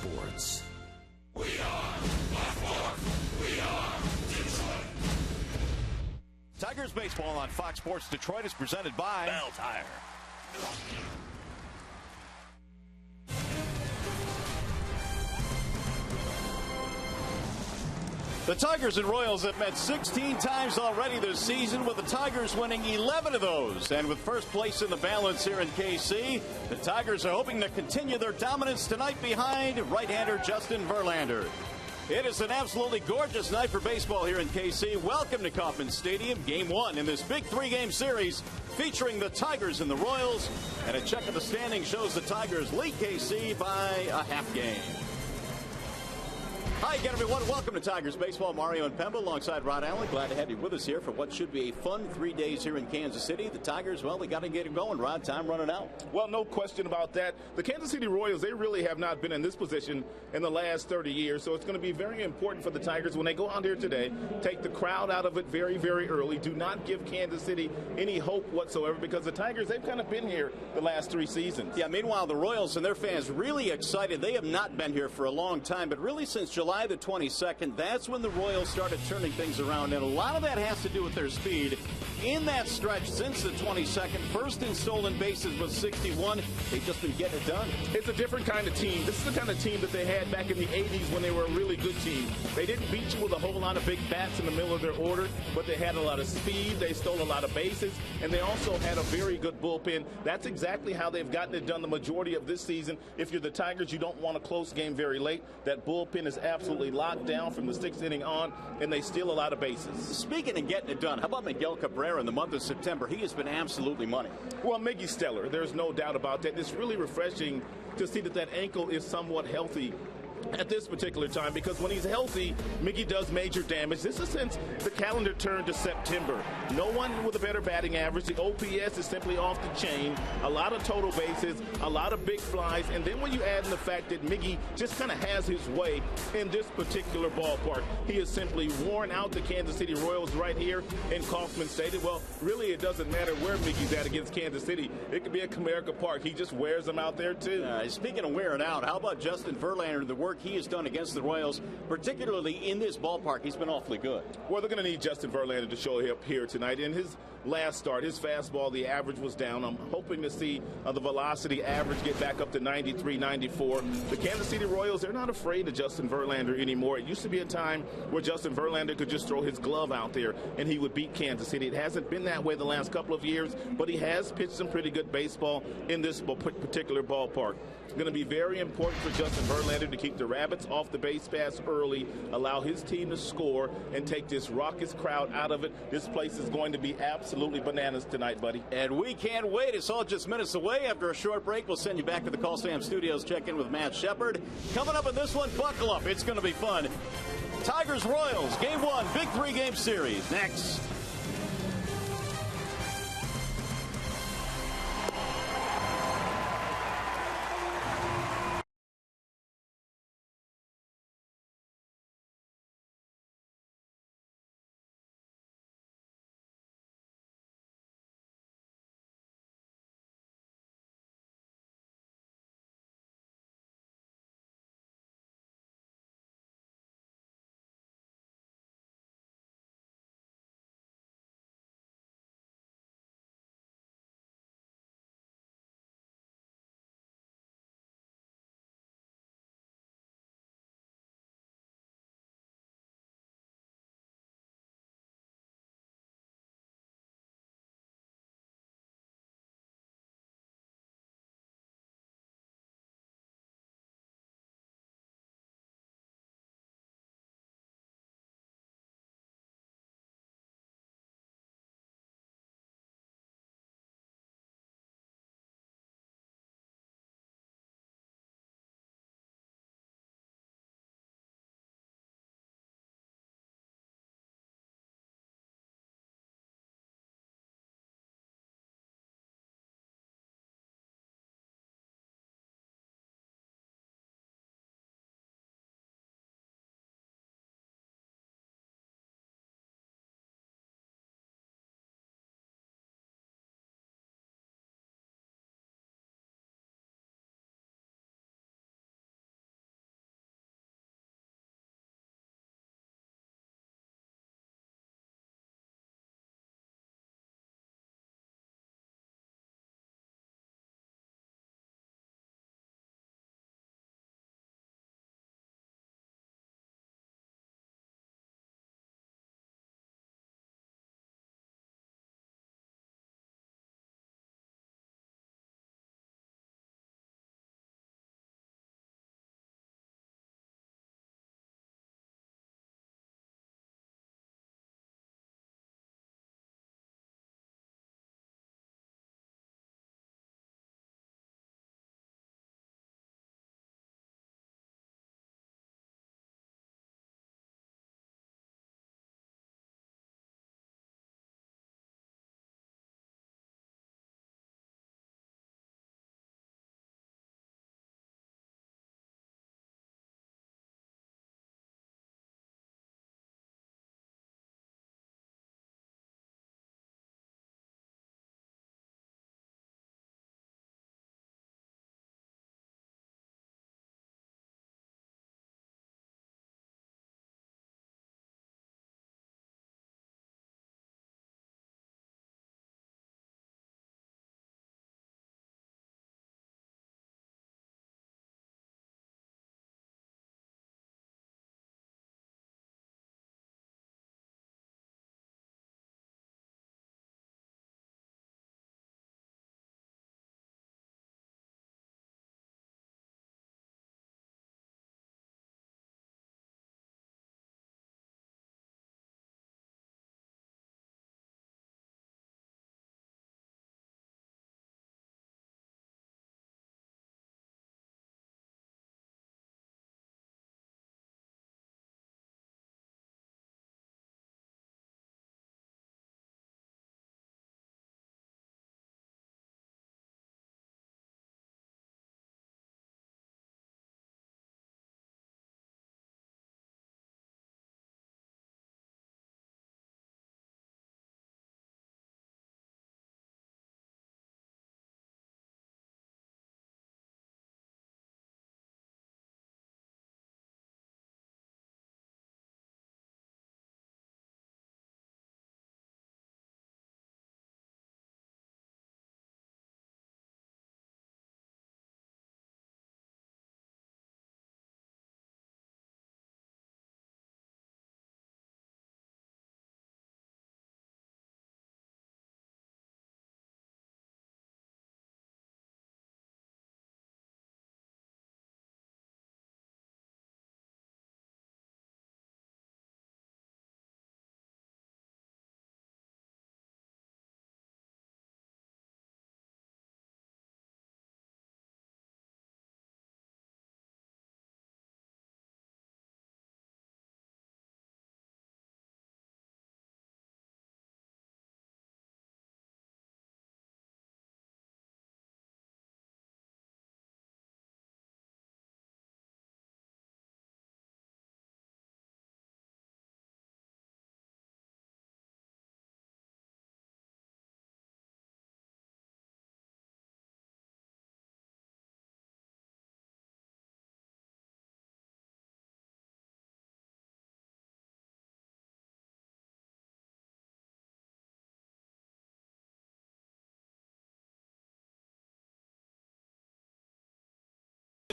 Sports. We are Baltimore. We are Detroit. Tigers baseball on Fox Sports Detroit is presented by Bell Tire. The Tigers and Royals have met 16 times already this season, with the Tigers winning 11 of those. And with first place in the balance here in KC, the Tigers are hoping to continue their dominance tonight behind right-hander Justin Verlander. It is an absolutely gorgeous night for baseball here in KC. Welcome to Kauffman Stadium, Game 1 in this big three-game series featuring the Tigers and the Royals. And a check of the standings shows the Tigers lead KC by a half game. Hi again, everyone. Welcome to Tigers Baseball. Mario and Pemba alongside Rod Allen. Glad to have you with us here for what should be a fun 3 days here in Kansas City. The Tigers, well, we got to get it going, Rod. Time running out. Well, no question about that. The Kansas City Royals, they really have not been in this position in the last 30 years, so it's going to be very important for the Tigers when they go out here today, take the crowd out of it very, very early. Do not give Kansas City any hope whatsoever, because the Tigers, they've kind of been here the last 3 seasons. Yeah, meanwhile, the Royals and their fans really excited. They have not been here for a long time, but really since July the 22nd, that's when the Royals started turning things around, and a lot of that has to do with their speed. In that stretch since the 22nd, first in stolen bases was 61. They've just been getting it done. It's a different kind of team. This is the kind of team that they had back in the 80s when they were a really good team. They didn't beat you with a whole lot of big bats in the middle of their order, but they had a lot of speed, they stole a lot of bases, and they also had a very good bullpen. That's exactly how they've gotten it done the majority of this season. If you're the Tigers, you don't want a close game very late. That bullpen is absolutely locked down from the 6th inning on, and they steal a lot of bases. Speaking of getting it done, how about Miguel Cabrera in the month of September? He has been absolutely money. Well, Miggy's stellar. There's no doubt about that. It's really refreshing to see that ankle is somewhat healthy at this particular time, because when he's healthy, Miggy does major damage. This is since the calendar turned to September. No one with a better batting average. The OPS is simply off the chain. A lot of total bases, a lot of big flies, and then when you add in the fact that Miggy just kind of has his way in this particular ballpark, he has simply worn out the Kansas City Royals right here in Kauffman Stadium. Well, really, it doesn't matter where Miggy's at against Kansas City. It could be at Comerica Park. He just wears them out there, too. Speaking of wearing out, how about Justin Verlander and the work he has done against the Royals, particularly in this ballpark? He's been awfully good. Well, they're going to need Justin Verlander to show up here tonight. In his last start, his fastball, the average was down. I'm hoping to see the velocity average get back up to 93, 94. The Kansas City Royals, they're not afraid of Justin Verlander anymore. It used to be a time where Justin Verlander could just throw his glove out there and he would beat Kansas City. It hasn't been that way the last couple of years, but he has pitched some pretty good baseball in this particular ballpark. It's going to be very important for Justin Verlander to keep the Rabbits off the base pass early, allow his team to score, and take this raucous crowd out of it. This place is going to be absolutely bananas tonight, buddy. And we can't wait. It's all just minutes away. After a short break, we'll send you back to the Call Stamp Studios, check in with Matt Shepard. Coming up in this one, buckle up. It's going to be fun. Tigers-Royals, Game 1, big three-game series. Next.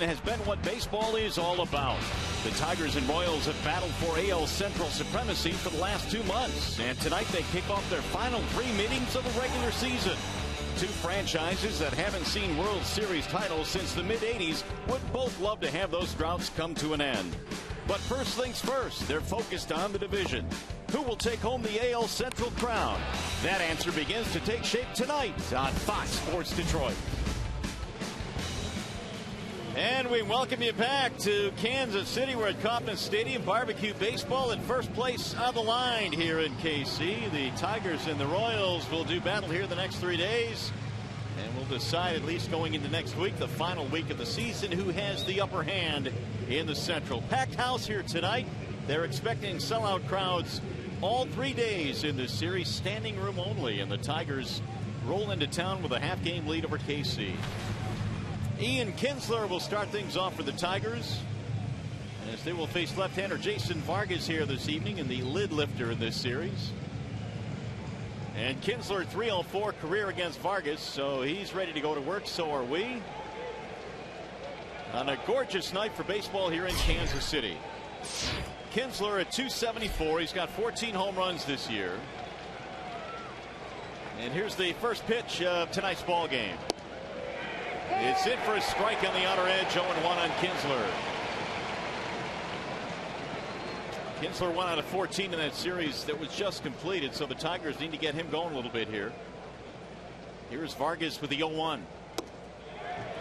has been what baseball is all about. The Tigers and Royals have battled for AL Central supremacy for the last 2 months, and tonight they kick off their final 3 meetings of the regular season. 2 franchises that haven't seen World Series titles since the mid-'80s would both love to have those droughts come to an end. But first things first, they're focused on the division. Who will take home the AL Central crown? That answer begins to take shape tonight on Fox Sports Detroit. And we welcome you back to Kansas City. We're at Kauffman Stadium. Barbecue baseball in first place on the line here in KC. The Tigers and the Royals will do battle here the next 3 days. And we'll decide, at least going into next week, the final week of the season, who has the upper hand in the Central. Packed house here tonight. They're expecting sellout crowds all 3 days in this series. Standing room only. And the Tigers roll into town with a half-game lead over KC. Ian Kinsler will start things off for the Tigers, as they will face left-hander Jason Vargas here this evening, in the lid lifter in this series. And Kinsler 304 career against Vargas, so he's ready to go to work. So are we. On a gorgeous night for baseball here in Kansas City. Kinsler at 274. He's got 14 home runs this year. And here's the first pitch of tonight's ball game. It's in for a strike on the outer edge. 0-1 on Kinsler. Kinsler 1 out of 14 in that series that was just completed, so the Tigers need to get him going a little bit here. Here's Vargas with the 0-1.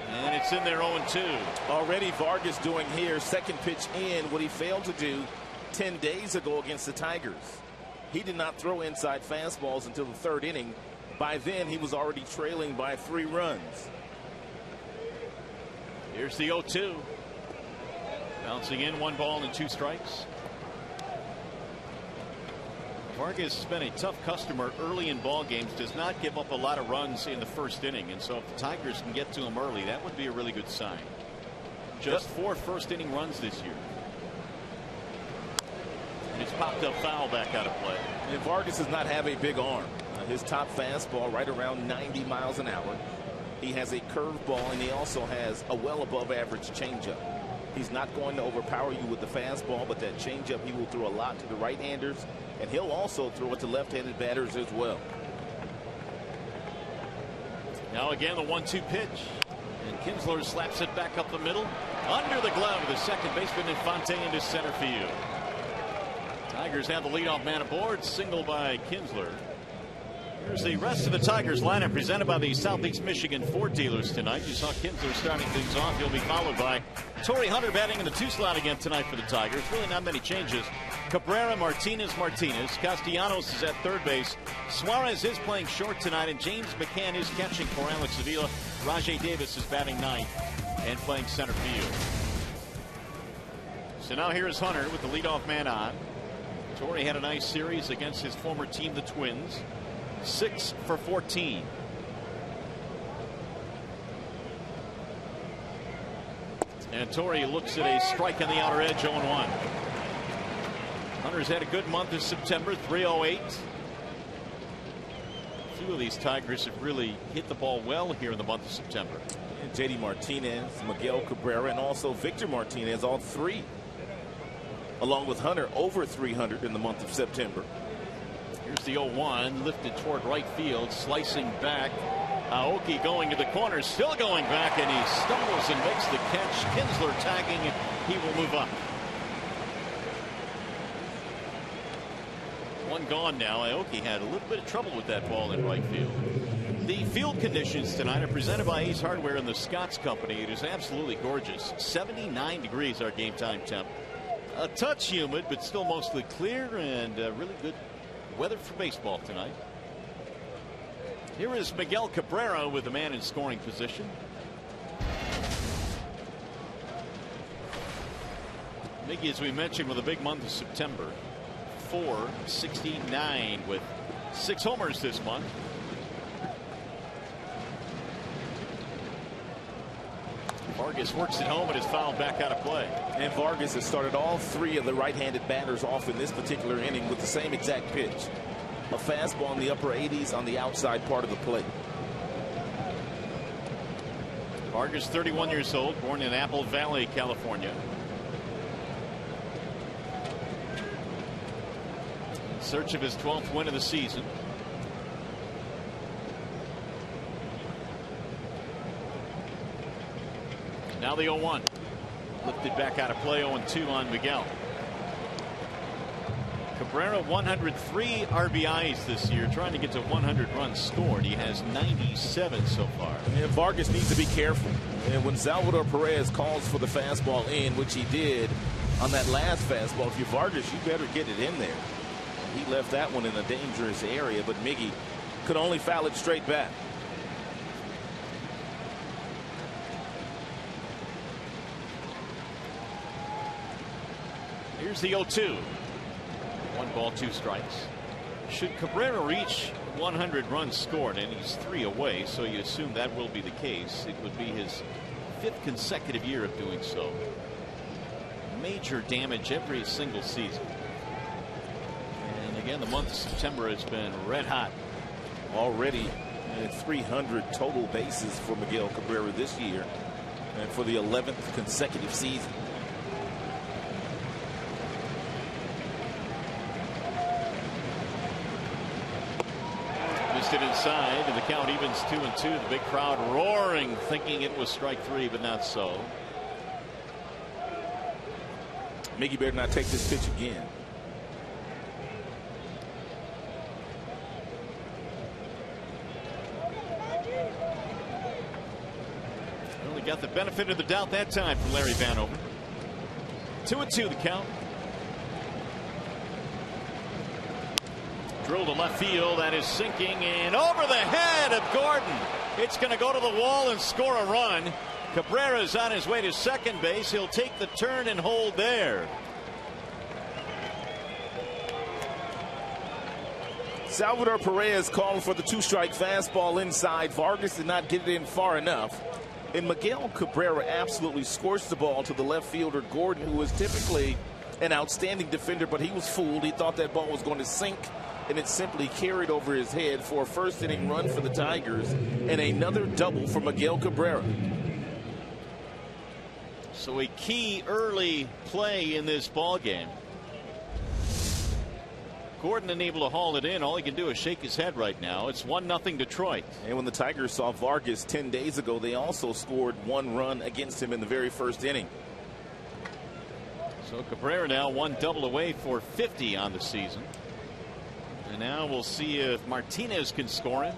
And it's in there 0-2. Already Vargas doing here, second pitch in, what he failed to do 10 days ago against the Tigers. He did not throw inside fastballs until the 3rd inning. By then, he was already trailing by 3 runs. Here's the 0-2. Bouncing in, 1 ball and 2 strikes. Vargas has been a tough customer early in ball games, does not give up a lot of runs in the 1st inning, and so if the Tigers can get to him early, that would be a really good sign. Just 4 first-inning runs this year. And it's popped up foul back out of play. And Vargas does not have a big arm. His top fastball right around 90 miles an hour. He has a curveball, and he also has a well above average changeup. He's not going to overpower you with the fastball, but that changeup he will throw a lot to the right-handers, and he'll also throw it to left-handed batters as well. Now again the 1-2 pitch, and Kinsler slaps it back up the middle, under the glove of the second baseman Infante into center field. Tigers have the leadoff man aboard, single by Kinsler. Here's the rest of the Tigers lineup presented by the Southeast Michigan Ford dealers tonight. You saw Kinsler starting things off. He'll be followed by Torrey Hunter batting in the 2 slot again tonight for the Tigers. Really not many changes. Cabrera, Martinez. Castellanos is at 3rd base. Suarez is playing short tonight, and James McCann is catching for Alex Avila. Rajay Davis is batting 9th and playing center field. So now here is Hunter with the leadoff man on. Torrey had a nice series against his former team, the Twins. 6 for 14. And Torrey looks at a strike on the outer edge, 0-1. Hunter's had a good month of September, 308. A few of these Tigers have really hit the ball well here in the month of September. And J.D. Martinez, Miguel Cabrera, and also Victor Martinez, all 3, along with Hunter, over 300 in the month of September. Here's the 0-1, lifted toward right field, slicing back. Aoki going to the corner, still going back, and he stumbles and makes the catch. Kinsler tagging, he will move up. 1 gone now. Aoki had a little bit of trouble with that ball in right field. The field conditions tonight are presented by Ace Hardware and the Scotts Company. It is absolutely gorgeous. 79 degrees our game time temp. A touch humid, but still mostly clear, and really good weather for baseball tonight. Here is Miguel Cabrera with the man in scoring position. Miggy, as we mentioned, with a big month of September. 469 with 6 homers this month. Vargas works it home and is fouled back out of play. And Vargas has started all 3 of the right-handed batters off in this particular inning with the same exact pitch. A fastball in the upper 80s on the outside part of the plate. Vargas, 31 years old, born in Apple Valley, California. In search of his 12th win of the season. Now the 0-1. Lifted back out of play, 0-2 on Miguel. Cabrera 103 RBIs this year, trying to get to 100 runs scored. He has 97 so far. And Vargas needs to be careful. And when Salvador Perez calls for the fastball in, which he did on that last fastball, if you're Vargas, you better get it in there. He left that one in a dangerous area, but Miggy could only foul it straight back. Here's the 0-2. 1 ball, 2 strikes. Should Cabrera reach 100 runs scored, and he's 3 away, so you assume that will be the case, it would be his 5th consecutive year of doing so. Major damage every single season. And again, the month of September has been red hot. Already 300 total bases for Miguel Cabrera this year, and for the 11th consecutive season. It inside, and the count evens 2-2. The big crowd roaring, thinking it was strike 3, but not so. Miggy better not take this pitch again. Only got the benefit of the doubt that time from Larry Vanover. 2-2 the count. Drill to left field, that is sinking, and over the head of Gordon. It's going to go to the wall and score a run. Cabrera's on his way to second base. He'll take the turn and hold there. Salvador Perez calling for the 2-strike fastball inside. Vargas did not get it in far enough. And Miguel Cabrera absolutely scorched the ball to the left fielder Gordon, who was typically an outstanding defender, but he was fooled. He thought that ball was going to sink, and it simply carried over his head for a first-inning run for the Tigers and another double for Miguel Cabrera. So a key early play in this ball game. Gordon unable to haul it in. All he can do is shake his head right now. It's 1-0 Detroit. And when the Tigers saw Vargas 10 days ago, they also scored 1 run against him in the very first inning. So Cabrera now 1 double away for 50 on the season. And now we'll see if Martinez can score him.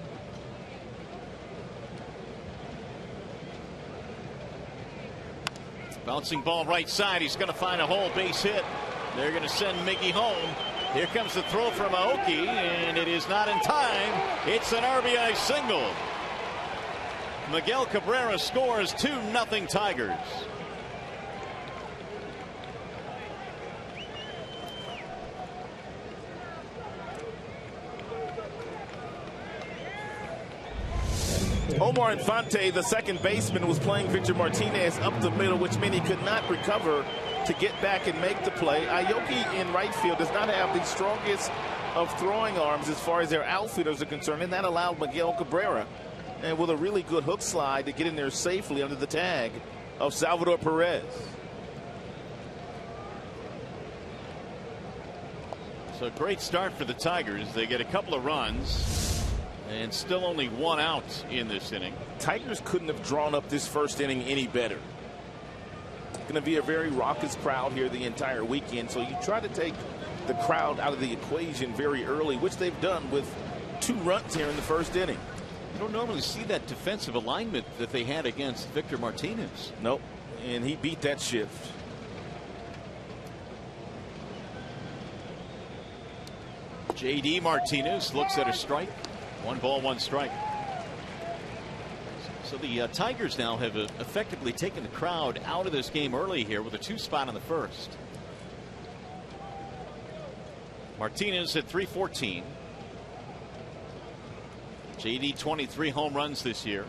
Bouncing ball right side. He's going to find a hole, base hit. They're going to send Miggy home. Here comes the throw from Aoki, and it is not in time. It's an RBI single. Miguel Cabrera scores 2-0 Tigers. Omar Infante, the second baseman, was playing Victor Martinez up the middle, which meant he could not recover to get back and make the play. Aoki in right field does not have the strongest of throwing arms as far as their outfielders are concerned, and that allowed Miguel Cabrera, and with a really good hook slide, to get in there safely under the tag of Salvador Perez. So a great start for the Tigers. They get a couple of runs and still only 1 out in this inning. Tigers couldn't have drawn up this first inning any better. It's going to be a very raucous crowd here the entire weekend, so you try to take the crowd out of the equation very early, which they've done with 2 runs here in the first inning. You don't normally see that defensive alignment that they had against Victor Martinez. Nope, and he beat that shift. J.D. Martinez looks at a strike. 1 ball, 1 strike. So the Tigers now have effectively taken the crowd out of this game early here with a 2 spot in the first. Martinez at .314. J.D. 23 home runs this year.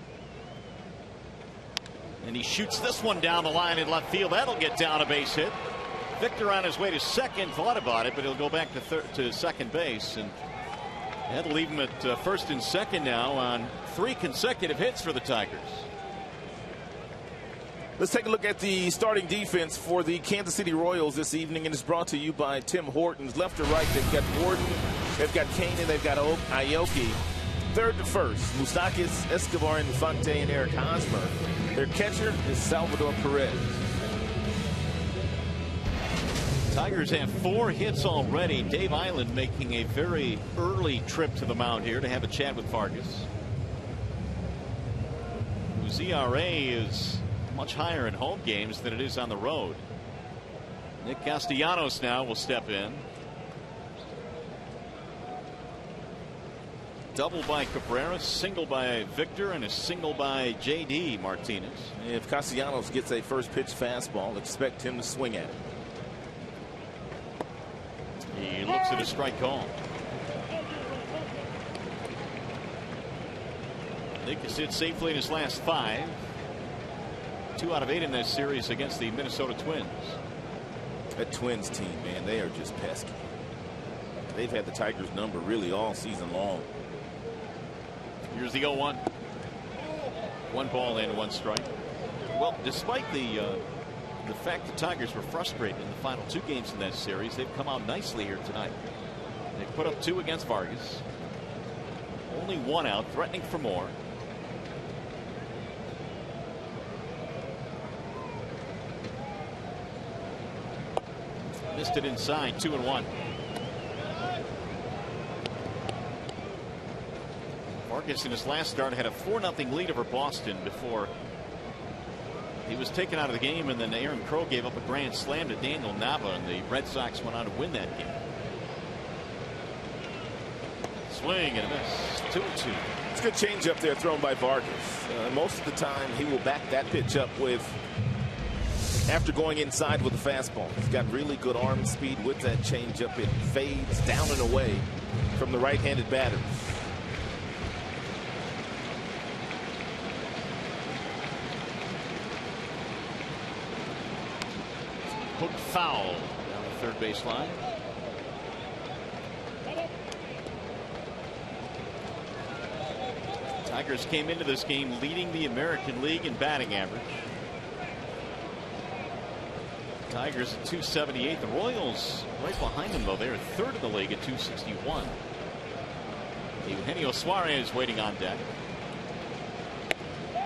And he shoots this one down the line in left field. That'll get down a base hit. Victor on his way to second thought about it, but he'll go back to second base, and that'll leave him at first and second now on 3 consecutive hits for the Tigers. Let's take a look at the starting defense for the Kansas City Royals this evening, and it's brought to you by Tim Hortons. Left to right, they've got Gordon, they've got Kanan, they've got Aoki. Third to first, Moustakas, Escobar, Infante, and Eric Hosmer. Their catcher is Salvador Perez. Tigers have 4 hits already. Dave Island making a very early trip to the mound here to have a chat with Vargas, whose ERA is much higher in home games than it is on the road. Nick Castellanos now will step in. Double by Cabrera, single by Victor, and a single by J.D. Martinez. If Castellanos gets a first pitch fastball, expect him to swing at it. He looks at a strike call. Nick has hit safely in his last 5. 2 out of 8 in this series against the Minnesota Twins. That Twins team, man, they are just pesky. They've had the Tigers number really all season long. Here's the 0-1. 1 ball and 1 strike. Well, despite the fact the Tigers were frustrated in the final 2 games in that series, they've come out nicely here tonight. They put up 2 against Vargas. Only 1 out, threatening for more. Missed it inside, 2-1. Vargas in his last start had a 4-0 lead over Boston before he was taken out of the game, and then Aaron Crow gave up a grand slam to Daniel Nava, and the Red Sox went on to win that game. Swing and a miss. 2-2. It's a good changeup there thrown by Vargas. Most of the time he will back that pitch up with after going inside with a fastball. He's got really good arm speed with that changeup. It fades down and away from the right-handed batters. Hooked foul down the third base line. Tigers came into this game leading the American League in batting average. Tigers at 278. The Royals right behind them, though. They're third in the league at 261. Eugenio Suarez waiting on deck.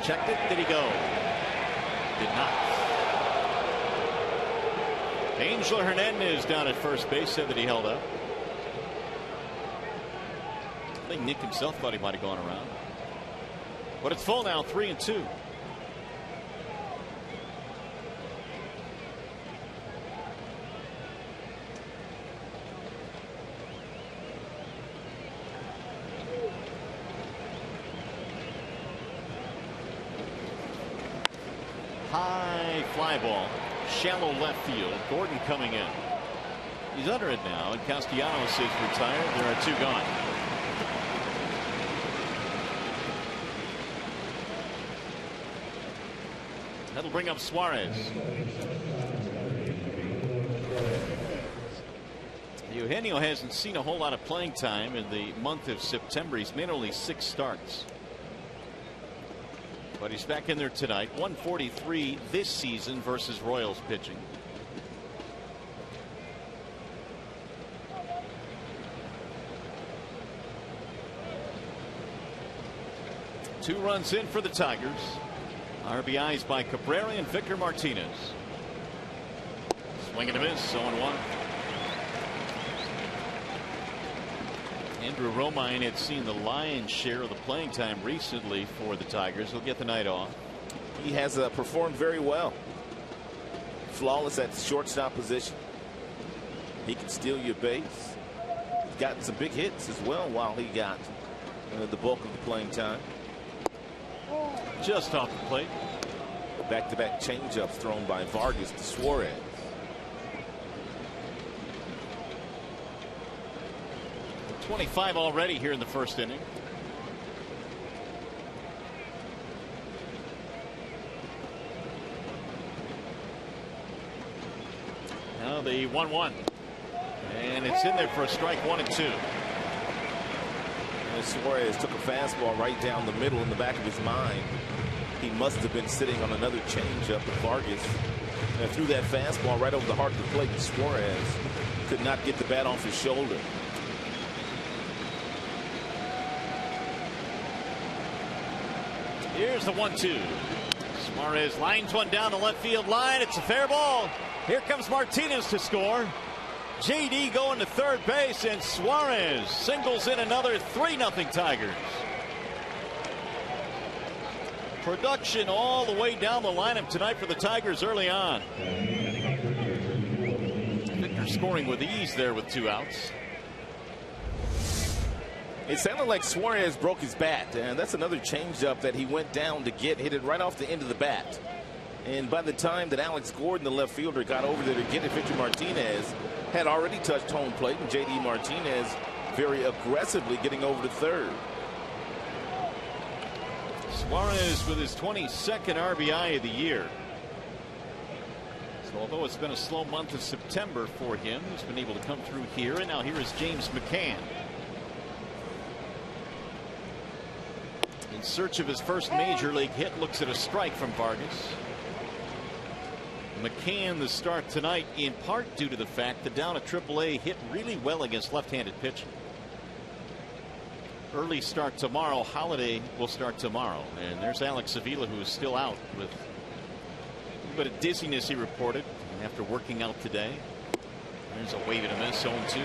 Checked it. Did he go? Did not. Angel Hernandez down at first base said that he held up. I think Nick himself thought he might have gone around. But it's full now, 3-2. High fly ball, shallow left field. Gordon coming in. He's under it now, and Castellanos is retired. There are 2 gone. That'll bring up Suarez. Eugenio hasn't seen a whole lot of playing time in the month of September. He's made only 6 starts. But he's back in there tonight. 143 this season versus Royals pitching. Two runs in for the Tigers. RBIs by Cabrera and Victor Martinez. Swing and a miss. 0-1. Andrew Romine had seen the lion's share of the playing time recently for the Tigers. He'll get the night off. He has performed very well. Flawless at the shortstop position. He can steal your base. He's gotten some big hits as well while he got the bulk of the playing time. Just off the plate. Back-to-back changeups thrown by Vargas to Suarez. .25 already here in the first inning. Now the 1-1. And it's in there for a strike. 1-2. And Suarez took a fastball right down the middle in the back of his mind. He must have been sitting on another changeup with Vargas. And threw that fastball right over the heart of the plate. Suarez could not get the bat off his shoulder. Here's the 1-2. Suarez lines one down the left field line. It's a fair ball. Here comes Martinez to score. JD going to third base, and Suarez singles in another 3-0 Tigers. Production all the way down the lineup tonight for the Tigers early on. Victor scoring with ease there with 2 outs. It sounded like Suarez broke his bat, and that's another changeup that he went down to get. Hit it right off the end of the bat. And by the time that Alex Gordon, the left fielder, got over there to get it, Victor Martinez had already touched home plate, and JD Martinez very aggressively getting over to third. Suarez with his 22nd RBI of the year. So although it's been a slow month of September for him, he's been able to come through here. And now here is James McCann. In search of his first major league hit, looks at a strike from Vargas. McCann the start tonight in part due to the fact that down at AAA hit really well against left-handed pitching. Early start tomorrow. Holiday will start tomorrow, and there's Alex Avila, who is still out with a bit of dizziness, he reported, after working out today. There's a wave and a miss, 0-2.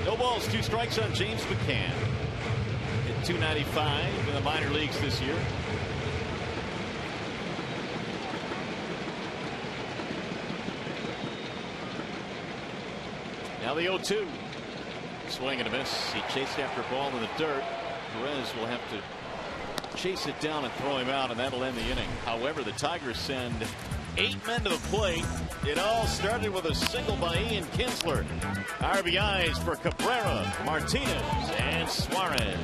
No balls, 2 strikes on James McCann. Hit .295 in the minor leagues this year. Now the 0-2. Swing and a miss. He chased after a ball in the dirt. Perez will have to chase it down and throw him out, and that'll end the inning. However, the Tigers send 8 men to the plate. It all started with a single by Ian Kinsler. RBIs for Cabrera, Martinez, and Suarez.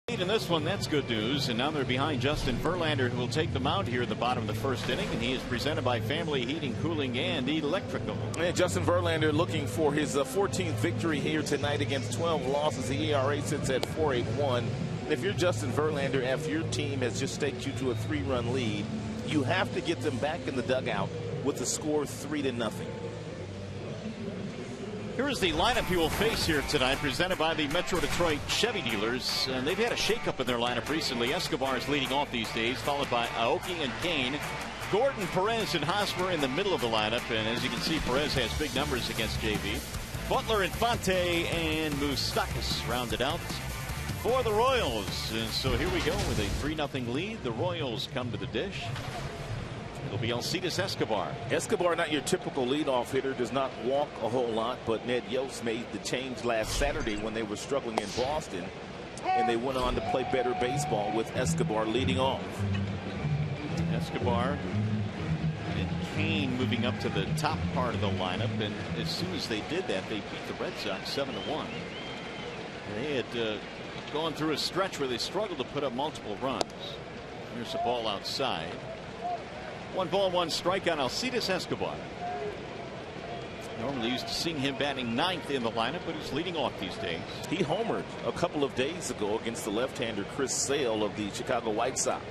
In this one, that's good news, and now they're behind Justin Verlander, who will take the mound here at the bottom of the first inning, and he is presented by Family Heating, Cooling, and Electrical. And Justin Verlander looking for his 14th victory here tonight against 12 losses. The ERA sits at 4.81. And if you're Justin Verlander, after your team has just staked you to a 3-run lead, you have to get them back in the dugout with the score 3-0. Here is the lineup he will face here tonight, presented by the Metro Detroit Chevy dealers. And they've had a shakeup in their lineup recently. Escobar is leading off these days, followed by Aoki and Kane. Gordon, Perez, and Hosmer in the middle of the lineup. And as you can see, Perez has big numbers against JV. Butler, Infante, and Moustakas rounded out for the Royals. And so here we go with a 3-0 lead. The Royals come to the dish. It'll be Alcides Escobar. Escobar, not your typical leadoff hitter, does not walk a whole lot, but Ned Yost made the change last Saturday when they were struggling in Boston, and they went on to play better baseball with Escobar leading off. Escobar and Kane moving up to the top part of the lineup, and as soon as they did that, they beat the Red Sox 7-1. They had gone through a stretch where they struggled to put up multiple runs. Here's the ball outside. 1 ball, 1 strike on Alcides Escobar. Normally used to seeing him batting 9th in the lineup, but he's leading off these days. He homered a couple of days ago against the left-hander Chris Sale of the Chicago White Sox.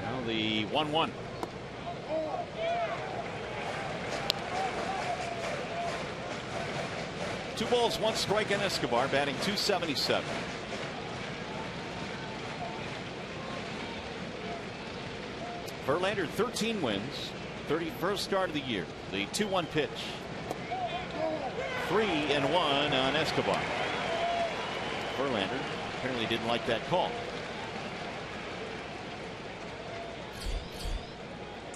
Now the 1-1. Two balls, 1 strike on Escobar, batting .277. Verlander 13 wins, 31st start of the year. The 2-1 pitch. 3-1 on Escobar. Verlander apparently didn't like that call.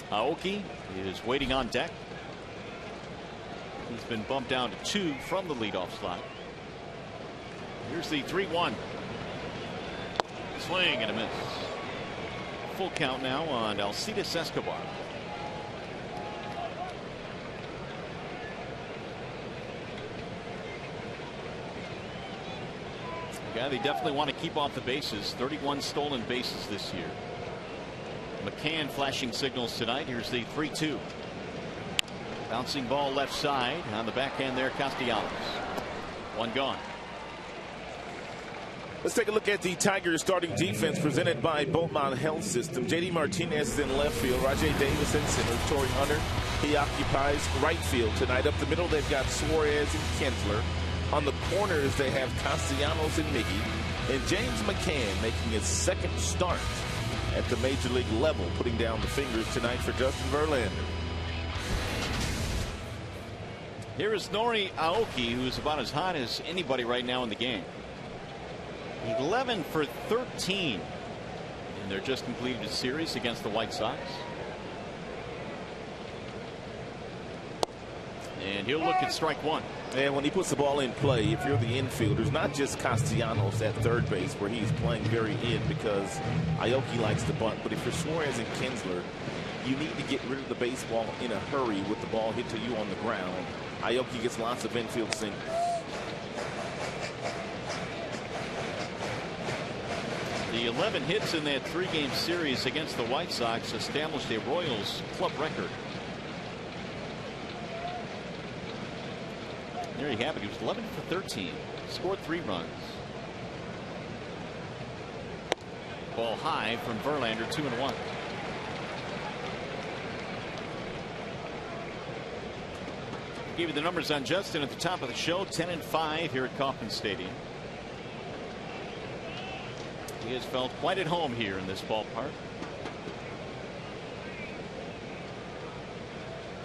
Aoki is waiting on deck. He's been bumped down to 2 from the leadoff slot. Here's the 3-1. Swing and a miss. Full count now on Alcides Escobar. A guy they definitely want to keep off the bases. 31 stolen bases this year. McCann flashing signals tonight. Here's the 3-2. Bouncing ball left side on the backhand there. Castellanos. 1 gone. Let's take a look at the Tigers starting defense presented by Beaumont Health System. J.D. Martinez is in left field. Rajay Davis in center. Torrey Hunter, he occupies right field tonight. Up the middle, they've got Suarez and Kinsler. On the corners, they have Castellanos and Miggy. And James McCann making his 2nd start at the major league level, putting down the fingers tonight for Justin Verlander. Here is Nori Aoki, who's about as hot as anybody right now in the game. 11 for 13 in their just completed series against the White Sox. And he'll look at strike 1. And when he puts the ball in play, if you're the infielders, not just Castellanos at third base where he's playing very in because Aoki likes to bunt, but if you're Suarez and Kinsler, you need to get rid of the baseball in a hurry with the ball hit to you on the ground. Aoki gets lots of infield singles. The 11 hits in that 3-game series against the White Sox established a Royals club record. There you have it. He was 11 for 13. Scored 3 runs. Ball high from Verlander, 2-1. Give you the numbers on Justin at the top of the show. 10-5 here at Kauffman Stadium. He has felt quite at home here in this ballpark.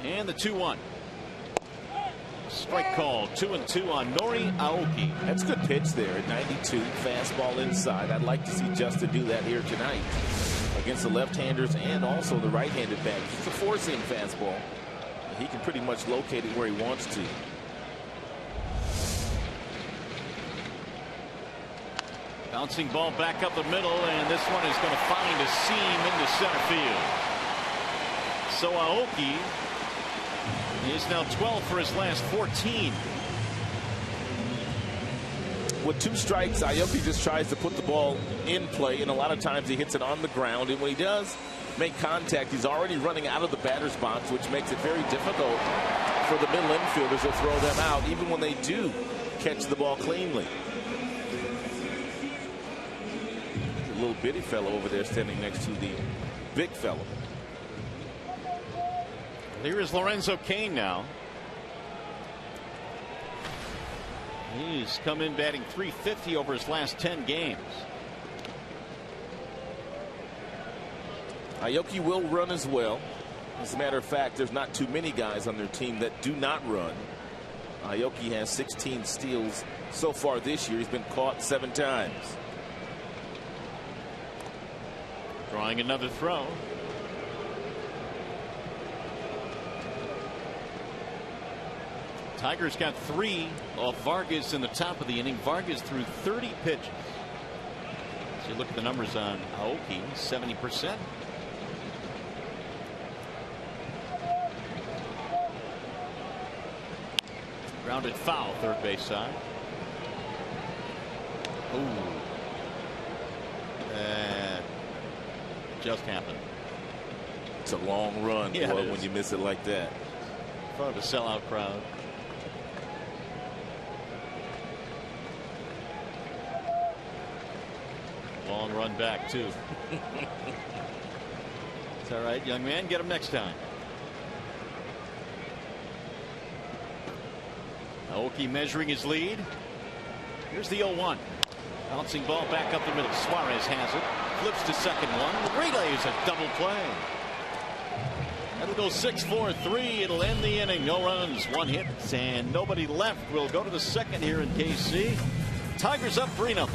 And the 2-1. Strike call. 2-2 on Nori Aoki. That's a good pitch there at 92. Fastball inside. I'd like to see Justin do that here tonight against the left-handers and also the right-handed batters. It's a 4-seam fastball. He can pretty much locate it where he wants to. Bouncing ball back up the middle, and this one is going to find a seam into center field. So Aoki is now 12 for his last 14. With 2 strikes, Aoki just tries to put the ball in play, and a lot of times he hits it on the ground. And when he does make contact, he's already running out of the batter's box, which makes it very difficult for the middle infielders to throw them out, even when they do catch the ball cleanly. A little bitty fellow over there standing next to the big fellow. Here is Lorenzo Cain now. He's come in batting .350 over his last 10 games. Aoki will run as well. As a matter of fact, there's not too many guys on their team that do not run. Aoki has 16 steals so far this year. He's been caught 7 times. Drawing another throw. Tigers got 3 off Vargas in the top of the inning. Vargas threw 30 pitches. So you look at the numbers on Aoki, 70%. Grounded foul, third base side. Ooh. That just happened. It's a long run, Yeah, boy, when you miss it like that. In front of a sellout crowd. Long run back, too. It's all right, young man. Get him next time. Aoki measuring his lead. Here's the 0-1. Bouncing ball back up the middle. Suarez has it. Flips to second one. Relays a double play. That'll go 6-4-3. It'll end the inning. No runs, 1 hit, and nobody left. We'll go to the second here in KC. Tigers up 3-0.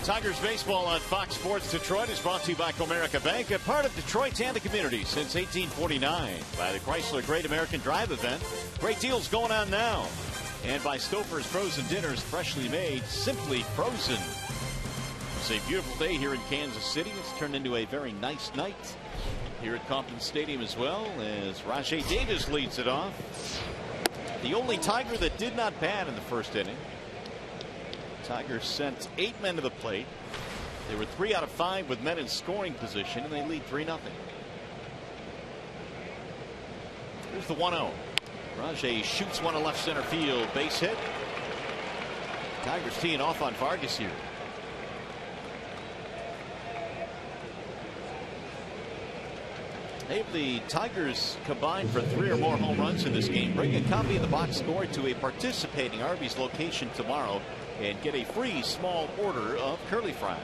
Tigers baseball on Fox Sports Detroit is brought to you by Comerica Bank, a part of Detroit's and the community since 1849. By the Chrysler Great American Drive event. Great deals going on now. And by Stouffer's Frozen Dinners, freshly made, simply frozen. It's a beautiful day here in Kansas City. It's turned into a very nice night here at Kauffman Stadium as well, as Rajay Davis leads it off. The only Tiger that did not bat in the first inning. Tigers sent 8 men to the plate. They were 3 out of 5 with men in scoring position, and they lead 3-0. Here's the 1-0. Rajay shoots one to left center field. Base hit. Tigers teeing off on Vargas here. If the Tigers combine for 3 or more home runs in this game, bring a copy of the box score to a participating Arby's location tomorrow and get a free small order of curly fries.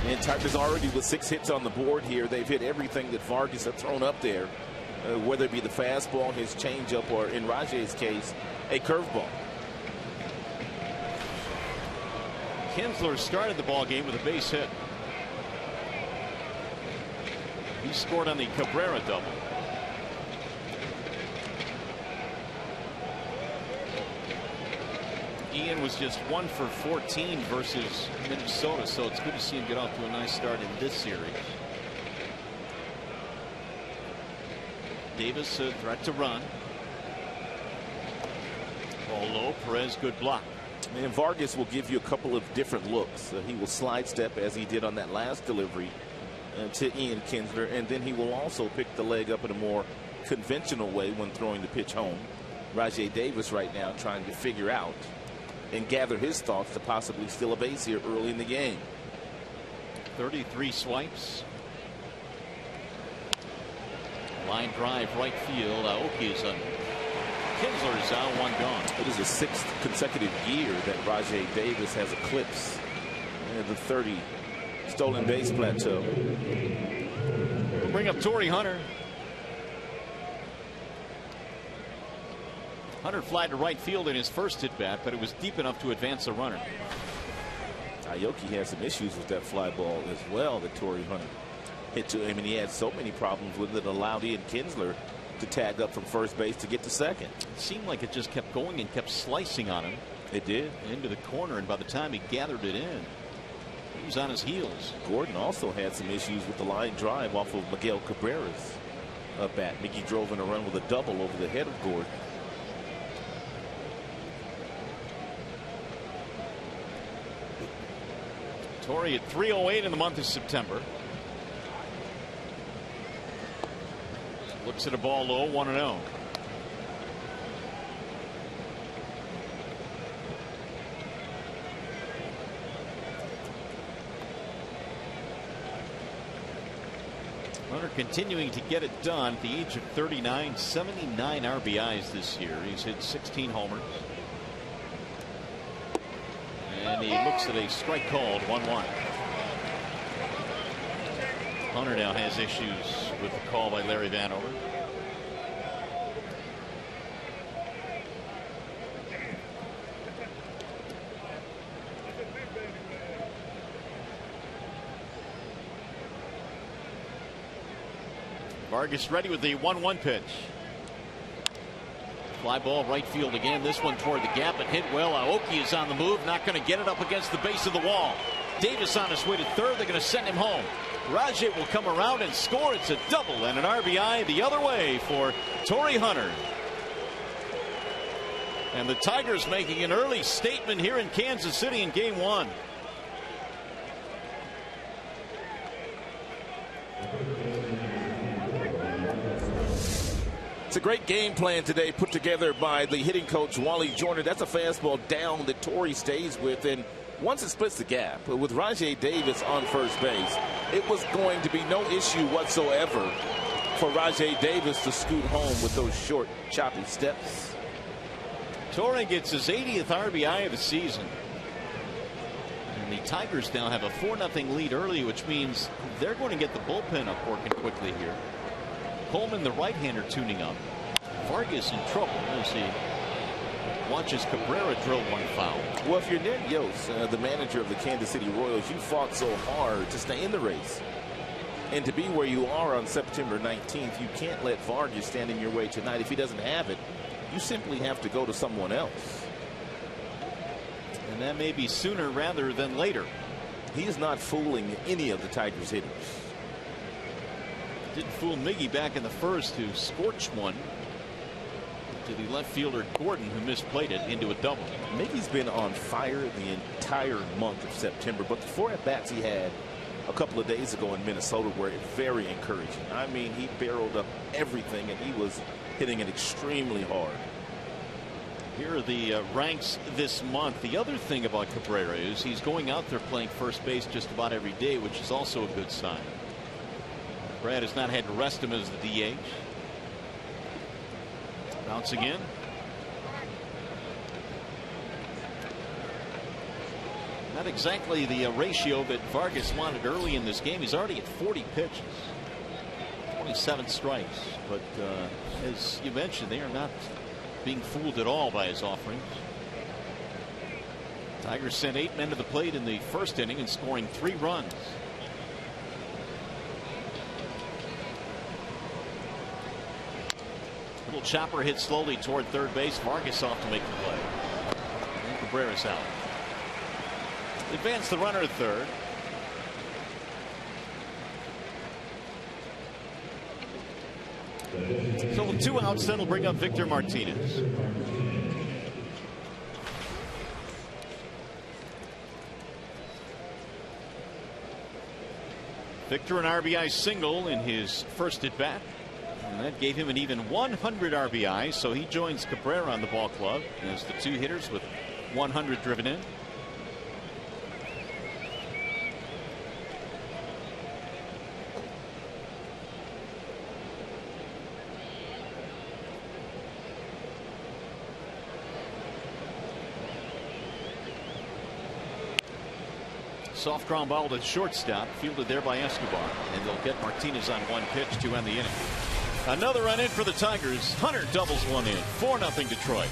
And Tigers already with 6 hits on the board here. They've hit everything that Vargas has thrown up there, whether it be the fastball, his changeup, or in Rajay's case, a curveball. Kinsler started the ball game with a base hit. He scored on the Cabrera double. Ian was just 1 for 14 versus Minnesota, so it's good to see him get off to a nice start in this series. Davis a threat to run. Ball low. Perez, good block. And Vargas will give you a couple of different looks. He will slide step as he did on that last delivery to Ian Kinsler, and then he will also pick the leg up in a more conventional way when throwing the pitch home. Rajai Davis right now trying to figure out and gather his thoughts to possibly steal a base here early in the game. 33 swipes. Line drive right field. Aoki is under. Kinsler is out, one gone. It is the 6th consecutive year that Rajai Davis has eclipsed the 30 stolen base plateau. We'll bring up Torrey Hunter. Hunter flied to right field in his first at bat, but it was deep enough to advance the runner. Aoki had some issues with that fly ball as well that Torrey Hunter hit to him, and he had so many problems with it, allowed Ian Kinsler to tag up from first base to get to second. It seemed like it just kept going and kept slicing on him. It did. Into the corner, and by the time he gathered it in, he was on his heels. Gordon also had some issues with the line drive off of Miguel Cabrera's bat. Mickey drove in a run with a double over the head of Gordon. Torrey at 308 in the month of September. Looks at a ball low, 1-0. Hunter continuing to get it done at the age of 39, 79 RBIs this year. He's hit 16 homers. And he looks at a strike called, 1-1. Hunter now has issues with the call by Larry Vanover. Vargas ready with the 1-1 pitch. Fly ball right field again. This one toward the gap and hit well. Aoki is on the move, not going to get it up against the base of the wall. Davis on his way to third. They're going to send him home. Rajai will come around and score. It's a double and an RBI the other way for Torrey Hunter. And the Tigers making an early statement here in Kansas City in game 1. It's a great game plan today put together by the hitting coach Wally Joyner. That's a fastball down that Torrey stays with, and once it splits the gap with Rajai Davis on first base, it was going to be no issue whatsoever for Rajai Davis to scoot home with those short, choppy steps. Torrey gets his 80th RBI of the season. And the Tigers now have a 4-0 lead early, which means they're going to get the bullpen up working quickly here. Coleman, the right-hander, tuning up. Vargas in trouble as he watches Cabrera drill one foul. Well, if you're Ned Yost, the manager of the Kansas City Royals, you fought so hard to stay in the race. And to be where you are on September 19th, you can't let Vargas stand in your way tonight. If he doesn't have it, you simply have to go to someone else. And that may be sooner rather than later. He is not fooling any of the Tigers hitters. Didn't fool Miggy back in the first, who scorched one to the left fielder Gordon, who misplayed it into a double. Miggy's been on fire the entire month of September, but the 4 at-bats he had a couple of days ago in Minnesota were very encouraging. I mean, he barreled up everything, and he was hitting it extremely hard. Here are the ranks this month. The other thing about Cabrera is he's going out there playing first base just about every day, which is also a good sign. Brad has not had to rest him as the DH. Bounce again. Not exactly the ratio that Vargas wanted early in this game. He's already at 40 pitches, 27 strikes. But as you mentioned, they are not being fooled at all by his offerings. Tigers sent 8 men to the plate in the first inning and scoring 3 runs. Little chopper hit slowly toward third base. Vargas off to make the play. And Cabrera's out. Advance the runner at third. So with 2 outs, that'll bring up Victor Martinez. Victor, an RBI single in his first at bat, and that gave him an even 100 RBIs. So he joins Cabrera on the ball club as the two hitters with 100 driven in. Soft ground ball to shortstop, fielded there by Escobar, and they'll get Martinez on one pitch to end the inning. Another run in for the Tigers. Hunter doubles one in. 4-0 Detroit.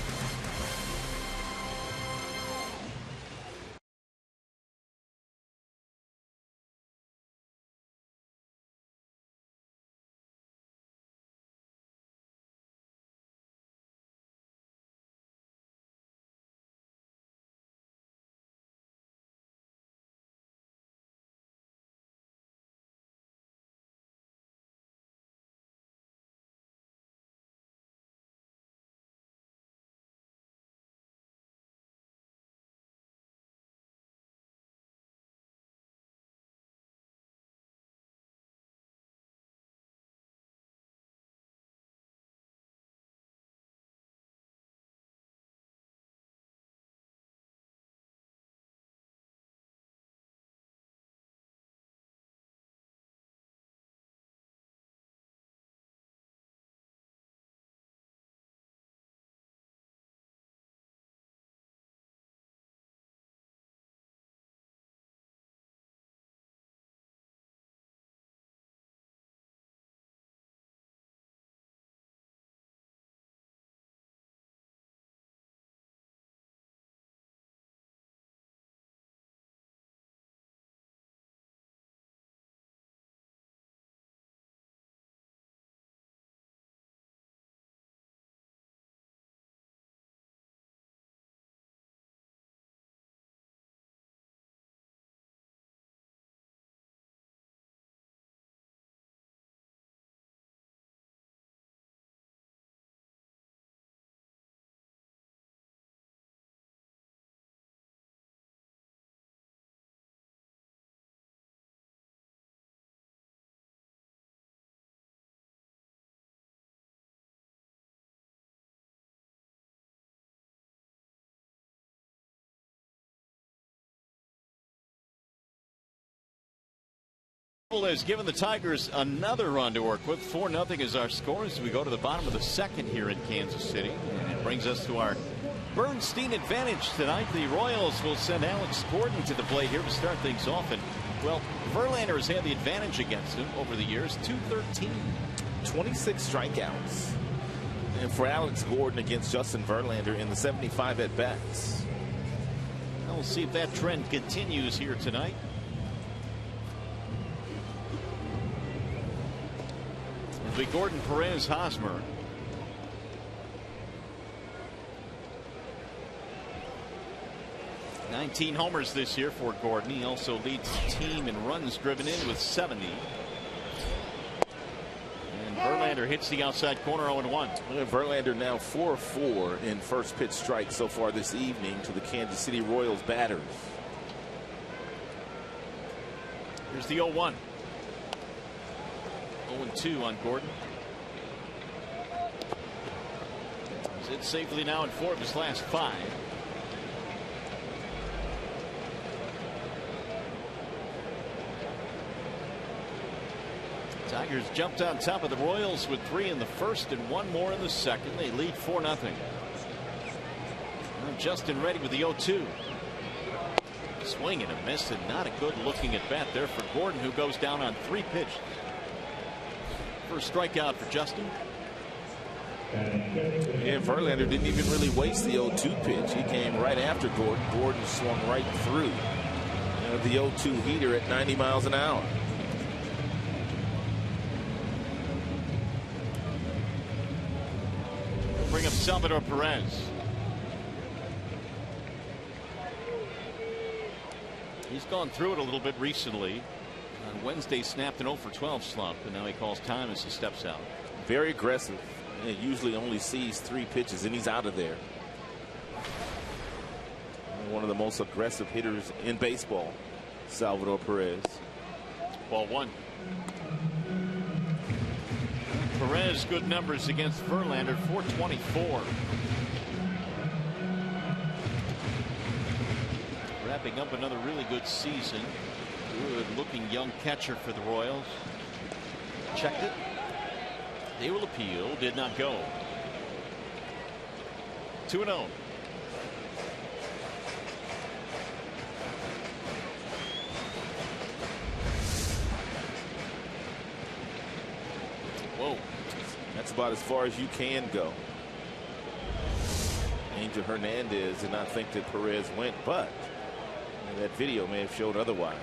Has given the Tigers another run to work with. 4-0 is our score as we go to the bottom of the second here in Kansas City. And it brings us to our Bernstein advantage tonight. The Royals will send Alex Gordon to the plate here to start things off. And, well, Verlander has had the advantage against him over the years. 213. 26 strikeouts. And for Alex Gordon against Justin Verlander in the 75 at-bats. We'll see if that trend continues here tonight. Gordon, Perez, Hosmer. "19 homers this year for Gordon. He also leads the team in runs driven in with 70. And Verlander hits the outside corner 0-1. Verlander now 4-4 in first pitch strikes so far this evening to the Kansas City Royals batters. Here's the 0-1. 0-2 on Gordon. He's hit safely now in 4 of his last 5. Tigers jumped on top of the Royals with 3 in the first and 1 more in the second. They lead 4-0. Justin ready with the 0-2. Swing and a miss, and not a good looking at bat there for Gordon, who goes down on 3 pitches. First strikeout for Justin. And Verlander didn't even really waste the 0-2 pitch. He came right after Gordon. Gordon swung right through the 0-2 heater at 90 miles an hour. Bring up Salvador Perez. He's gone through it a little bit recently. On Wednesday, snapped an 0-for-12 slump, and now he calls time as he steps out. Very aggressive. He usually only sees 3 pitches, and he's out of there. One of the most aggressive hitters in baseball, Salvador Perez. Ball 1. Perez, good numbers against Verlander, 424. Wrapping up another really good season. Good looking young catcher for the Royals. Checked it. They will appeal. Did not go. 2-0. Whoa. That's about as far as you can go. Angel Hernandez did not think that Perez went, but that video may have showed otherwise.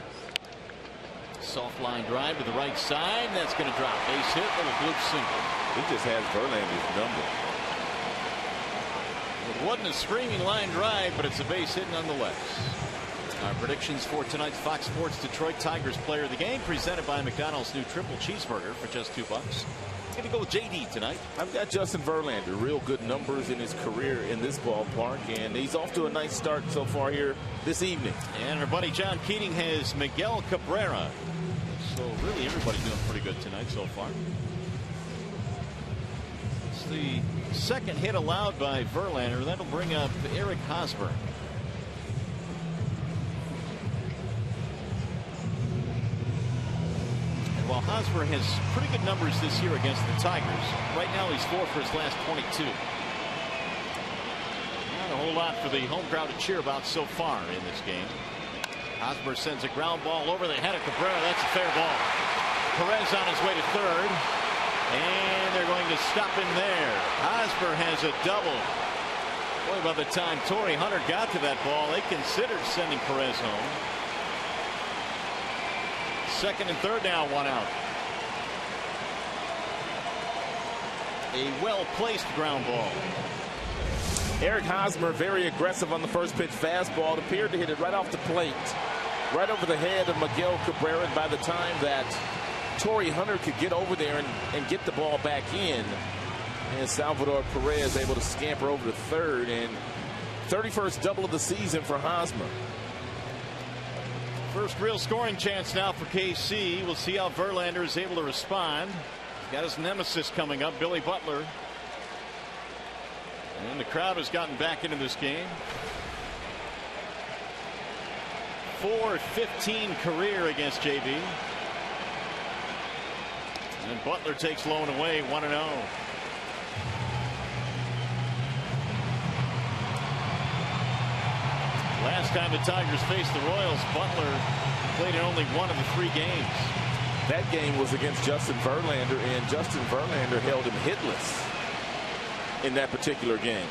Soft line drive to the right side. That's going to drop. Base hit with a bloop single. He just has Verlander's number. It wasn't a screaming line drive, but it's a base hit nonetheless. Our predictions for tonight's Fox Sports Detroit Tigers Player of the Game, presented by McDonald's new triple cheeseburger for just $2. Going to go with JD tonight. I've got Justin Verlander. Real good numbers in his career in this ballpark, and he's off to a nice start so far here this evening. And our buddy John Keating has Miguel Cabrera. So really everybody doing pretty good tonight so far. It's the second hit allowed by Verlander. That'll bring up Eric Hosmer. And while Hosmer has pretty good numbers this year against the Tigers, right now he's 4 for his last 22. Not a whole lot for the home crowd to cheer about so far in this game. Hosmer sends a ground ball over the head of Cabrera. That's a fair ball. Perez on his way to third. And they're going to stop him there. Hosmer has a double. Boy, by the time Torrey Hunter got to that ball, they considered sending Perez home. Second and third now, 1 out. A well-placed ground ball. Eric Hosmer very aggressive on the first pitch fastball. It appeared to hit it right off the plate, right over the head of Miguel Cabrera. And by the time that Torrey Hunter could get over there and get the ball back in, and Salvador Perez able to scamper over to third, and 31st double of the season for Hosmer. First real scoring chance now for KC. We'll see how Verlander is able to respond. He's got his nemesis coming up, Billy Butler. And the crowd has gotten back into this game. .415 career against JB. And Butler takes low and away, 1-0. Last time the Tigers faced the Royals, Butler played in only 1 of the 3 games. That game was against Justin Verlander, and Justin Verlander held him hitless in that particular game.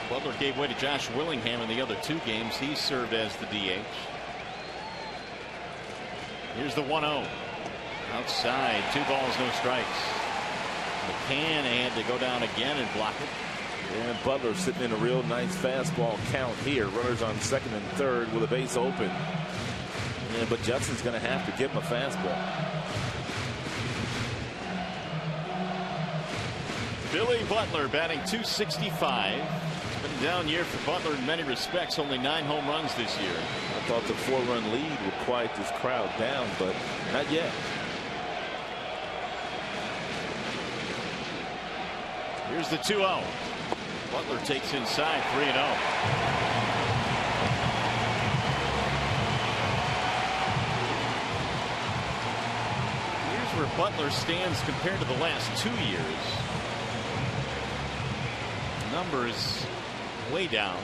Butler gave way to Josh Willingham in the other 2 games. He served as the DH. Here's the 1-0. Outside, 2 balls, no strikes. McCann had to go down again and block it. And Butler sitting in a real nice fastball count here. Runners on second and third with a base open. Yeah, but Justin's going to have to give him a fastball. Billy Butler batting .265. It's been a down year for Butler in many respects. Only 9 home runs this year. I thought the 4-run lead would quiet this crowd down, but not yet. Here's the 2-0. Butler takes inside, 3-0. Here's where Butler stands compared to the last 2 years. Numbers way down.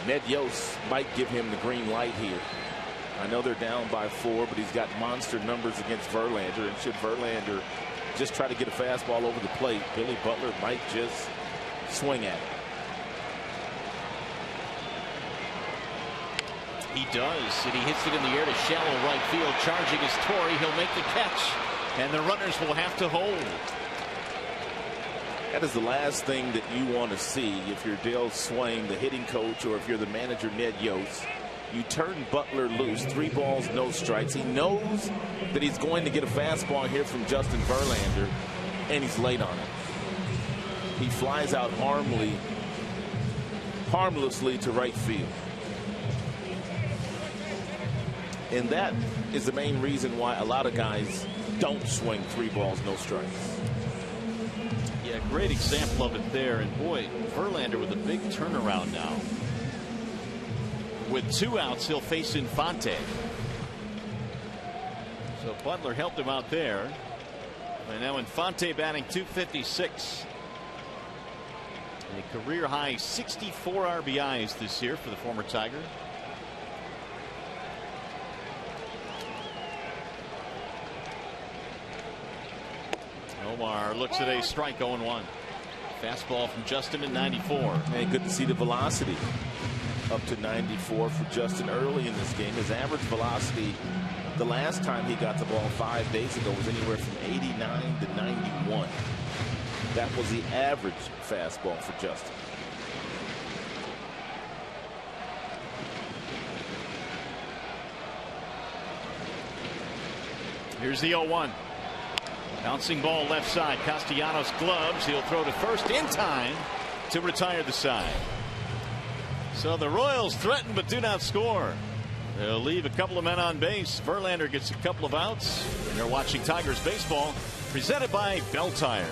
Ned Yost might give him the green light here. I know they're down by 4, but he's got monster numbers against Verlander, and should Verlander just try to get a fastball over the plate, Billy Butler might just swing at it. He does, and he hits it in the air to shallow right field. Charging is Torrey. He'll make the catch, and the runners will have to hold. That is the last thing that you want to see if you're Dale Swain, the hitting coach, or if you're the manager, Ned Yost. You turn Butler loose, 3 balls, no strikes. He knows that he's going to get a fastball here from Justin Verlander, and he's late on it. He flies out harmlessly to right field. And that is the main reason why a lot of guys don't swing 3 balls, no strikes. Yeah, great example of it there. And boy, Verlander with a big turnaround now. With 2 outs, he'll face Infante. So Butler helped him out there. And now Infante batting .256. A career high 64 RBIs this year for the former Tiger. Omar looks at a strike, 0-1. Fastball from Justin at 94. And good to see the velocity up to 94 for Justin early in this game. His average velocity the last time he got the ball 5 days ago was anywhere from 89 to 91. That was the average fastball for Justin. Here's the 0-1. Bouncing ball left side. Castellanos gloves. He'll throw to first in time to retire the side. So the Royals threaten but do not score. They'll leave a couple of men on base. Verlander gets a couple of outs. And you're watching Tigers baseball presented by Bell Tire.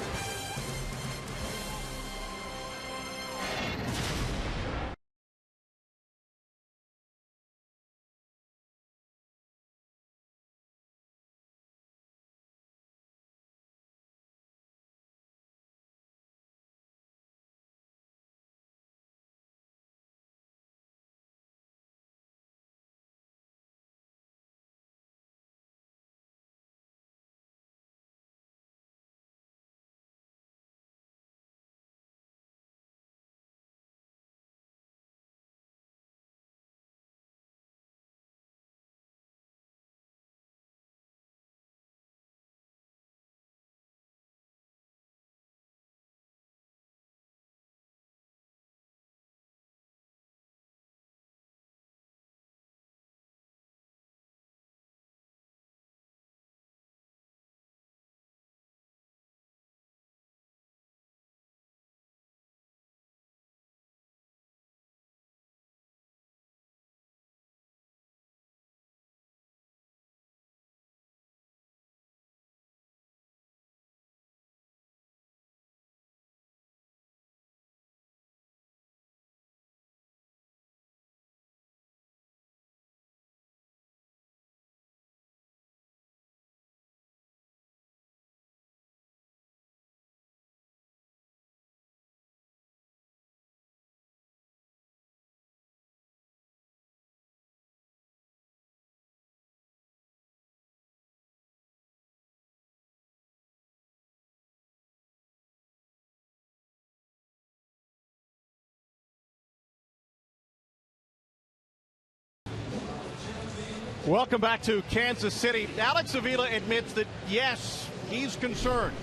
Welcome back to Kansas City. Alex Avila admits that, yes, he's concerned.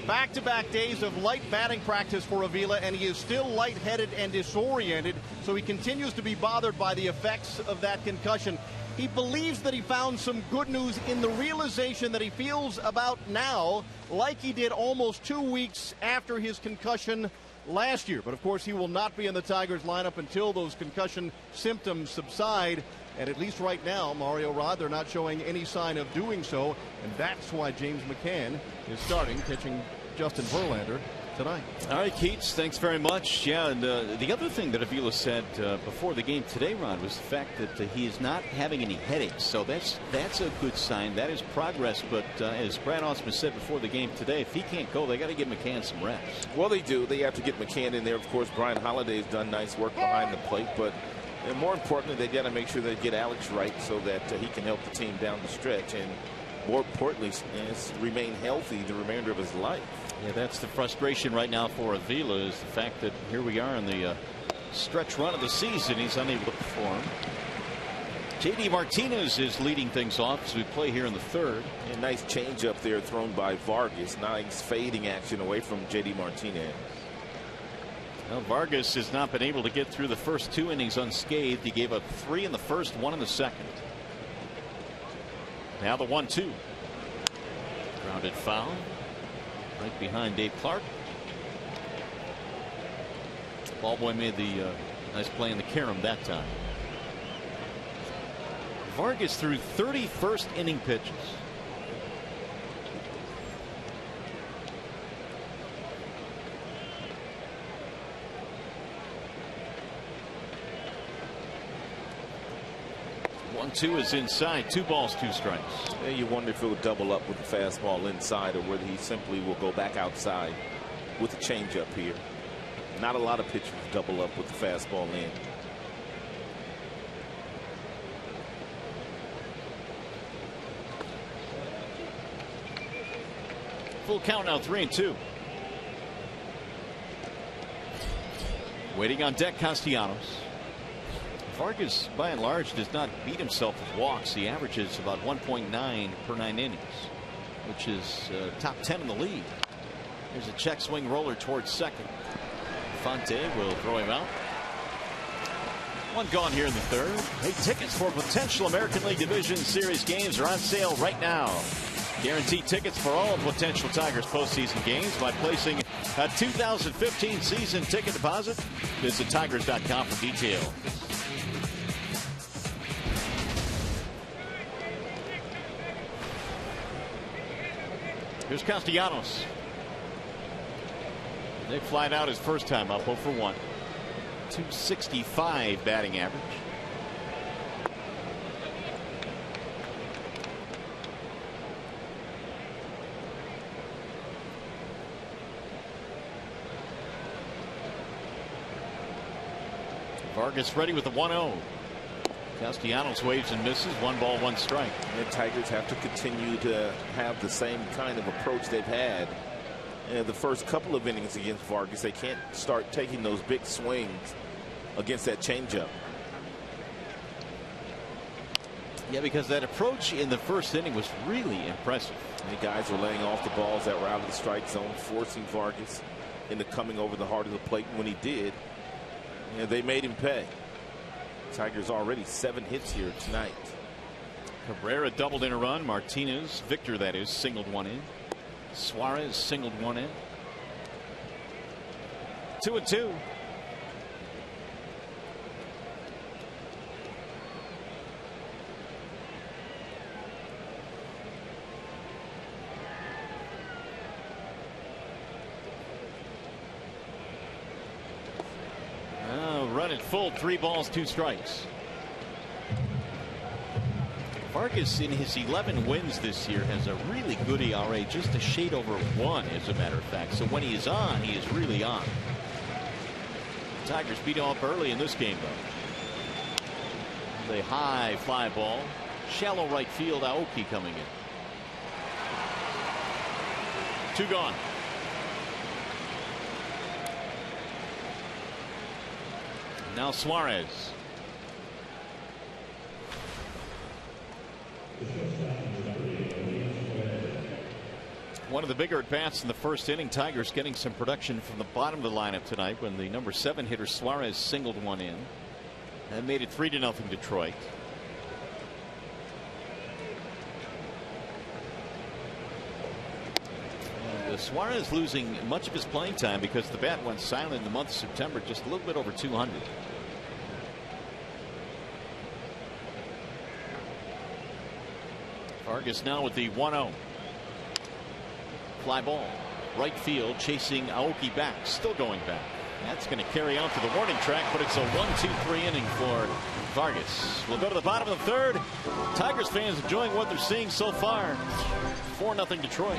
Back-to-back days of light batting practice for Avila, and he is still lightheaded and disoriented, so he continues to be bothered by the effects of that concussion. He believes that he found some good news in the realization that he feels about now like he did almost 2 weeks after his concussion last year. But, of course, he will not be in the Tigers lineup until those concussion symptoms subside. And at least right now, Mario Rod, they're not showing any sign of doing so. And that's why James McCann is starting, catching Justin Verlander tonight. All right, Keats, thanks very much. Yeah, and the other thing that Avila said before the game today, Rod, was the fact that he is not having any headaches. So that's a good sign. That is progress. But as Brad Osmus said before the game today, if he can't go, they got to give McCann some reps. Well, they do. They have to get McCann in there. Of course, Brian Holliday has done nice work behind the plate, but and more importantly, they got to make sure they get Alex right so that he can help the team down the stretch, and more importantly, remain healthy the remainder of his life. Yeah, that's the frustration right now for Avila, is the fact that here we are in the stretch run of the season. He's unable to perform. J.D. Martinez is leading things off as we play here in the third. A nice change up there thrown by Vargas. Nice fading action away from J.D. Martinez. Well, Vargas has not been able to get through the first 2 innings unscathed. He gave up 3 in the first, 1 in the second. Now the 1-2. Grounded foul right behind Dave Clark. Ballboy made the nice play in the carom that time. Vargas threw 30 first inning pitches. One-two is inside. 2 balls, 2 strikes. Yeah, you wonder if it would double up with the fastball inside or whether he simply will go back outside with a changeup here. Not a lot of pitchers double up with the fastball in. Full count now, 3-2. Waiting on deck, Castellanos. Vargas, by and large, does not beat himself with walks. He averages about 1.9 per 9 innings, which is top 10 in the league. There's a check swing roller towards second. Fonte will throw him out. 1 gone here in the third. Hey, tickets for potential American League Division Series games are on sale right now. Guaranteed tickets for all potential Tigers postseason games by placing a 2015 season ticket deposit. Visit Tigers.com for details. Here's Castellanos. They flied out his first time up, 0 for 1. 265 batting average. Vargas ready with the 1-0. Castellanos waves and misses. 1 ball, 1 strike. The Tigers have to continue to have the same kind of approach they've had in the first couple of innings against Vargas. They can't start taking those big swings against that changeup. Yeah, because that approach in the first inning was really impressive. The guys were laying off the balls that were out of the strike zone, forcing Vargas into coming over the heart of the plate. When he did, they made him pay. Tigers already 7 hits here tonight. Cabrera doubled in a run. Martinez, Victor that is, singled 1 in. Suarez singled 1 in. 2-2. Run it full, 3 balls, 2 strikes. Vargas, in his 11 wins this year, has a really good ERA, just a shade over 1, as a matter of fact. So when he is on, he is really on. The Tigers beat him up early in this game, though. The high fly ball, shallow right field. Aoki coming in. 2 gone. Now Suarez. One of the bigger at bats in the first inning. Tigers getting some production from the bottom of the lineup tonight when the number 7 hitter Suarez singled 1 in and made it 3-0 Detroit. Suarez losing much of his playing time because the bat went silent in the month of September, just a little bit over 200. Vargas now with the 1-0. Fly ball, right field, chasing Aoki back, still going back. That's going to carry on to the warning track, but it's a 1-2-3 inning for Vargas. We'll go to the bottom of the third. Tigers fans enjoying what they're seeing so far. 4-0 Detroit.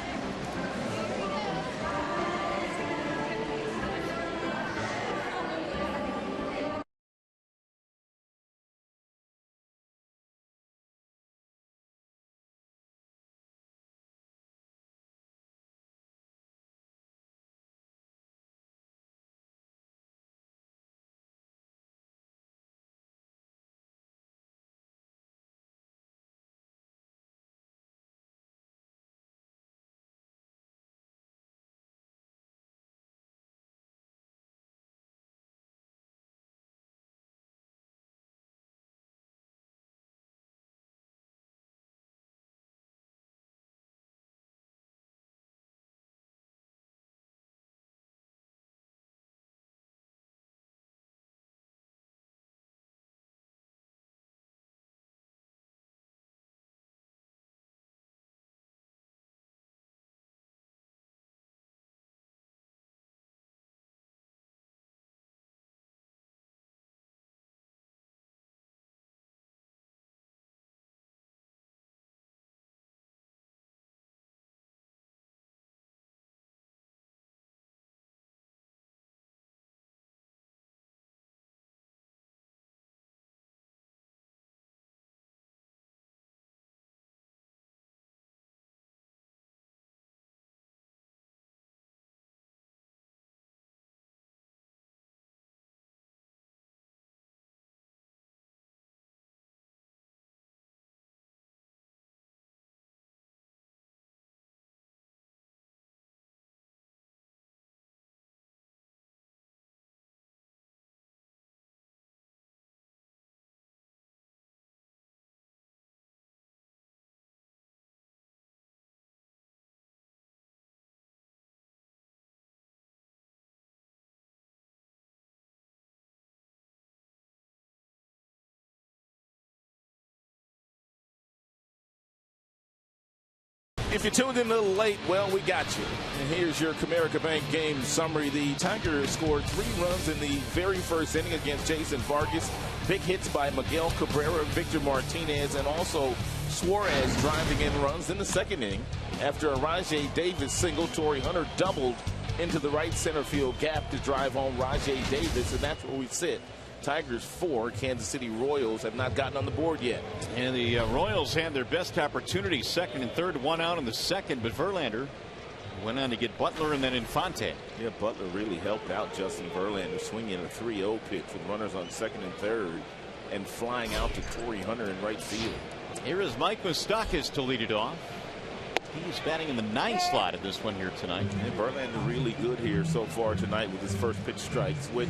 If you tuned in a little late, well, we got you. And here's your Comerica Bank game summary. The Tigers scored 3 runs in the very first inning against Jason Vargas. Big hits by Miguel Cabrera, Victor Martinez, and also Suarez driving in runs in the second inning after a Rajai Davis single. Torrey Hunter doubled into the right center field gap to drive home Rajai Davis, and that's where we sit. Tigers 4, Kansas City Royals have not gotten on the board yet. And the Royals had their best opportunities, second and third, 1 out in the second, but Verlander went on to get Butler and then Infante. Yeah, Butler really helped out Justin Verlander, swinging a 3-0 pitch with runners on second and third and flying out to Torrey Hunter in right field. Here is Mike Moustakas to lead it off. He's batting in the 9th slot at this one here tonight. And Verlander really good here so far tonight with his first pitch strikes, which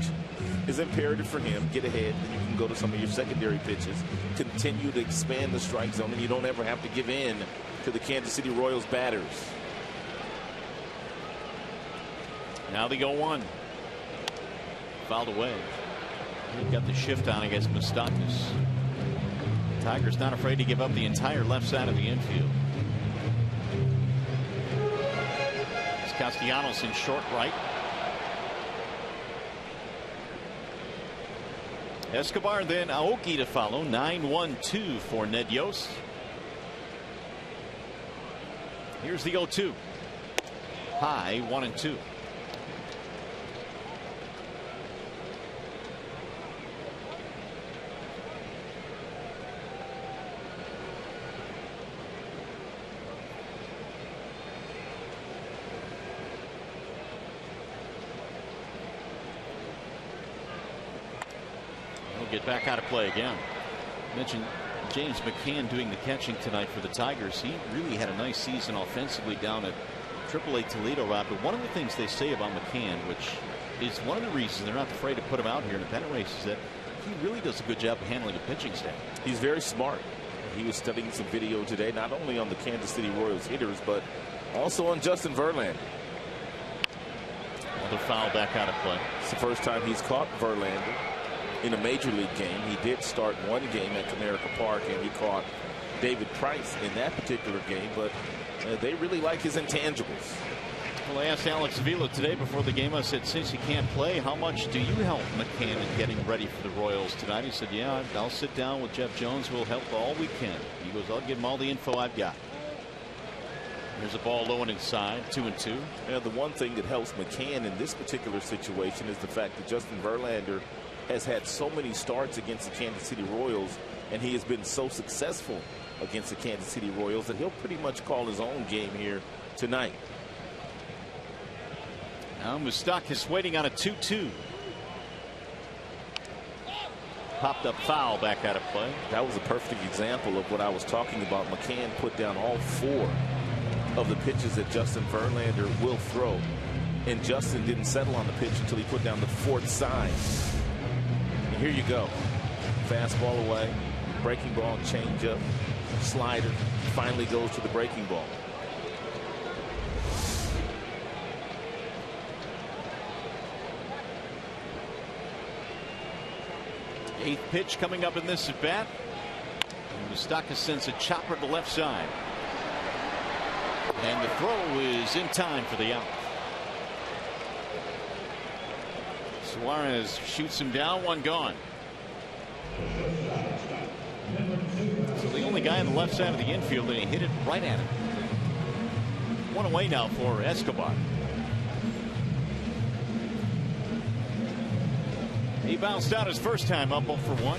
is imperative for him. Get ahead, and you can go to some of your secondary pitches. Continue to expand the strike zone, and you don't ever have to give in to the Kansas City Royals batters. Now the 0-1. Fouled away. He got the shift on against Moustakas. Tigers not afraid to give up the entire left side of the infield. Castellanos in short right. Escobar, then Aoki to follow. 9-1-2 for Ned Yost. Here's the 0-2. High, 1-2. Get back out of play again. Mentioned James McCann doing the catching tonight for the Tigers. He really had a nice season offensively down at AAA Toledo, Rob. But one of the things they say about McCann, which is one of the reasons they're not afraid to put him out here in the pennant race, is that he really does a good job of handling a pitching staff. He's very smart. He was studying some video today, not only on the Kansas City Royals hitters, but also on Justin Verlander. Another foul back out of play. It's the first time he's caught Verlander in a major league game. He did start one game at Comerica Park, and he caught David Price in that particular game, but they really like his intangibles. Well, I asked Alex Avila today before the game. I said, since he can't play, how much do you help McCann in getting ready for the Royals tonight? He said, yeah, I'll sit down with Jeff Jones. We'll help all we can. He goes, I'll give him all the info I've got. There's a ball low and inside, 2-2. Yeah, the one thing that helps McCann in this particular situation is the fact that Justin Verlander has had so many starts against the Kansas City Royals, and he has been so successful against the Kansas City Royals that he'll pretty much call his own game here tonight. Now Moustakas waiting on a 2-2. Popped up foul back out of play. That was a perfect example of what I was talking about. McCann put down all 4 of the pitches that Justin Verlander will throw, and Justin didn't settle on the pitch until he put down the 4th sign. And here you go. Fastball away, breaking ball, changeup, slider, finally goes to the breaking ball. Eighth pitch coming up in this at bat. Moustakas sends a chopper to left side. And the throw is in time for the out. Suarez shoots him down, 1 gone. So the only guy on the left side of the infield, and he hit it right at him. 1 away now for Escobar. He bounced out his first time up 0-for-1.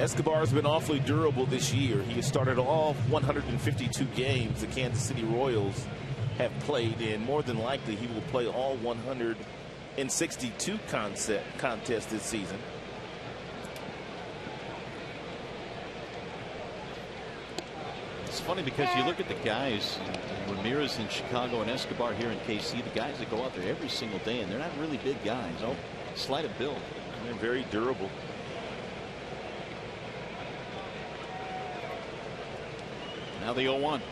Escobar has been awfully durable this year. He has started all 152 games the Kansas City Royals have played in. More than likely, he will play all 162 contests this season. It's funny because you look at the guys, Ramirez in Chicago and Escobar here in KC, the guys that go out there every single day, and they're not really big guys. Oh, slight of build. They're very durable. Now the 0-1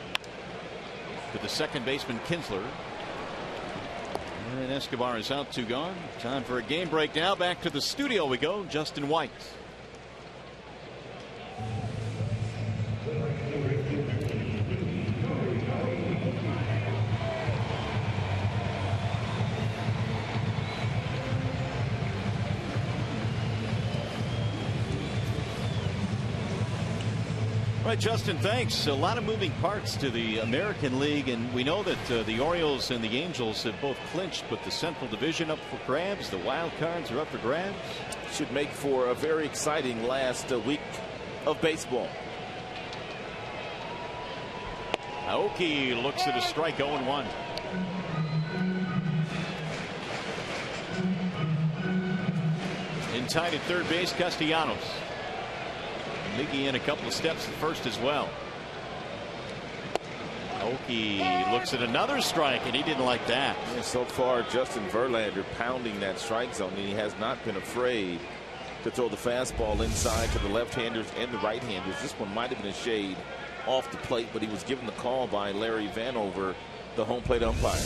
to the second baseman Kinsler. And Escobar is out, 2 gone. Time for a game break now. Back to the studio we go. Justin White. Right, Justin, thanks. A lot of moving parts to the American League, and we know that the Orioles and the Angels have both clinched, but the Central Division up for grabs. The wild cards are up for grabs. Should make for a very exciting last week of baseball. Aoki looks at a strike, 0-1. In tied at third base, Castellanos. Miggy in a couple of steps at first as well. Aoki looks at another strike, and he didn't like that. And so far, Justin Verlander pounding that strike zone, and he has not been afraid to throw the fastball inside to the left-handers and the right-handers. This one might have been a shade off the plate, but he was given the call by Larry Vanover, the home plate umpire.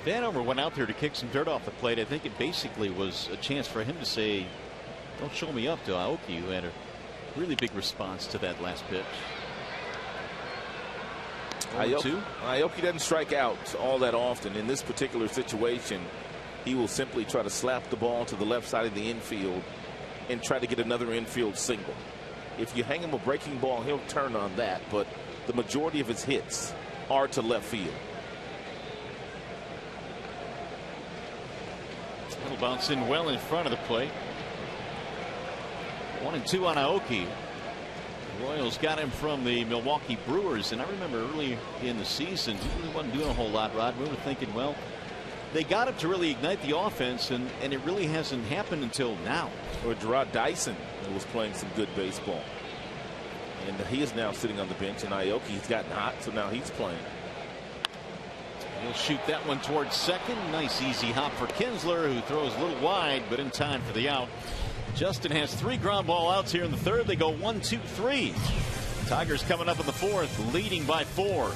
Vanover went out there to kick some dirt off the plate. I think it basically was a chance for him to say, don't show me up, to Aoki, who had a really big response to that last pitch. Aoki doesn't strike out all that often. In this particular situation, he will simply try to slap the ball to the left side of the infield and try to get another infield single. If you hang him a breaking ball, he'll turn on that, but the majority of his hits are to left field. It'll bounce in well in front of the plate. 1-2 on Aoki. The Royals got him from the Milwaukee Brewers, and I remember early in the season he really wasn't doing a whole lot, Rod. We were thinking, well, they got him to really ignite the offense, and it really hasn't happened until now. Or Gerard Dyson was playing some good baseball, and he is now sitting on the bench, and Aoki's gotten hot, so now he's playing. He'll shoot that one towards second. Nice easy hop for Kinsler, who throws a little wide, but in time for the out. Justin has 3 ground ball outs here in the third. They go 1, 2, 3. Tigers coming up in the fourth, leading by 4.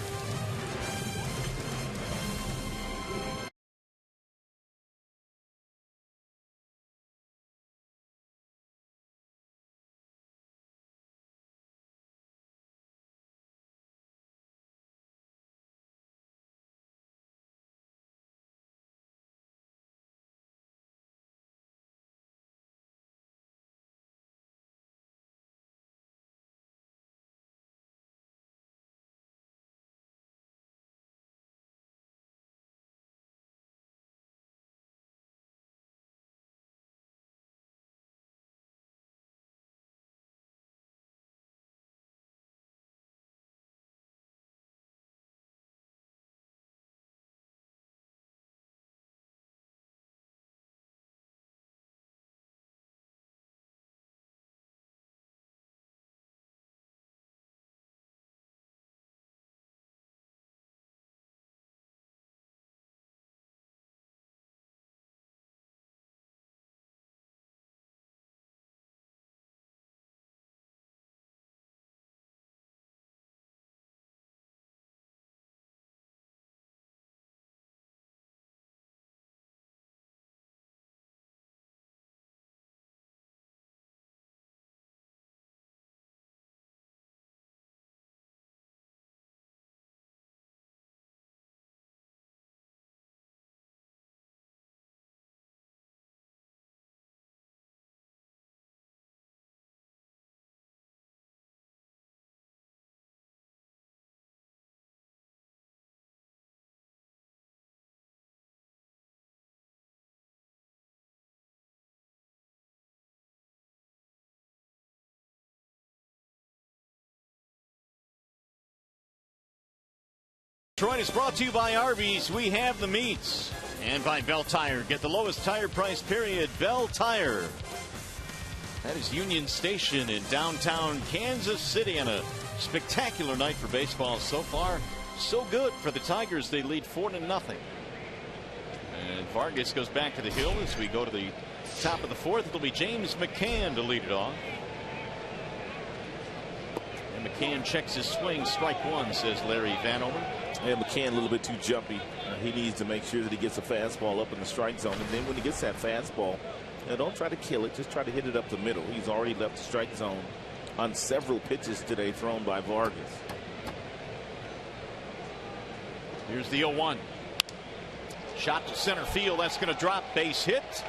Detroit is brought to you by Arby's. We have the meats. And by Bell Tire. Get the lowest tire price, period. Bell Tire. That is Union Station in downtown Kansas City, and a spectacular night for baseball so far. So good for the Tigers. They lead 4-0. And Vargas goes back to the hill as we go to the top of the fourth. It'll be James McCann to lead it off. And McCann checks his swing. Strike one, says Larry Vanover. And McCann a little bit too jumpy. He needs to make sure that he gets a fastball up in the strike zone. And then when he gets that fastball, don't try to kill it. Just try to hit it up the middle. He's already left the strike zone on several pitches today thrown by Vargas. Here's the 0-1. Shot to center field. That's going to drop. Base hit.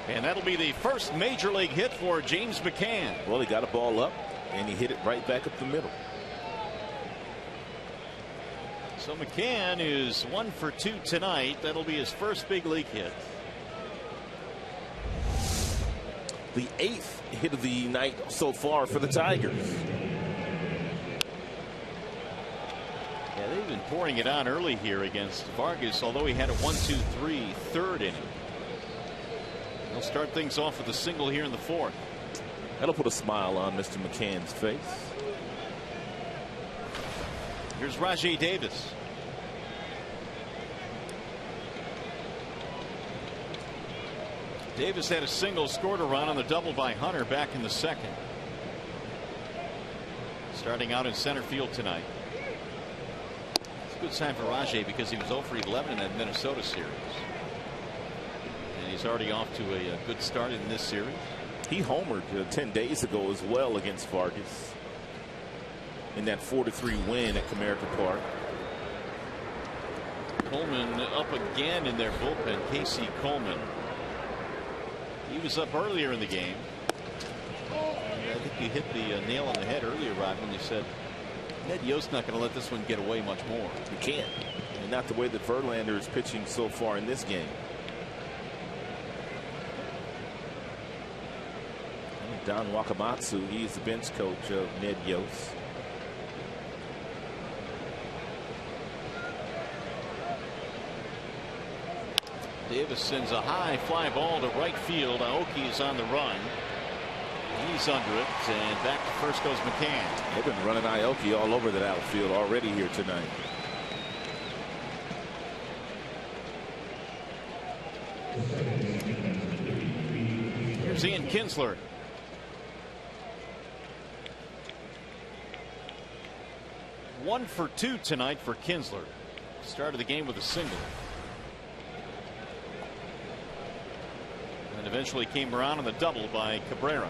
And that'll be the first major league hit for James McCann. Well, he got a ball up and he hit it right back up the middle. So McCann is 1 for 2 tonight. That'll be his first big league hit. The 8th hit of the night so far for the Tigers. Yeah, they've been pouring it on early here against Vargas, although he had a 1-2-3 third inning. They'll start things off with a single here in the 4th. That'll put a smile on Mr. McCann's face. Here's Rajai Davis. Davis had a single, scored a run on the double by Hunter back in the 2nd. Starting out in center field tonight. It's a good sign for Rajai because he was 0 for 11 in that Minnesota series. And he's already off to a good start in this series. He homered 10 days ago as well against Vargas in that 4-3 win at Comerica Park. Coleman up again in their bullpen. Casey Coleman. He was up earlier in the game. I think you hit the nail on the head earlier, Rod, when you said Ned Yost's not going to let this one get away much more. He can't. And not the way that Verlander is pitching so far in this game. Don Wakamatsu, he's the bench coach of Ned Yost. Davis sends a high fly ball to right field. Aoki is on the run. He's under it, and back to first goes McCann. They've been running Aoki all over that outfield already here tonight. Here's Ian Kinsler. One for 2 tonight for Kinsler. Started the game with a single. And eventually came around on the double by Cabrera.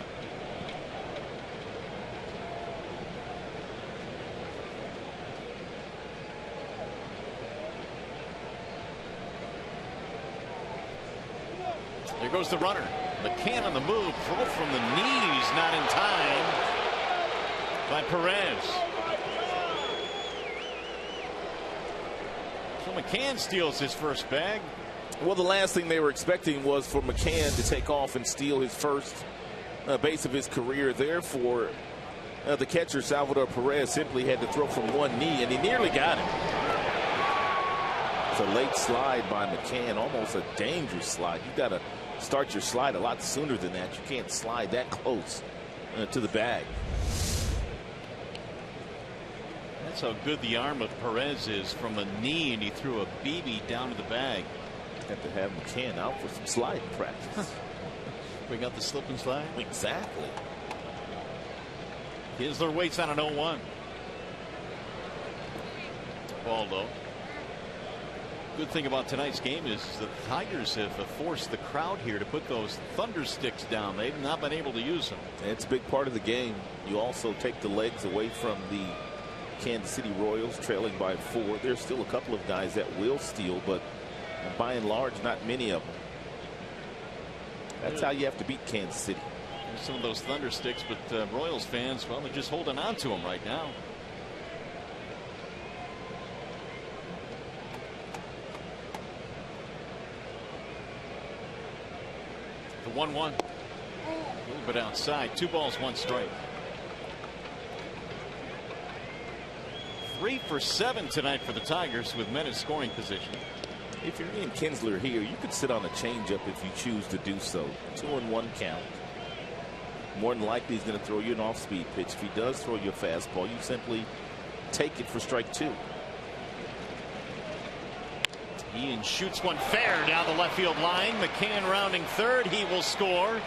There goes the runner. McCann on the move. Throw from the knees, not in time by Perez. So McCann steals his first bag. Well, the last thing they were expecting was for McCann to take off and steal his first base of his career. Therefore, the catcher, Salvador Perez, simply had to throw from one knee, and he nearly got it. It's a late slide by McCann, almost a dangerous slide. You've got to start your slide a lot sooner than that. You can't slide that close to the bag. That's how good the arm of Perez is from a knee, and he threw a BB down to the bag. Have to have McCann out for some sliding practice. Bring out the slip and slide. Exactly. Kinsler waits on an 0-1. Ball though. Good thing about tonight's game is the Tigers have forced the crowd here to put those thunder sticks down. They've not been able to use them. It's a big part of the game. You also take the legs away from the Kansas City Royals, trailing by 4. There's still a couple of guys that will steal, but by and large, not many of them. That's how you have to beat Kansas City. There's some of those thunder sticks, but Royals fans, well, they're just holding on to them right now. The 1-1. A little bit outside. 2 balls, 1 strike. 3 for 7 tonight for the Tigers with men in scoring position. If you're Ian Kinsler here, you could sit on a changeup if you choose to do so. 2-1 count. More than likely he's going to throw you an off-speed pitch. If he does throw you a fastball, you simply take it for strike 2. Ian shoots one fair down the left field line. McCann rounding third. He will score.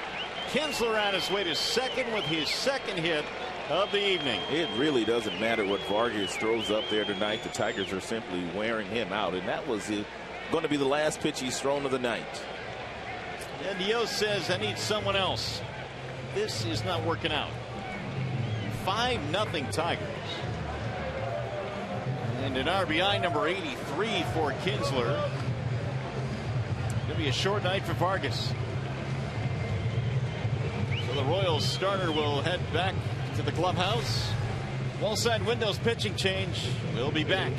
Kinsler on his way to second with his second hit of the evening. It really doesn't matter what Vargas throws up there tonight. The Tigers are simply wearing him out, and that was going to be the last pitch he's thrown of the night. And Yost says, I need someone else. This is not working out. 5-0 Tigers. And an RBI number 83 for Kinsler. Going to be a short night for Vargas. The Royals starter will head back to the clubhouse. Wallside Windows pitching change. We'll be back.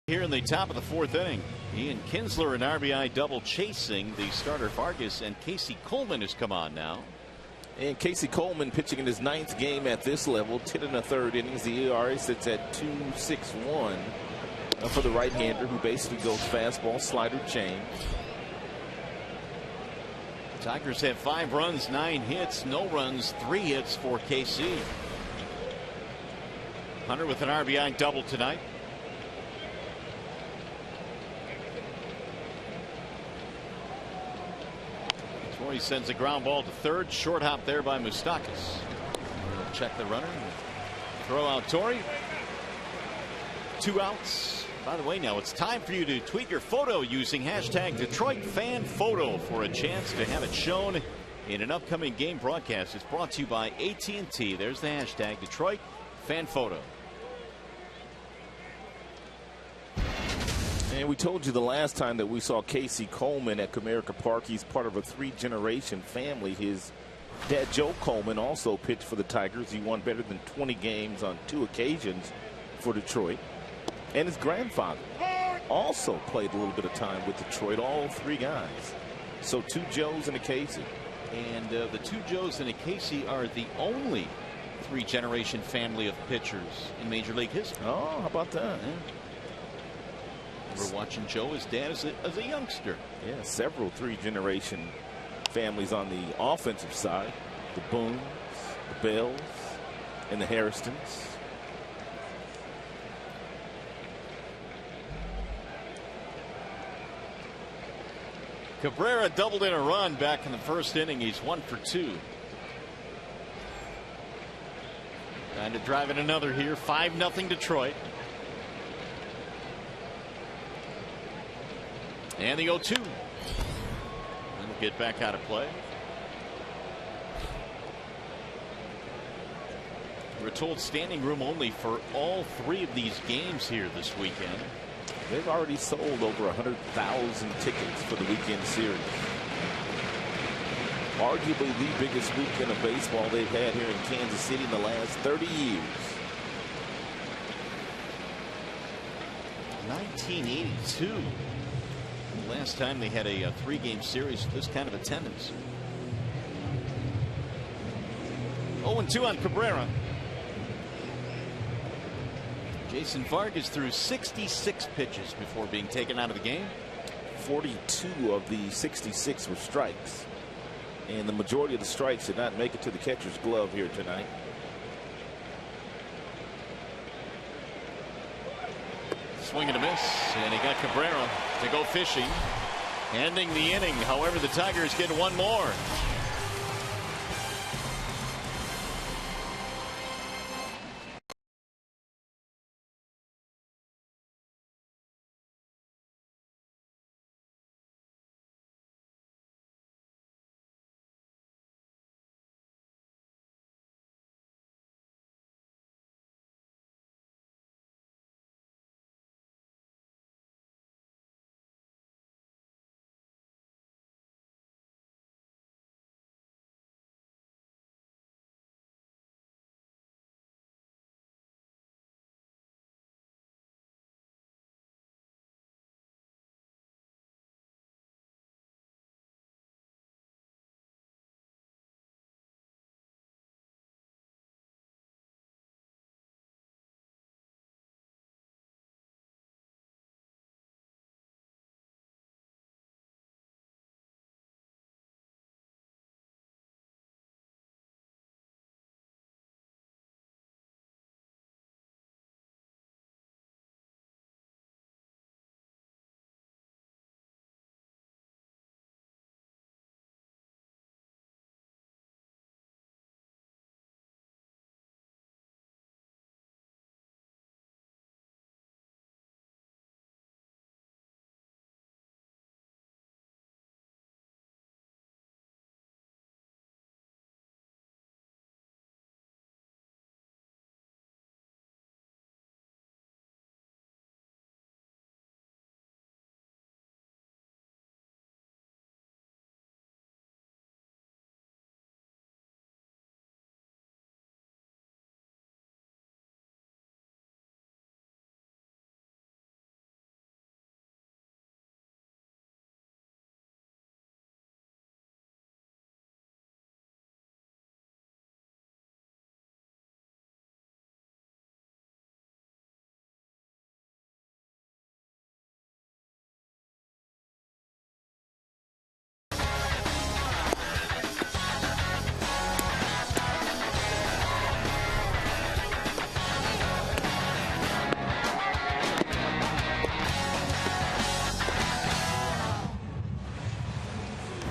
Here in the top of the fourth inning, Ian Kinsler, an RBI double chasing the starter Vargas, and Casey Coleman has come on now. And Casey Coleman pitching in his 9th game at this level, 10 1/3 innings. The ERA sits at 2.61 for the right-hander, who basically goes fastball, slider, change. Tigers have 5 runs, 9 hits, no runs, 3 hits for KC. Hunter with an RBI double tonight. He sends a ground ball to third. Short hop there by Moustakas. We'll check the runner. Throw out Torrey. 2 outs. By the way, now it's time for you to tweet your photo using hashtag #DetroitFanPhoto for a chance to have it shown in an upcoming game broadcast. It's brought to you by AT&T. There's the hashtag #DetroitFanPhoto. And we told you the last time that we saw Casey Coleman at Comerica Park. He's part of a 3-generation family. His dad, Joe Coleman, also pitched for the Tigers. He won better than 20 games on 2 occasions for Detroit. And his grandfather also played a little bit of time with Detroit. All 3 guys. So 2 Joes and a Casey. And the 2 Joes and a Casey are the only 3-generation family of pitchers in Major League history. Oh, how about that? Yeah. We're watching Joe, his dad, as a youngster. Yeah, several 3-generation families on the offensive side. The Boones, the Bells, and the Harristons. Cabrera doubled in a run back in the first inning. He's 1 for 2. Trying to drive in another here. 5-0 Detroit. And the 0-2. And we'll get back out of play. We're told standing room only for all 3 of these games here this weekend. They've already sold over 100,000 tickets for the weekend series. Arguably the biggest weekend of baseball they've had here in Kansas City in the last 30 years. 1982. The last time they had a 3-game series with this kind of attendance. 0-2 on Cabrera. Jason Vargas threw 66 pitches before being taken out of the game. 42 of the 66 were strikes, and the majority of the strikes did not make it to the catcher's glove here tonight. Swing and a miss, and he got Cabrera to go fishing, ending the inning. However, the Tigers get one more.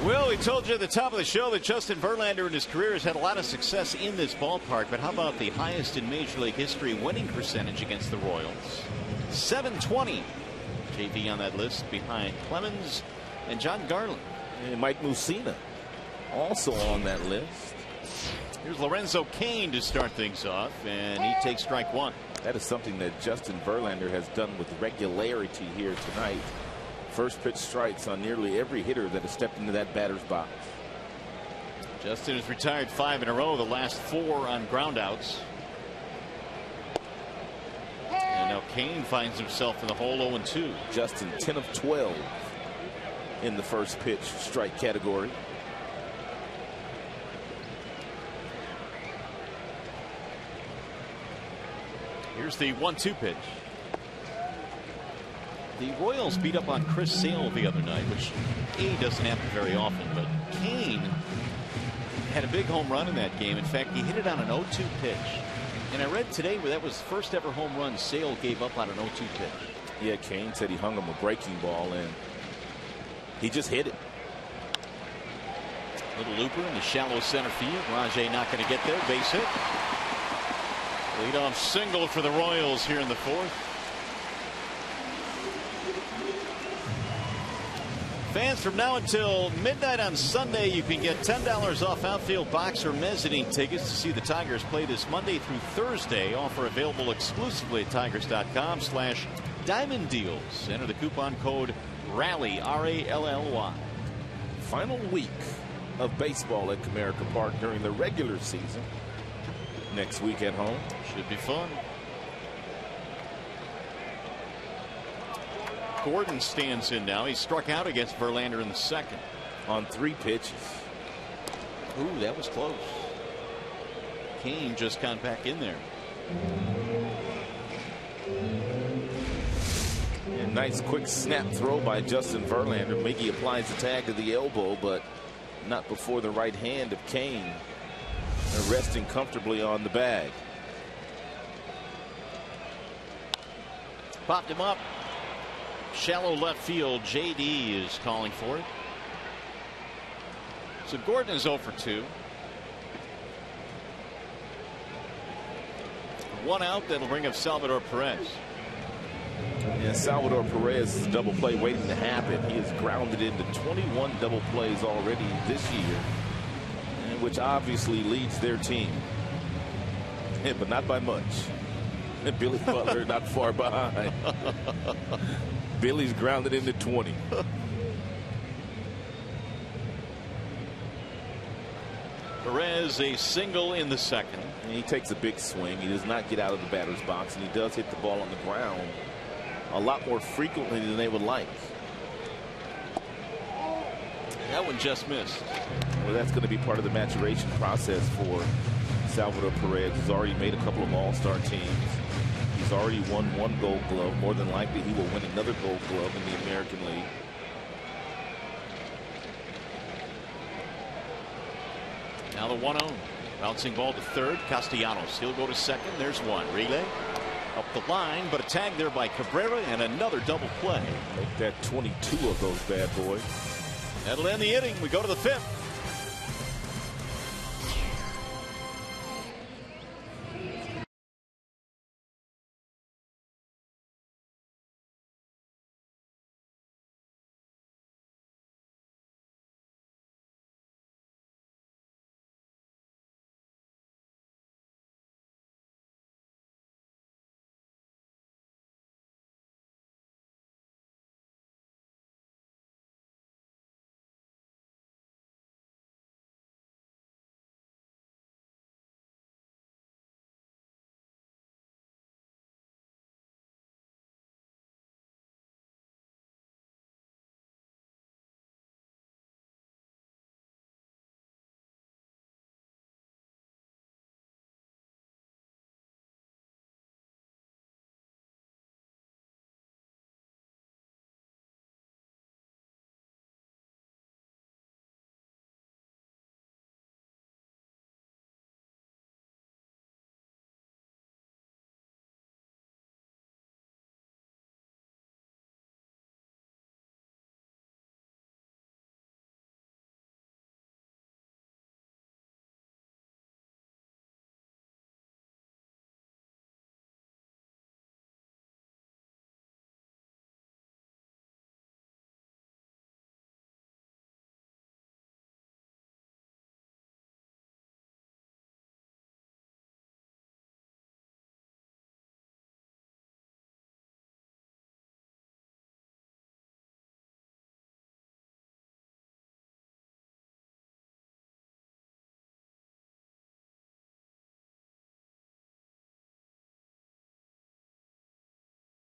Well, we told you at the top of the show that Justin Verlander in his career has had a lot of success in this ballpark, but how about the highest in Major League history winning percentage against the Royals? 720. JV on that list behind Clemens and John Garland. And Mike Mussina also on that list. Here's Lorenzo Cain to start things off, and he takes strike one. That is something that Justin Verlander has done with regularity here tonight. First pitch strikes on nearly every hitter that has stepped into that batter's box. Justin has retired 5 in a row, the last 4 on groundouts. And now Cain finds himself in the hole 0-2. Justin 10 of 12 in the first pitch strike category. Here's the 1-2 pitch. The Royals beat up on Chris Sale the other night, which doesn't happen very often, but Cain had a big home run in that game. In fact, he hit it on an 0-2 pitch. And I read today where that was the first ever home run Sale gave up on an 0-2 pitch. Yeah, Cain said he hung him a breaking ball and he just hit it. Little looper in the shallow center field. Rajay not going to get there. Base hit. Leadoff single for the Royals here in the 4th. Fans, from now until midnight on Sunday, you can get $10 off outfield box or mezzanine tickets to see the Tigers play this Monday through Thursday. Offer available exclusively at Tigers.com/Diamond Deals. Enter the coupon code RALLY, R-A-L-L-Y. Final week of baseball at Comerica Park during the regular season. Next week at home. Should be fun. Gordon stands in now. He struck out against Verlander in the 2nd. On 3 pitches. Ooh, that was close. Cain just got back in there. And nice quick snap throw by Justin Verlander. Miggy applies the tag to the elbow, but not before the right hand of Kane resting comfortably on the bag. Popped him up. Shallow left field. JD is calling for it. So Gordon is 0 for 2. One out. That'll bring up Salvador Perez. Yeah, Salvador Perez double play waiting to happen. He has grounded into 21 double plays already this year, which obviously leads their team, but not by much. Billy Butler not far behind. Billy's grounded into 20. Perez a single in the second. And he takes a big swing. He does not get out of the batter's box, and he does hit the ball on the ground a lot more frequently than they would like. That one just missed. Well, that's going to be part of the maturation process for Salvador Perez. He's already made a couple of all-star teams. He's already won 1 Gold Glove. More than likely, he will win another Gold Glove in the American League. Now the 1-0. Bouncing ball to third. Castellanos. He'll go to second. There's one. Relay up the line, but a tag there by Cabrera and another double play. Make that 22 of those bad boys. That'll end the inning. We go to the 5th.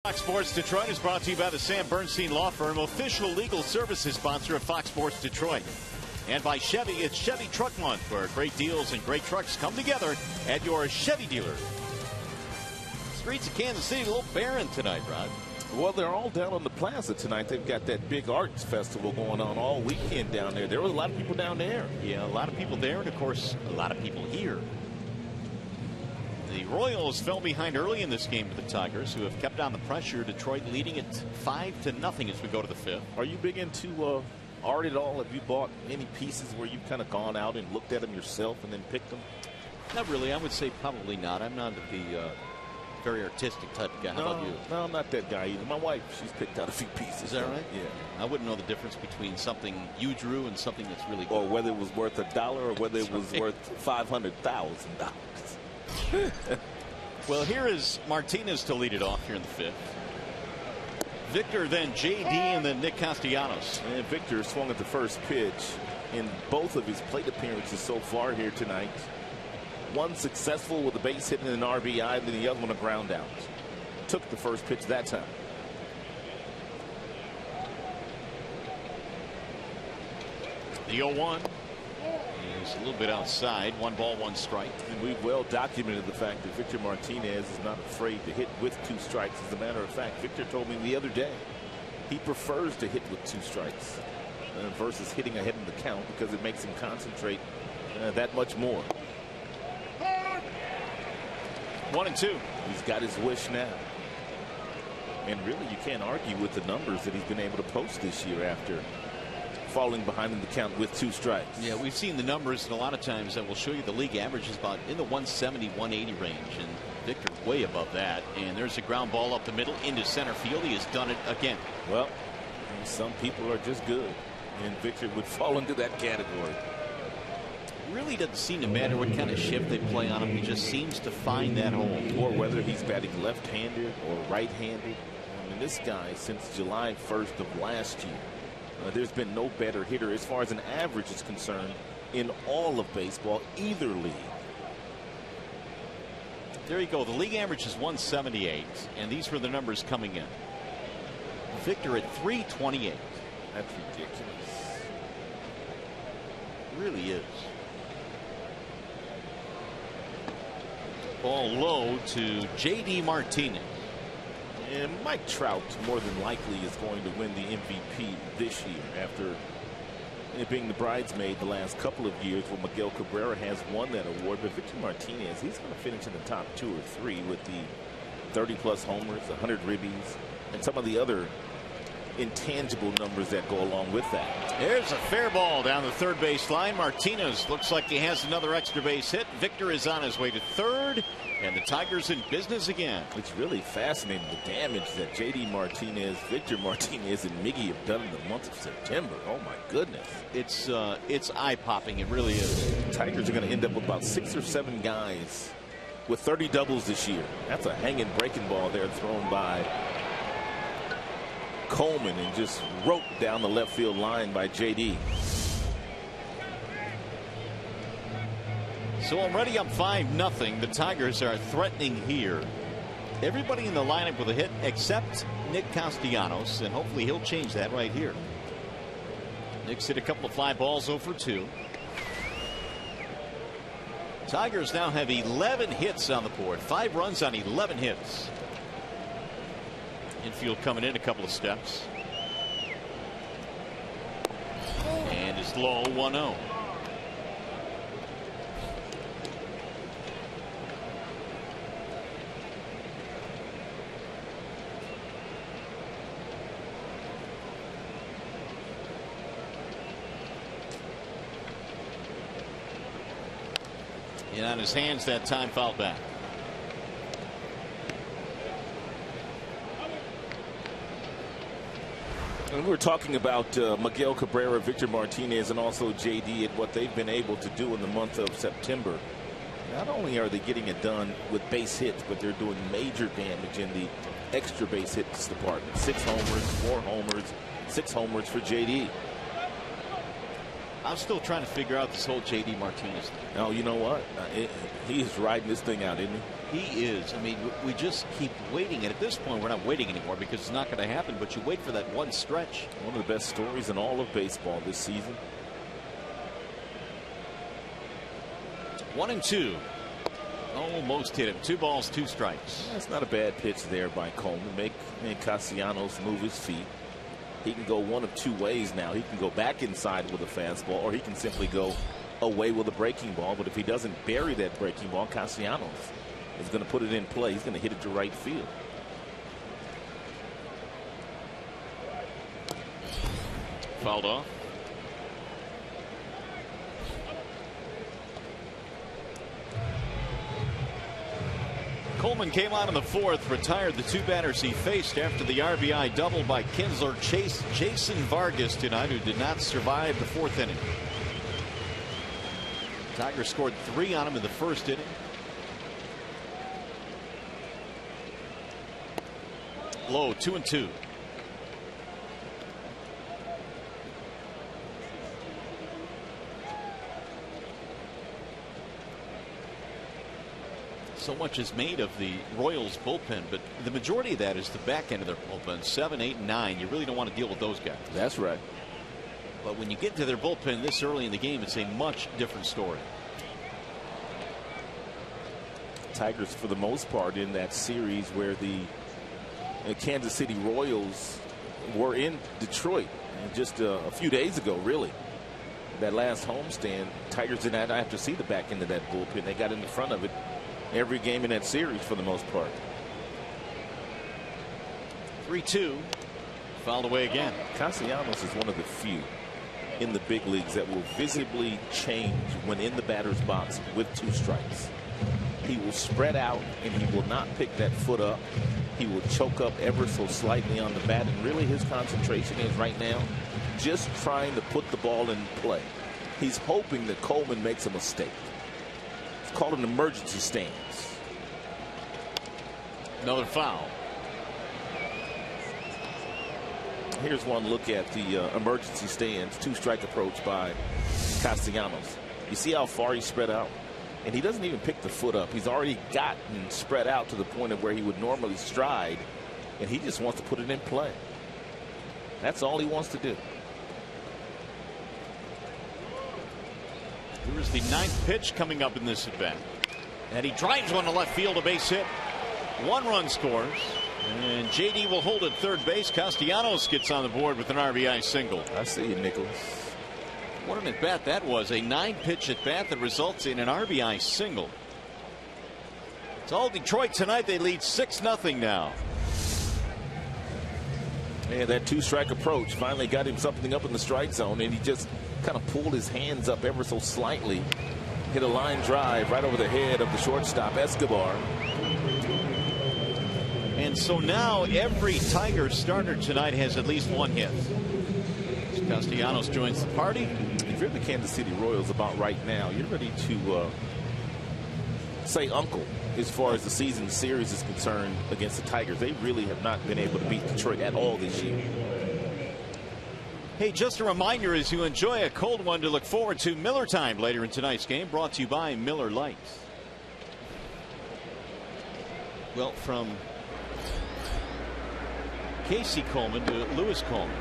Fox Sports Detroit is brought to you by the Sam Bernstein Law Firm, official legal services sponsor of Fox Sports Detroit. And by Chevy, it's Chevy Truck Month, where great deals and great trucks come together at your Chevy dealer. Streets of Kansas City a little barren tonight, Rod. Well, they're all down on the plaza tonight. They've got that big arts festival going on all weekend down there. There was a lot of people down there. Yeah, a lot of people there, and of course, a lot of people here. The Royals fell behind early in this game to the Tigers, who have kept on the pressure. Detroit leading it 5-0 as we go to the 5th. Are you big into art at all? Have you bought any pieces where you've kind of gone out and looked at them yourself and then picked them? Not really. I would say probably not. I'm not the very artistic type of guy. How about you? No, I'm not that guy either. My wife, she's picked out a few pieces. Is that right? Yeah. I wouldn't know the difference between something you drew and something that's really good. Or whether it was worth $1 or whether it was worth $500,000. Well, here is Martinez to lead it off here in the 5th. Victor, then JD, and then Nick Castellanos. And Victor swung at the first pitch in both of his plate appearances so far here tonight. One successful with a base hit and an RBI, and then the other one a ground out. Took the first pitch that time. The 0-1 is It's a little bit outside. 1 ball, 1 strike. And we've well documented the fact that Victor Martinez is not afraid to hit with 2 strikes. As a matter of fact, Victor told me the other day he prefers to hit with 2 strikes versus hitting ahead in the count because it makes him concentrate that much more. 1-2. He's got his wish now. And really, you can't argue with the numbers that he's been able to post this year after falling behind in the count with 2 strikes. Yeah, we've seen the numbers, and a lot of times that will show you the league average is about in the 170, 180 range, and Victor's way above that. And there's a ground ball up the middle into center field. He has done it again. Well, some people are just good, and Victor would fall into that category. Really doesn't seem to matter what kind of shift they play on him. He just seems to find that hole. Or whether he's batting left-handed or right-handed. I mean, this guy, since July 1st of last year, there's been no better hitter as far as an average is concerned in all of baseball, either league. There you go. The league average is 178, and these were the numbers coming in. Victor at 328. That's ridiculous. It really is. Ball low to J.D. Martinez. And Mike Trout more than likely is going to win the MVP this year after it being the bridesmaid the last couple of years where Miguel Cabrera has won that award. But Victor Martinez, he's going to finish in the top 2 or 3 with the 30+ homers, 100 ribbies, and some of the other intangible numbers that go along with that. There's a fair ball down the third base line. Martinez looks like he has another extra base hit. Victor is on his way to third, and the Tigers in business again. It's really fascinating the damage that J.D. Martinez, Victor Martinez, and Miggy have done in the month of September. Oh my goodness. It's eye-popping. It really is. The Tigers are going to end up with about 6 or 7 guys with 30 doubles this year. That's a hanging breaking ball there thrown by Coleman and just roped down the left field line by J.D. So already up 5-0. The Tigers are threatening here. Everybody in the lineup with a hit except Nick Castellanos, and hopefully he'll change that right here. Nick's hit a couple of fly balls 0 for 2. Tigers now have 11 hits on the board. 5 runs on 11 hits. Infield coming in a couple of steps. And it's low 1-0. And on his hands that time, fouled back. And we're talking about Miguel Cabrera, Victor Martinez, and also J.D. and what they've been able to do in the month of September. Not only are they getting it done with base hits, but they're doing major damage in the extra base hits department. 6 homers, 4 homers, 6 homers for J.D. I'm still trying to figure out this whole J.D. Martinez thing. Oh, you know what? He's riding this thing out, isn't he? He is. I mean, we just keep waiting. And at this point, we're not waiting anymore because it's not going to happen. But you wait for that one stretch. One of the best stories in all of baseball this season. 1-2. Almost hit him. 2 balls, 2 strikes. That's not a bad pitch there by Coleman. Make Castellanos move his feet. He can go one of 2 ways now. He can go back inside with a fastball, or he can simply go away with a breaking ball. But if he doesn't bury that breaking ball, Castellanos is going to put it in play. He's going to hit it to right field. Fouled off. Coleman came on in the 4th, retired the 2 batters he faced after the RBI double by Kinsler. Jason Vargas tonight, who did not survive the 4th inning. Tigers scored 3 on him in the 1st inning. Low 2-2. So much is made of the Royals bullpen, but the majority of that is the back end of their bullpen. 7, 8, and 9. You really don't want to deal with those guys. That's right. But when you get to their bullpen this early in the game, it's a much different story. Tigers, for the most part, in that series where the Kansas City Royals were in Detroit just a few days ago, really. That last homestand, Tigers did not have to see the back end of that bullpen. They got in the front of it every game in that series for the most part. 3-2. Fouled away again. Castellanos is one of the few in the big leagues that will visibly change when in the batter's box with 2 strikes. He will spread out and he will not pick that foot up. He will choke up ever so slightly on the bat, and really his concentration is right now just trying to put the ball in play. He's hoping that Coleman makes a mistake. It's called an emergency stance. Another foul. Here's one look at the emergency stance 2-strike approach by Castellanos. You see how far he spread out? And he doesn't even pick the foot up. He's already gotten spread out to the point of where he would normally stride, and he just wants to put it in play. That's all he wants to do. Here's the 9th pitch coming up in this at bat. And he drives one to left field, a base hit. 1 run scores. And JD will hold at third base. Castellanos gets on the board with an RBI single. I see you, Nicholas. What an at bat that was. A 9-pitch at bat that results in an RBI single. It's all Detroit tonight. They lead 6-0 now. Yeah, that 2-strike approach finally got him something up in the strike zone, and he just kind of pulled his hands up ever so slightly. Hit a line drive right over the head of the shortstop, Escobar. And so now every Tiger starter tonight has at least 1 hit. Castellanos joins the party. If you're the Kansas City Royals about right now, you're ready to say uncle as far as the season series is concerned against the Tigers. They really have not been able to beat Detroit at all this year. Hey, just a reminder as you enjoy a cold one to look forward to Miller Time later in tonight's game, brought to you by Miller Lite. Well, from Casey Coleman to Lewis Coleman.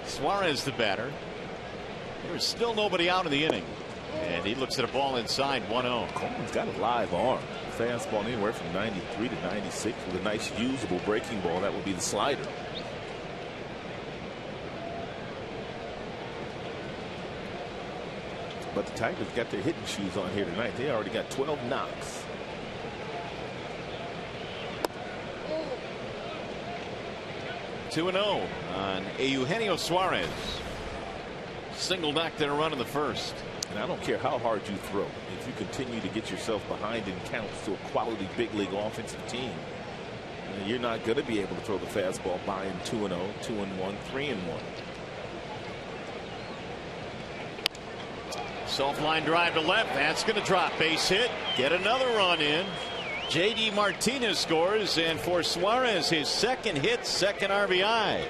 Suarez the batter. There's still nobody out in the inning. And he looks at a ball inside 1-0. Coleman's got a live arm. Fastball anywhere from 93 to 96 with a nice usable breaking ball. That would be the slider. But the Tigers got their hitting shoes on here tonight. They already got 12 knocks. (2-0) on Eugenio Suarez. Single knocked in a run in the first. And I don't care how hard you throw. If you continue to get yourself behind in counts to a quality big league offensive team, you're not going to be able to throw the fastball by him 2-0, 2-1, 3-1. Soft line drive to left. That's going to drop. Base hit. Get another run in. JD Martinez scores, and for Suarez, his second hit, second RBI.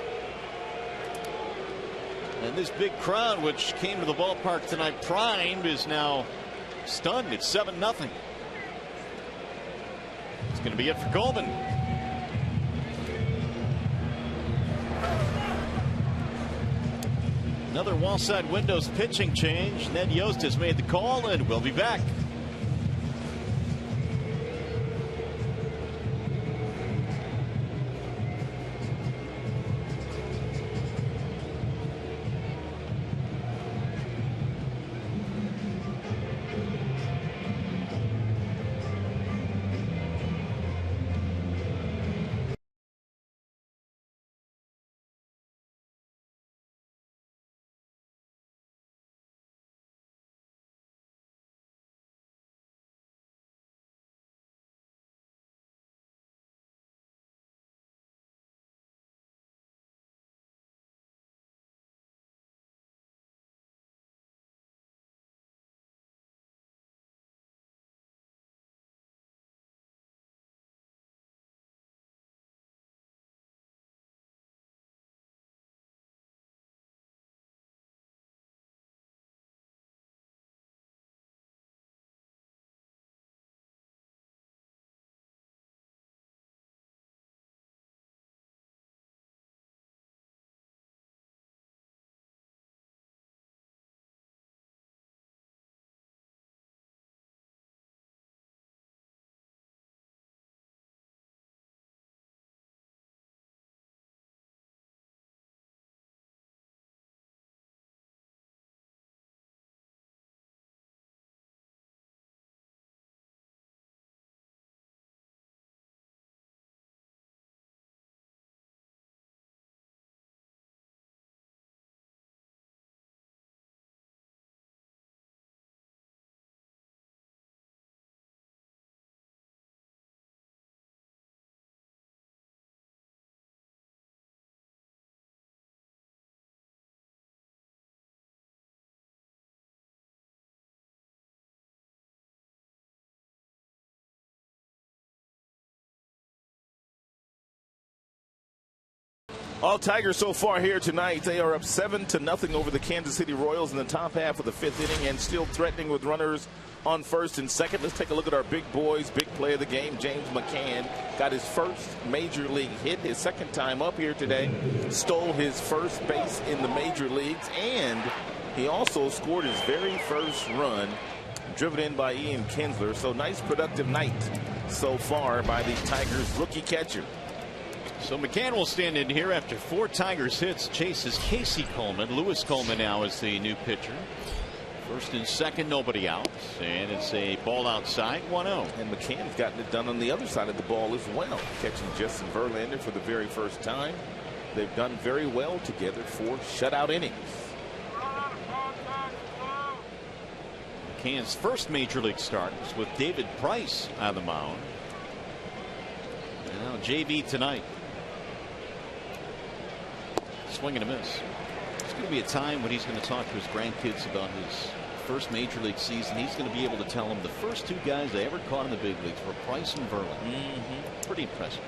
And this big crowd, which came to the ballpark tonight primed, is now stunned. It's 7-0. It's going to be it for Coleman. Another wall side windows pitching change. Ned Yost has made the call, and we'll be back. All Tigers so far here tonight. They are up 7-0 over the Kansas City Royals in the top half of the 5th inning and still threatening with runners on first and second. Let's take a look at our big boys. Big play of the game. James McCann got his first major league hit, his second time up here today. Stole his first base in the major leagues, and he also scored his very first run, driven in by Ian Kinsler. So nice productive night so far by the Tigers rookie catcher. So McCann will stand in here after 4 Tigers hits. Chases Casey Coleman. Lewis Coleman now is the new pitcher. First and second, nobody out, and it's a ball outside, 1-0. And McCann's gotten it done on the other side of the ball as well, catching Justin Verlander for the very first time. They've done very well together for shutout innings. McCann's first major league start was with David Price on the mound. And now JV tonight. Swing and a miss. It's going to be a time when he's going to talk to his grandkids about his first major league season. He's going to be able to tell them the first 2 guys they ever caught in the big leagues were Price and Verlander. Pretty impressive.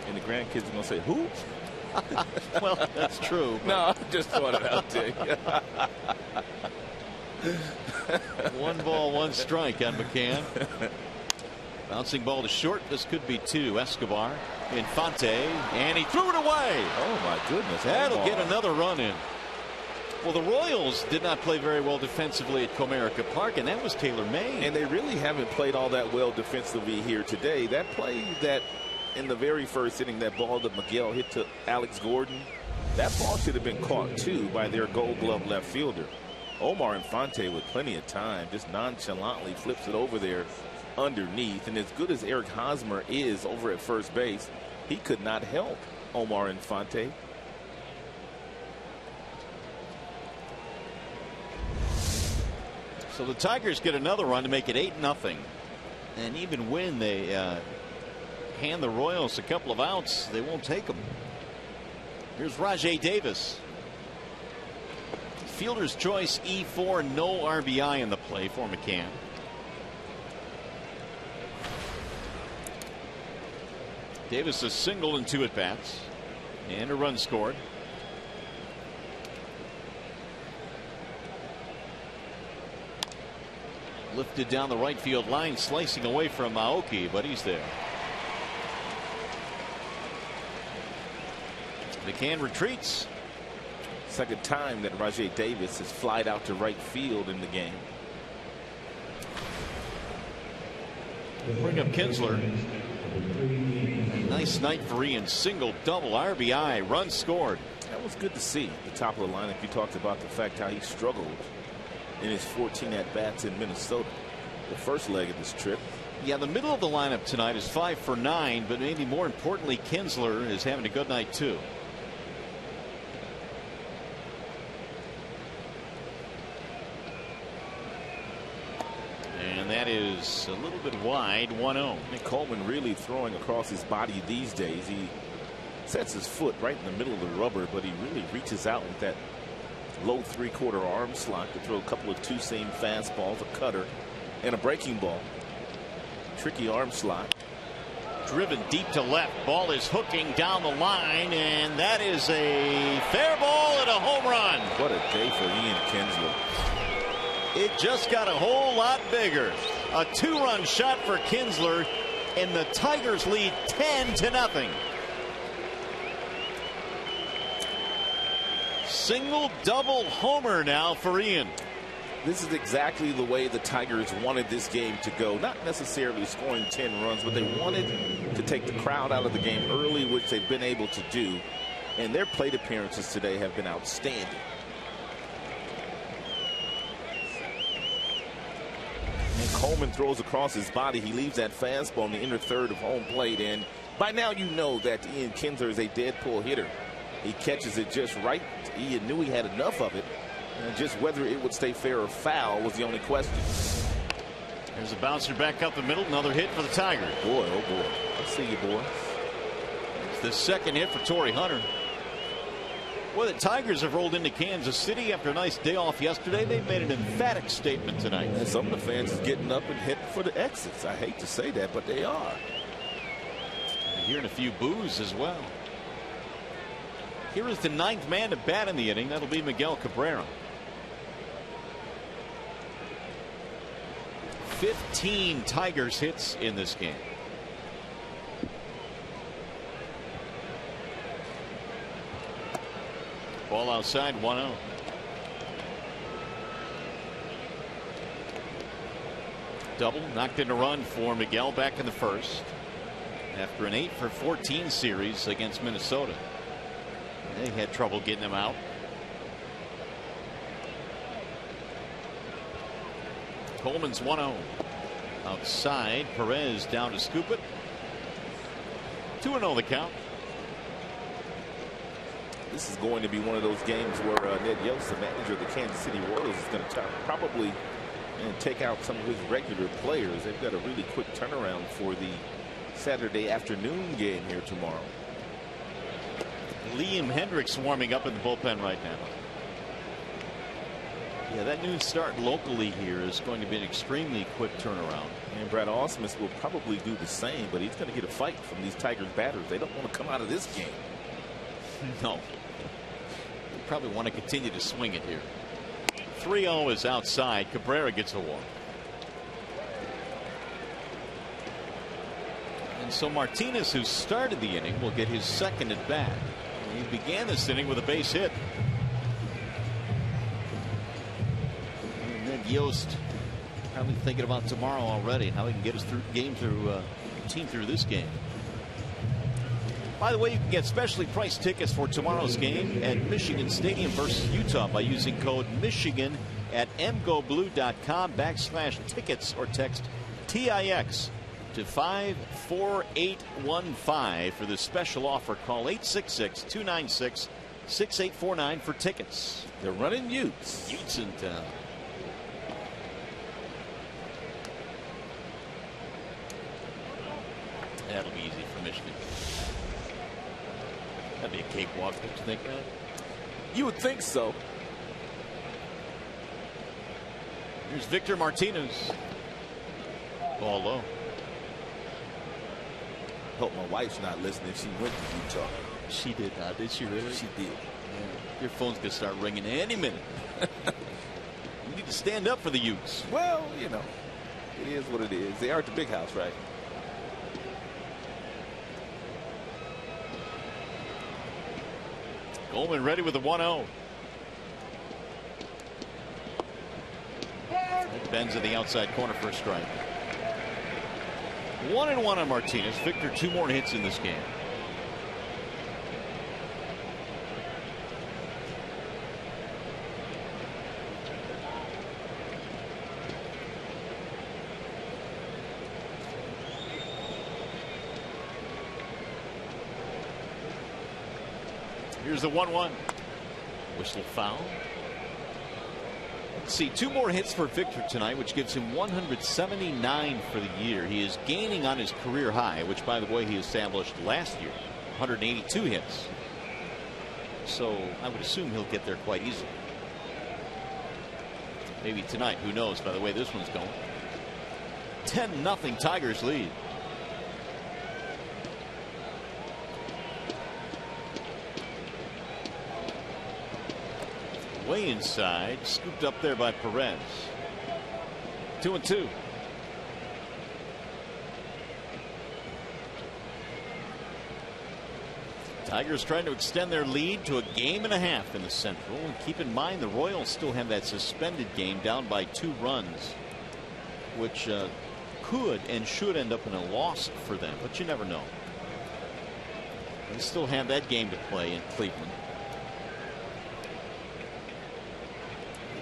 And the grandkids are going to say, who? Well, that's true. No, I just thought it out to you. 1 ball, 1 strike on McCann. Bouncing ball to short. This could be 2. Escobar, Infante, and he threw it away. Oh my goodness. That'll get another run in. Well, the Royals did not play very well defensively at Comerica Park, and that was tailor-made. And they really haven't played all that well defensively here today. That play that in the very first inning, that ball that Miguel hit to Alex Gordon, that ball should have been caught too by their Gold Glove left fielder. Omar Infante, with plenty of time, just nonchalantly flips it over there underneath. And as good as Eric Hosmer is over at first base, he could not help Omar Infante. So the Tigers get another run to make it 8-0. And even when they hand the Royals a couple of outs, they won't take them. Here's Rajai Davis. Fielder's choice E4, no RBI in the play for McCann. Davis a single in 2 at-bats and a run scored. Lifted down the right field line, slicing away from Aoki, but he's there. McCann retreats. Second time that Rajai Davis has flied out to right field in the game. Bring up Kinsler. Nice night for Ian. Single, double, RBI, run scored. That was good to see at the top of the lineup. You talked about the fact how he struggled in his 14 at-bats in Minnesota, the first leg of this trip. Yeah, the middle of the lineup tonight is 5 for 9, but maybe more importantly, Kinsler is having a good night too. And that is a little bit wide, 1-0. And Coleman really throwing across his body these days. He sets his foot right in the middle of the rubber, but he really reaches out with that low 3/4 arm slot to throw a couple of 2-seam fastballs, a cutter, and a breaking ball. Tricky arm slot. Driven deep to left. Ball is hooking down the line, and that is a fair ball and a home run. What a day for Ian Kinsler. It just got a whole lot bigger. A 2-run shot for Kinsler, and the Tigers lead 10-0. Single, double, homer now for Ian. This is exactly the way the Tigers wanted this game to go. Not necessarily scoring 10 runs, but they wanted to take the crowd out of the game early, which they've been able to do. And their plate appearances today have been outstanding. And Coleman throws across his body. He leaves that fastball in the inner third of home plate. And by now you know that Ian Kinsler is a dead pull hitter. He catches it just right. Ian knew he had enough of it. Just whether it would stay fair or foul was the only question. There's a bouncer back up the middle. Another hit for the Tigers. Boy, oh boy. I see you, boy. It's the second hit for Torrey Hunter. Well, the Tigers have rolled into Kansas City after a nice day off yesterday. They've made an emphatic statement tonight. And some of the fans are getting up and heading for the exits. I hate to say that, but they are. You're hearing a few boos as well. Here is the 9th man to bat in the inning. That'll be Miguel Cabrera. 15 Tigers hits in this game. Ball outside, 1-0. Double, knocked in a run for Miguel back in the first after an 8-for-14 series against Minnesota. They had trouble getting him out. Coleman's 1-0. Outside, Perez down to scoop it. 2-0 the count. This is going to be one of those games where Ned Yost, the manager of the Kansas City Royals, is going to probably take out some of his regular players. They've got a really quick turnaround for the Saturday afternoon game here tomorrow. Liam Hendricks warming up in the bullpen right now. Yeah, that new start locally here is going to be an extremely quick turnaround. And Brad Ausmus will probably do the same, but he's going to get a fight from these Tigers batters. They don't want to come out of this game. No. They probably want to continue to swing it here. 3-0 is outside. Cabrera gets a walk. And so Martinez, who started the inning, will get his second at bat. He began this inning with a base hit. And then Yost probably thinking about tomorrow already, how he can get his team through this game. By the way, you can get specially priced tickets for tomorrow's game at Michigan Stadium versus Utah by using code Michigan at mgoblue.com/tickets or text TIX to 54815 for this special offer. Call 866-296-6849 for tickets. They're running Utes. Utes in town. That'll be easy for Michigan. That'd be a cakewalk, don't you think, man? You would think so. Here's Victor Martinez. Ball low. Hope my wife's not listening. She went to Utah. She did not. Did she really? She did. Yeah. Your phone's going to start ringing any minute. You need to stand up for the Utes. Well, you know, it is what it is. They are at the big house, right? Coleman ready with the 1-0. Bends in the outside corner for a strike. 1-1 on Martinez. Victor, 2 more hits in this game. Here's the 1-1. Whistle foul. Let's see, 2 more hits for Victor tonight, which gives him 179 for the year. He is gaining on his career high, which, by the way, he established last year. 182 hits. So I would assume he'll get there quite easily. Maybe tonight, who knows, by the way this one's going. 10-0 Tigers lead. Way inside, scooped up there by Perez. 2-2. Tigers trying to extend their lead to a game and a half in the Central. And keep in mind the Royals still have that suspended game down by 2 runs, which could and should end up in a loss for them, but you never know. They still have that game to play in Cleveland.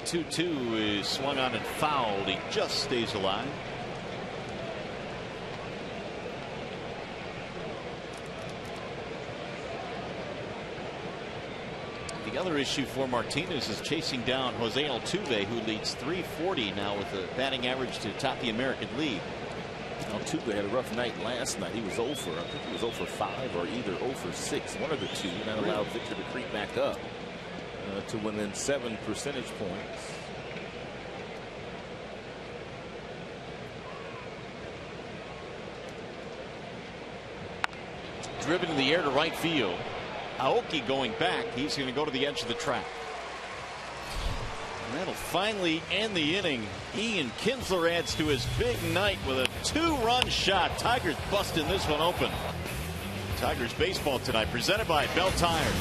2-2 is swung on and fouled. He just stays alive. The other issue for Martinez is chasing down Jose Altuve, who leads .340 now with a batting average to top the American League. Altuve had a rough night last night. He was 0 for, I think he was 0 for 5 or either 0 for 6, one of the two, and that allowed Victor to creep back up to within 7 percentage points. Driven in the air to right field. Aoki going back. He's going to go to the edge of the track. And that'll finally end the inning. Ian Kinsler adds to his big night with a 2-run shot. Tigers busting this one open. Tigers baseball tonight presented by Bell Tire.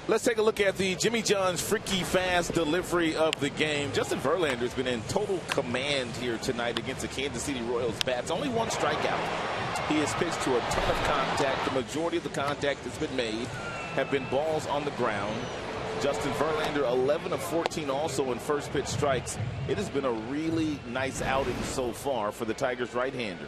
Let's take a look at the Jimmy John's freaky fast delivery of the game. Justin Verlander has been in total command here tonight against the Kansas City Royals bats. Only one strikeout. He has pitched to a ton of contact. The majority of the contact that's been made have been balls on the ground. Justin Verlander 11 of 14 also in first pitch strikes. It has been a really nice outing so far for the Tigers right-hander.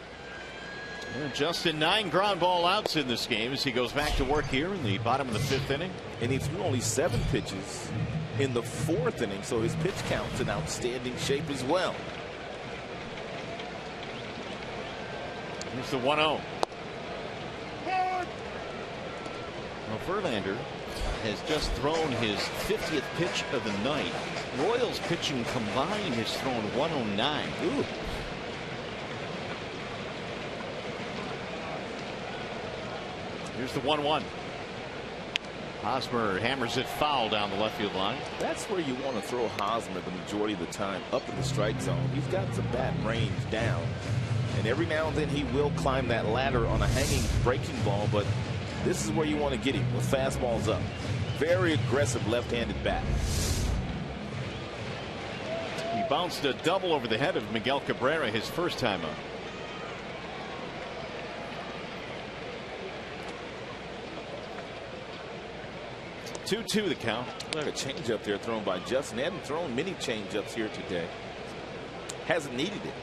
Justin 9 ground ball outs in this game as he goes back to work here in the bottom of the 5th inning. And he threw only 7 pitches in the 4th inning, so his pitch count's in outstanding shape as well. Here's the 1-0. Well, Verlander has just thrown his 50th pitch of the night. Royals pitching combined has thrown 109. Ooh. Here's the 1-1. Hosmer hammers it foul down the left field line. That's where you want to throw Hosmer the majority of the time, up in the strike zone. He's got some bat range down, and every now and then he will climb that ladder on a hanging breaking ball, but this is where you want to get him with fastballs up. Very aggressive left-handed bat. He bounced a double over the head of Miguel Cabrera his first time up. 2-2 the count. Like a changeup there thrown by Justin. He hadn't thrown many changeups here today. Hasn't needed it.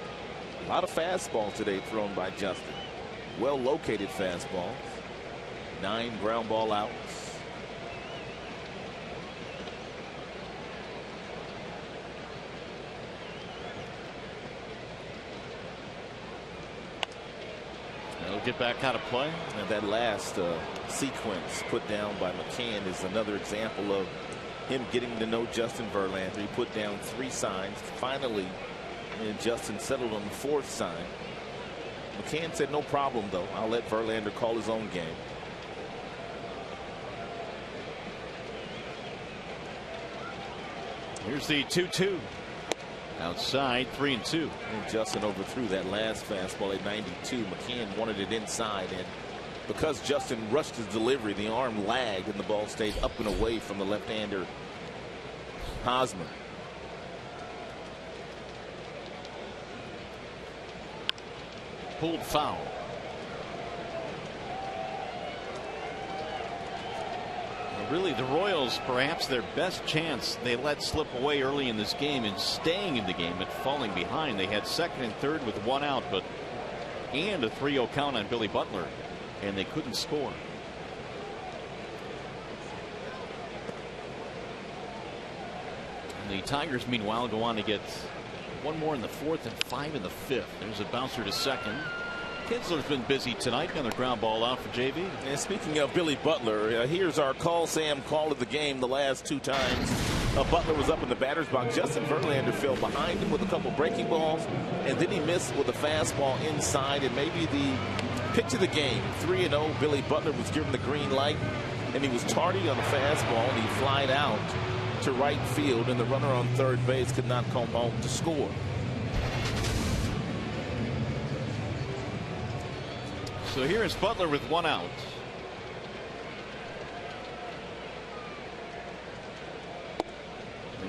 A lot of fastballs today thrown by Justin. Well located fastballs. 9 ground ball outs. They'll get back out of play. And that last sequence put down by McCann is another example of him getting to know Justin Verlander. He put down 3 signs. Finally, Justin settled on the 4th sign. McCann said, no problem, though. I'll let Verlander call his own game. Here's the 2-2. Outside, 3-2. And Justin overthrew that last fastball at 92. McCann wanted it inside, and because Justin rushed his delivery, the arm lagged and the ball stayed up and away from the left-hander Hosmer. Pulled foul. Really, the Royals, perhaps their best chance they let slip away early in this game and staying in the game and falling behind. They had second and third with one out, and a 3-0 count on Billy Butler, and they couldn't score. And the Tigers, meanwhile, go on to get one more in the fourth and 5 in the fifth. There's a bouncer to second. Kinsler's been busy tonight. Another ground ball out for JV. And speaking of Billy Butler, here's our call Sam call of the game. The last 2 times Butler was up in the batter's box. Justin Verlander fell behind him with a couple breaking balls, and then he missed with a fastball inside. And maybe the pitch of the game, 3-0. Billy Butler was given the green light, and he was tardy on the fastball, and he flied out to right field, and the runner on third base could not come home to score. So here is Butler with one out.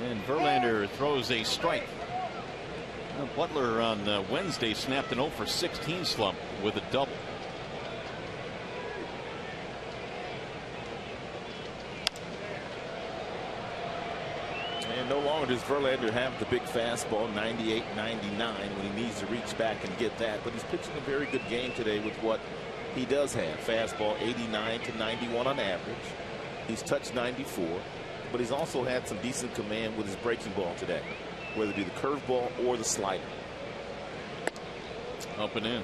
And Verlander throws a strike. Butler on Wednesday snapped an 0 for 16 slump with a double. And no longer does Verlander have the big fastball, 98, 99, when he needs to reach back and get that. But he's pitching a very good game today with what he does have. Fastball 89 to 91 on average. He's touched 94, but he's also had some decent command with his breaking ball today, whether it be the curveball or the slider. Up and in.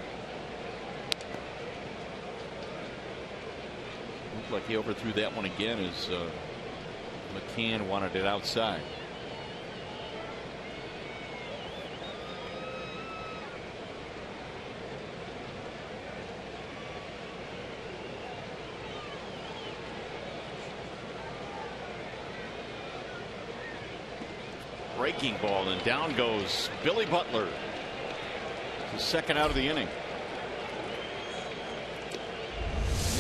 Looked like he overthrew that one again as McCann wanted it outside. Breaking ball, and down goes Billy Butler. His second out of the inning.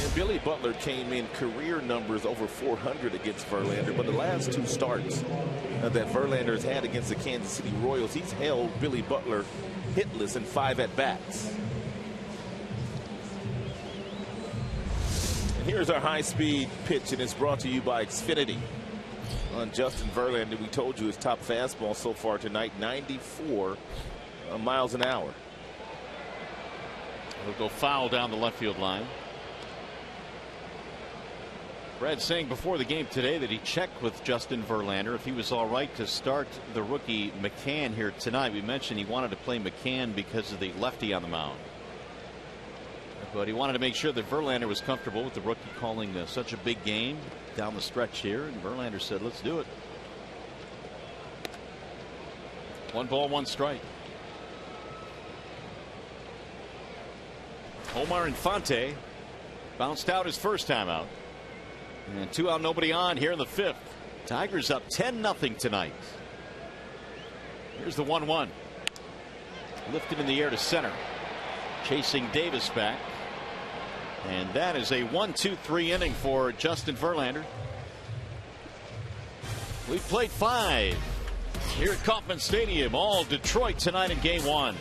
And Billy Butler came in career numbers over 400 against Verlander, but the last 2 starts that Verlander's had against the Kansas City Royals, he's held Billy Butler hitless in 5 at-bats. And here's our high-speed pitch, and it's brought to you by Xfinity. On Justin Verlander, we told you his top fastball so far tonight, 94 miles an hour. It'll go foul down the left field line. Brad saying before the game today that he checked with Justin Verlander if he was all right to start the rookie McCann here tonight. We mentioned he wanted to play McCann because of the lefty on the mound, but he wanted to make sure that Verlander was comfortable with the rookie calling such a big game down the stretch here, and Verlander said, let's do it. 1 ball, 1 strike. Omar Infante bounced out his first time out, and 2 out, nobody on here in the 5th. Tigers up 10-0 tonight. Here's the 1-1, lifted in the air to center, chasing Davis back. And that is a 1-2-3 inning for Justin Verlander. We've played 5 here at Kauffman Stadium, all Detroit tonight in Game 1.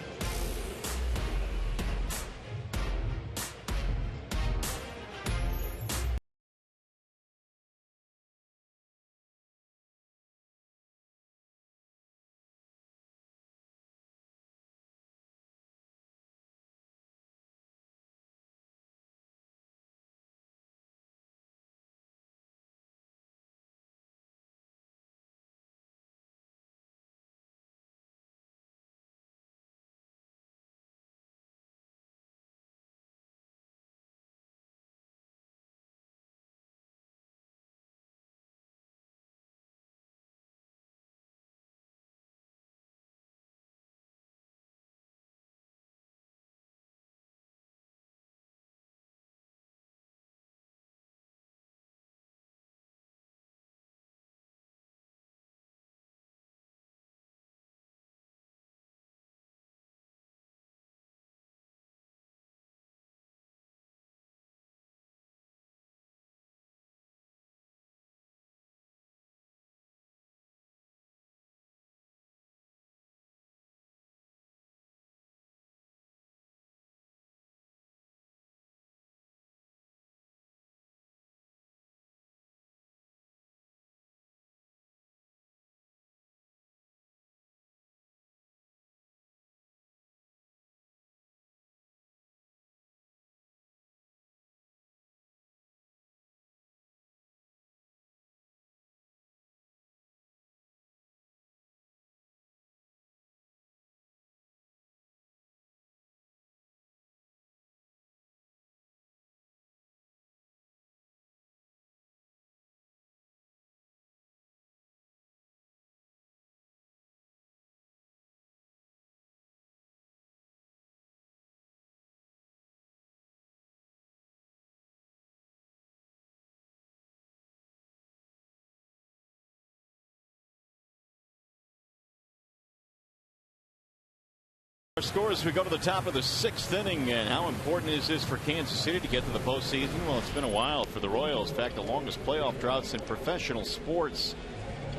Our score as we go to the top of the 6th inning. And how important is this for Kansas City to get to the postseason? Well, it's been a while for the Royals. In fact, the longest playoff droughts in professional sports.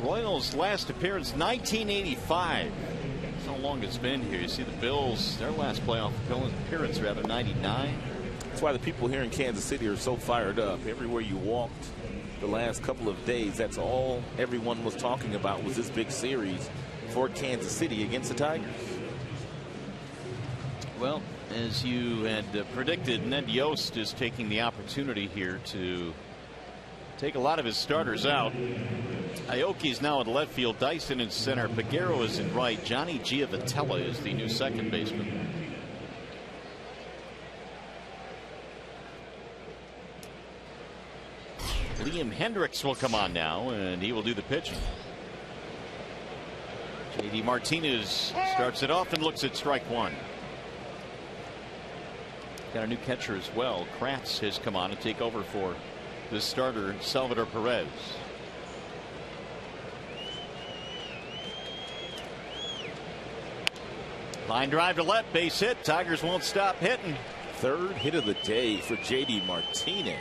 Royals last appearance 1985. That's how long it's been here. You see the Bills, their last playoff appearance, 99. That's why the people here in Kansas City are so fired up. Everywhere you walked the last couple of days, that's all everyone was talking about was this big series for Kansas City against the Tigers. Well, as you had predicted, Ned Yost is taking the opportunity here to take a lot of his starters out. Aoki's now at left field, Dyson in center, Peguero is in right, Johnny Giavotella is the new second baseman. Liam Hendricks will come on now, and he will do the pitching. J.D. Martinez starts it off and looks at strike one. Got a new catcher as well. Kratz has come on to take over for the starter, Salvador Perez. Line drive to left, base hit. Tigers won't stop hitting. Third hit of the day for J.D. Martinez.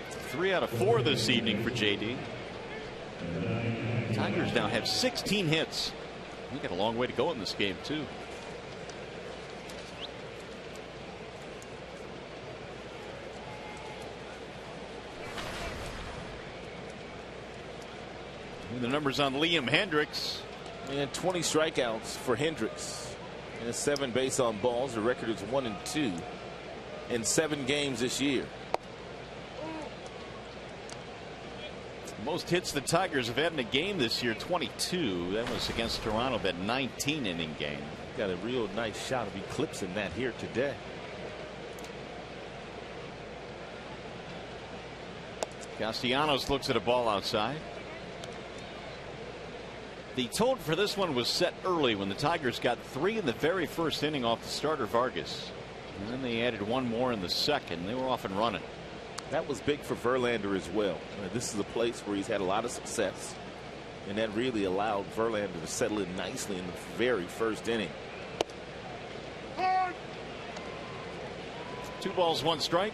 3 out of 4 this evening for J.D. Tigers now have 16 hits. We got a long way to go in this game too. The numbers on Liam Hendricks. And 20 strikeouts for Hendricks. And 7 base on balls. The record is 1-2 in 7 games this year. Most hits the Tigers have had in a game this year, 22. That was against Toronto, that 19-inning game. Got a real nice shot of eclipsing that here today. Castellanos looks at a ball outside. The tone for this one was set early when the Tigers got 3 in the very first inning off the starter Vargas. And then they added 1 more in the second. They were off and running. That was big for Verlander as well. This is a place where he's had a lot of success. And that really allowed Verlander to settle in nicely in the very first inning. 2 balls, 1 strike.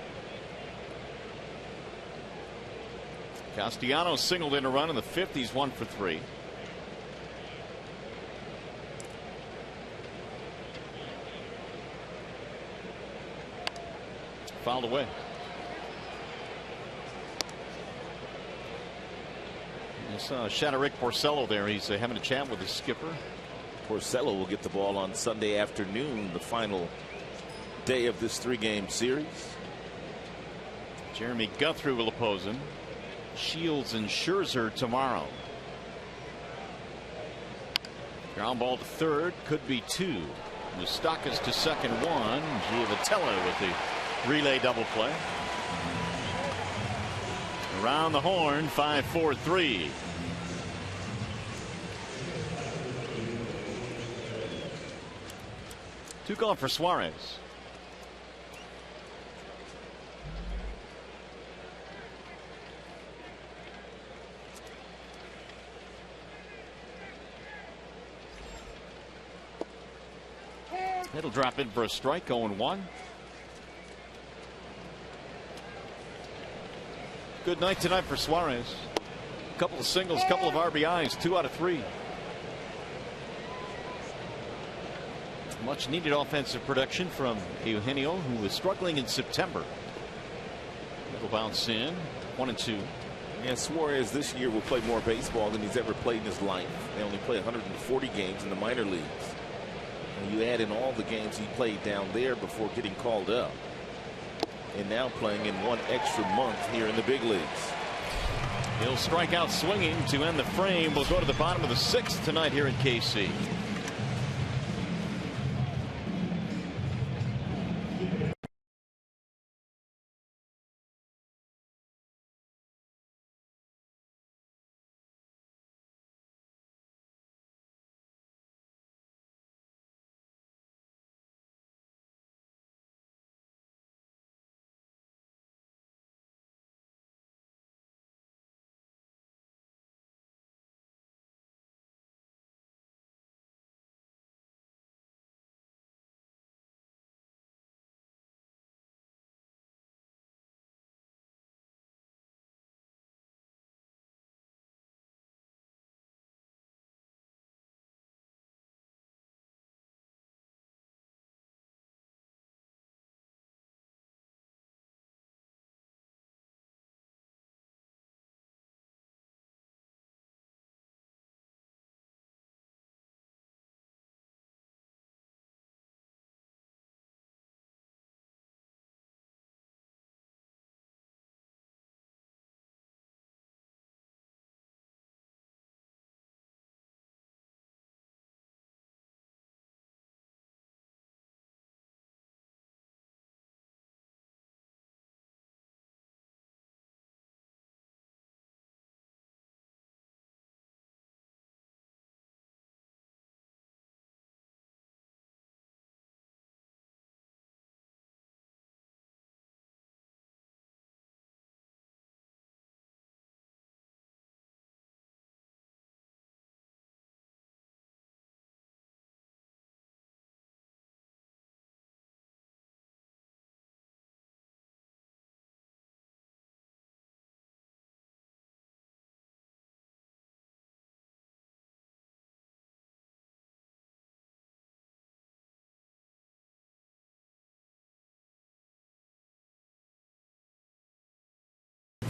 Castellanos singled in a run in the 5th. He's 1 for 3. Fouled away. I saw Shadarick Porcello there. He's having a chat with the skipper. Porcello will get the ball on Sunday afternoon, the final day of this 3-game series. Jeremy Guthrie will oppose him. Shields and Scherzer tomorrow. Ground ball to third, could be 2. Moustakas to second, 1. Giavotella with the relay double play. Around the horn, 5-4-3. Two gone for Suarez. It'll drop in for a strike, 0-1. Good night tonight for Suarez. A couple of singles, couple of RBIs, 2 out of 3. Much needed offensive production from Eugenio, who was struggling in September. It'll bounce in, 1-2. Yeah, Suarez this year will play more baseball than he's ever played in his life. They only play 140 games in the minor leagues. And you add in all the games he played down there before getting called up. And now playing in 1 extra month here in the big leagues. He'll strike out swinging to end the frame. We'll go to the bottom of the 6th tonight here in KC.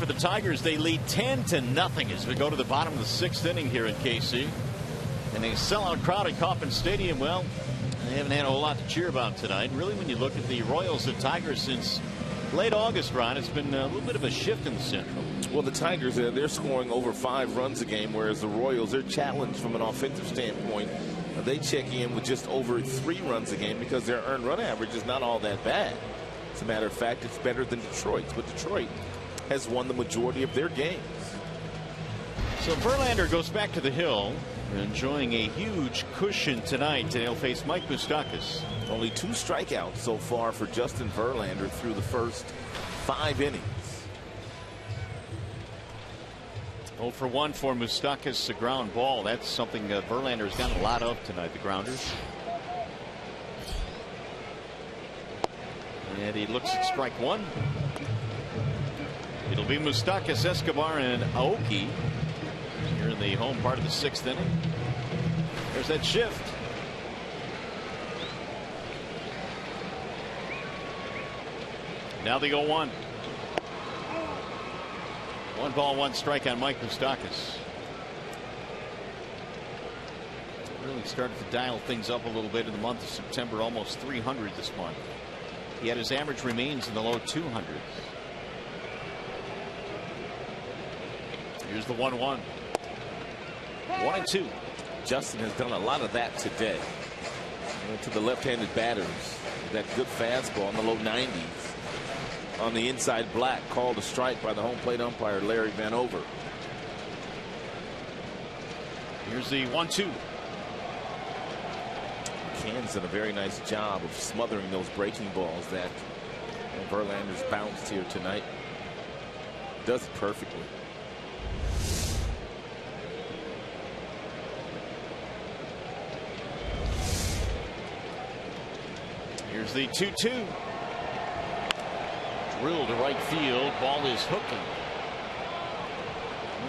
the Tigers. They lead 10-0 as we go to the bottom of the 6th inning here in KC. And a sellout crowd at Kauffman Stadium. Well, they haven't had a whole lot to cheer about tonight. Really, when you look at the Royals and Tigers since late August, Ron, it's been a little bit of a shift in the Central. Well, the Tigers, they're scoring over 5 runs a game, whereas the Royals, they're challenged from an offensive standpoint. They check in with just over 3 runs a game because their earned run average is not all that bad. As a matter of fact, it's better than Detroit's, but Detroit has won the majority of their games. So Verlander goes back to the hill, enjoying a huge cushion tonight, and he'll face Mike Moustakas. Only 2 strikeouts so far for Justin Verlander through the first 5 innings. 0 for 1 for Moustakas, a ground ball. That's something Verlander's got a lot of tonight, the grounders. And he looks at strike 1. It'll be Moustakas, Escobar, and Aoki here in the home part of the 6th inning. There's that shift. Now the 0-1. 1 ball, 1 strike on Mike Moustakas. Really started to dial things up a little bit in the month of September, almost 300 this month. Yet his average remains in the low 200s. Here's the 1-1. 1-2. Justin has done a lot of that today. To the left-handed batters. That good fastball in the low 90s. On the inside black, called a strike by the home plate umpire Larry Vanover. Here's the 1-2. Can's done a very nice job of smothering those breaking balls that Verlander's bounced here tonight. Does it perfectly. Here's the 2-2. Drilled to right field. Ball is hooking.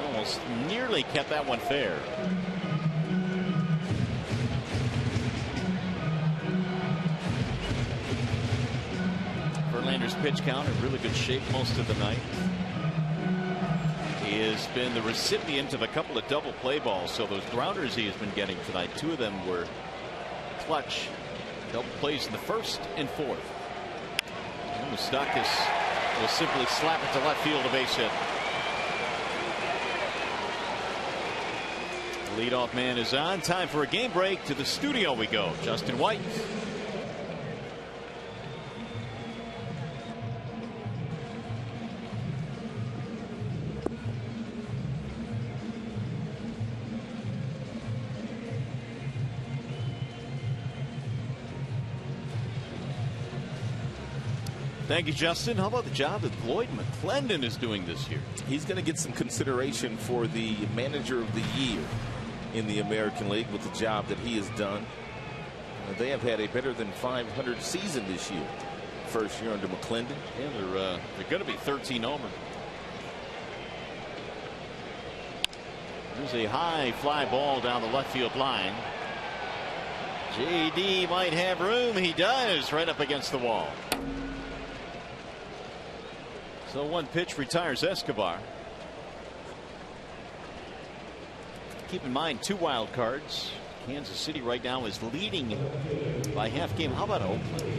Almost nearly kept that one fair. Verlander's pitch count in really good shape most of the night. He has been the recipient of a couple of double play balls, so those grounders he has been getting tonight, 2 of them were clutch double plays in the 1st and 4th. Moustakas will simply slap it to left field, a base hit. The leadoff man is on. Time for a game break. To the studio we go. Justin White. Thank you, Justin. How about the job that Lloyd McClendon is doing this year? He's going to get some consideration for the manager of the year in the American League with the job that he has done. They have had a better than .500 season this year. First year under McClendon. Yeah, they're going to be 13 over. There's a high fly ball down the left field line. JD might have room. He does, right up against the wall. So 1 pitch retires Escobar. Keep in mind 2 wild cards. Kansas City right now is leading by half game. How about Oakland?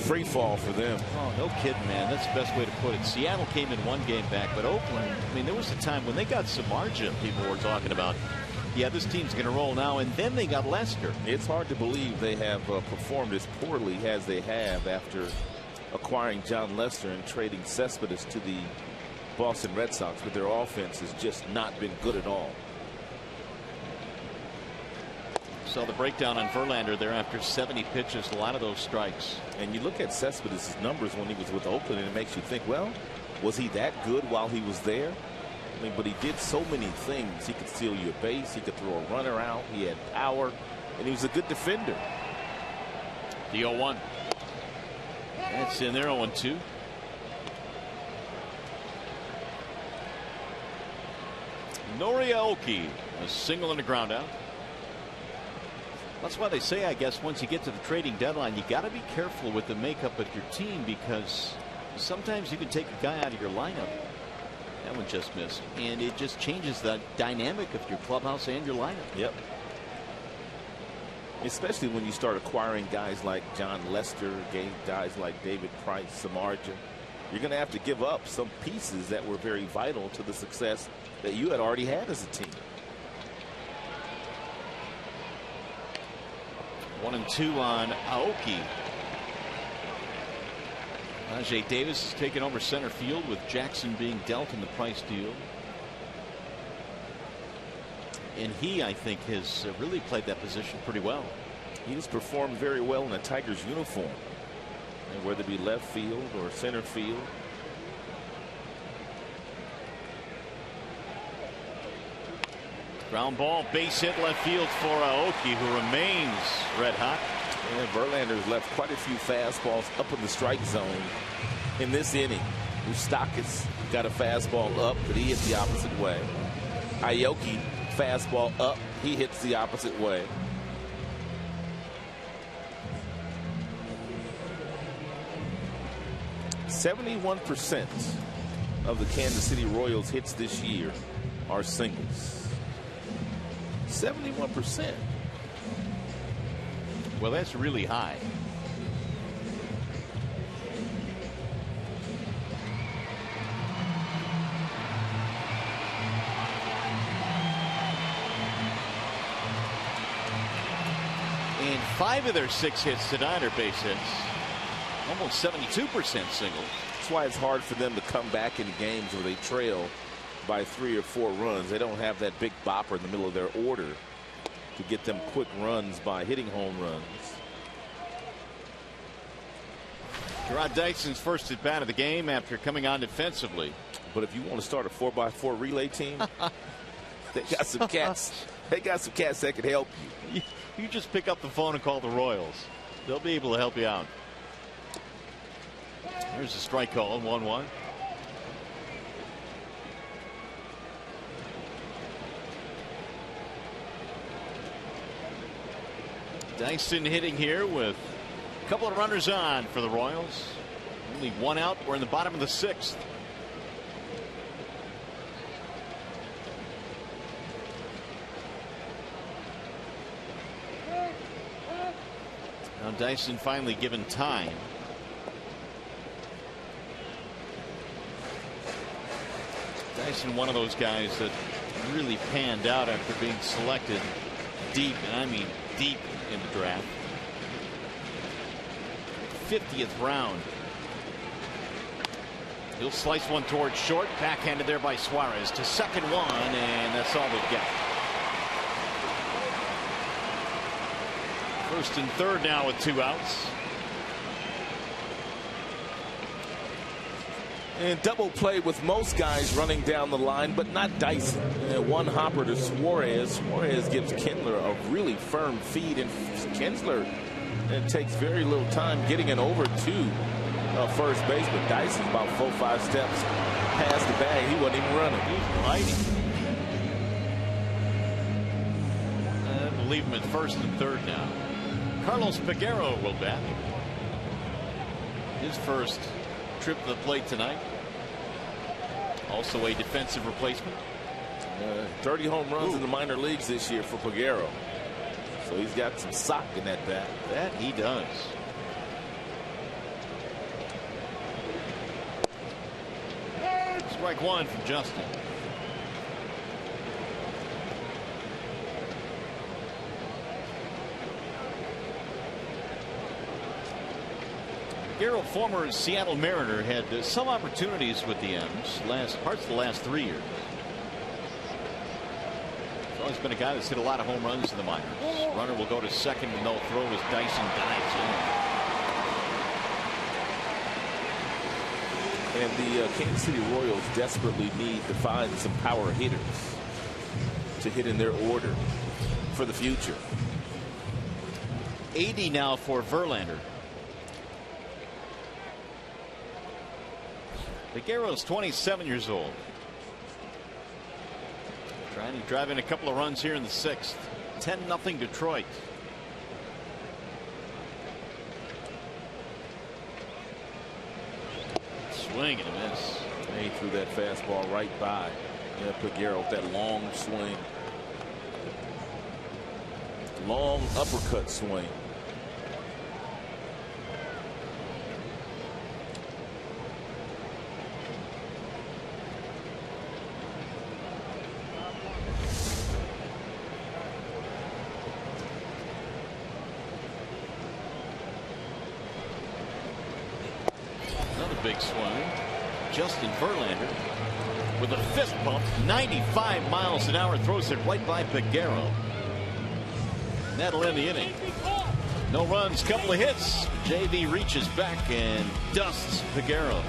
Free fall for them. Oh, no kidding, man. That's the best way to put it. Seattle came in 1 game back, but Oakland, I mean, there was a time when they got some margin. People were talking about, yeah, this team's going to roll now, and then they got Lester. It's hard to believe they have performed as poorly as they have after acquiring John Lester and trading Cespedes to the Boston Red Sox, but their offense has just not been good at all. Saw the breakdown on Verlander there after 70 pitches, a lot of those strikes. And you look at Cespedes' numbers when he was with Oakland, and it makes you think, well, was he that good while he was there? I mean, but he did so many things. He could steal you a base, he could throw a runner out, he had power, and he was a good defender. The 0-1. That's in there. 0-2. Aoki, a single and a ground out. That's why they say, I guess, once you get to the trading deadline, you got to be careful with the makeup of your team, because sometimes you can take a guy out of your lineup That one just missed. And it just changes the dynamic of your clubhouse and your lineup. Yep. Especially when you start acquiring guys like John Lester, guys like David Price, Samardzija. You're going to have to give up some pieces that were very vital to the success that you had already had as a team. 1-2 on Aoki. Ajay Davis is taking over center field with Jackson being dealt in the Price deal. And he, I think, has really played that position pretty well. He's performed very well in a Tigers uniform, and whether it be left field or center field. Ground ball, base hit left field for Aoki, who remains red hot. And Verlander's left quite a few fastballs up in the strike zone in this inning. Moustakas got a fastball up, but he hits the opposite way. Aoki, fastball up, he hits the opposite way. %71% of the Kansas City Royals hits this year are singles. 71%. Well, that's really high. And 5 of their 6 hits tonight are base hits. Almost 72% singles. That's why it's hard for them to come back in games where they trail by 3 or 4 runs. They don't have that big bopper in the middle of their order to get them quick runs by hitting home runs. Gerard Dyson's first at bat of the game after coming on defensively. But if you want to start a 4x4 relay team, they got some cats. They got some cats that can help you. You just pick up the phone and call the Royals. They'll be able to help you out. Here's a strike call, 1-1. Dyson hitting here with a couple of runners on for the Royals. Only 1 out. We're in the bottom of the 6th. Now Dyson finally given time. Dyson, one of those guys that really panned out after being selected deep, and I mean deep in the draft. 50th round. He'll slice one towards short, backhanded there by Suarez to second one, and that's all they get. First and third now with 2 outs. And double play with most guys running down the line, but not Dyson. And one hopper to Suarez. Suarez gives Kindler a really firm feed, and Kindler takes very little time getting it over to first base. But Dyson's about 4-5 steps past the bag. He wasn't even running. He's fighting. I believe him at first and third now. Carlos Peguero will bat. His first trip to the plate tonight. Also a defensive replacement. 30 home runs in the minor leagues this year for Peguero. So he's got some sock in that bat. That he does. Strike one from Justin. Peguero, former Seattle Mariner, had some opportunities with the M's parts of the last 3 years. He's always been a guy that's hit a lot of home runs in the minors. Runner will go to second and no throw as Dyson dives in. And the Kansas City Royals desperately need to find some power hitters to hit in their order for the future. 80 now for Verlander. Peguero's 27 years old. Trying to drive in a couple of runs here in the 6th. 10-0 Detroit. Swing and a miss. He threw that fastball right by Peguero with that long swing. Long uppercut swing. Big swing. Justin Verlander with a fist pump, 95 miles an hour, throws it right by Peguero. And that'll end the inning. No runs, couple of hits. JV reaches back and dusts Peguero.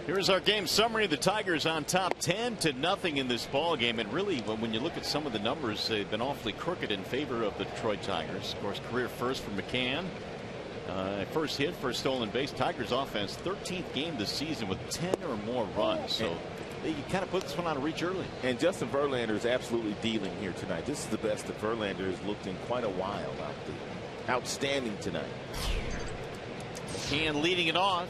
Here's our game summary. The Tigers on top 10-0 in this ball game. And really, when you look at some of the numbers, they've been awfully crooked in favor of the Detroit Tigers. Of course, career first for McCann. First hit, first stolen base. Tigers offense, 13th game this season with 10 or more runs. So they kind of put this one out of reach early. And Justin Verlander is absolutely dealing here tonight. This is the best that Verlander has looked in quite a while out there. Outstanding tonight. McCann leading it off.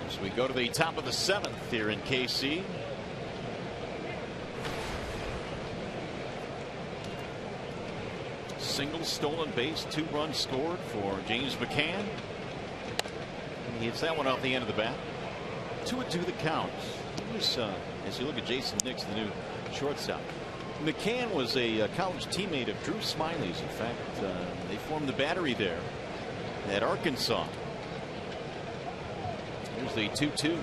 As we go to the top of the 7th here in KC. Single, stolen base, 2 runs scored for James McCann. He hits that one off the end of the bat. 2-2 the count. Was, as you look at Jason Nix, the new shortstop. McCann was a college teammate of Drew Smiley's. In fact, they formed the battery there at Arkansas. Here's the 2-2,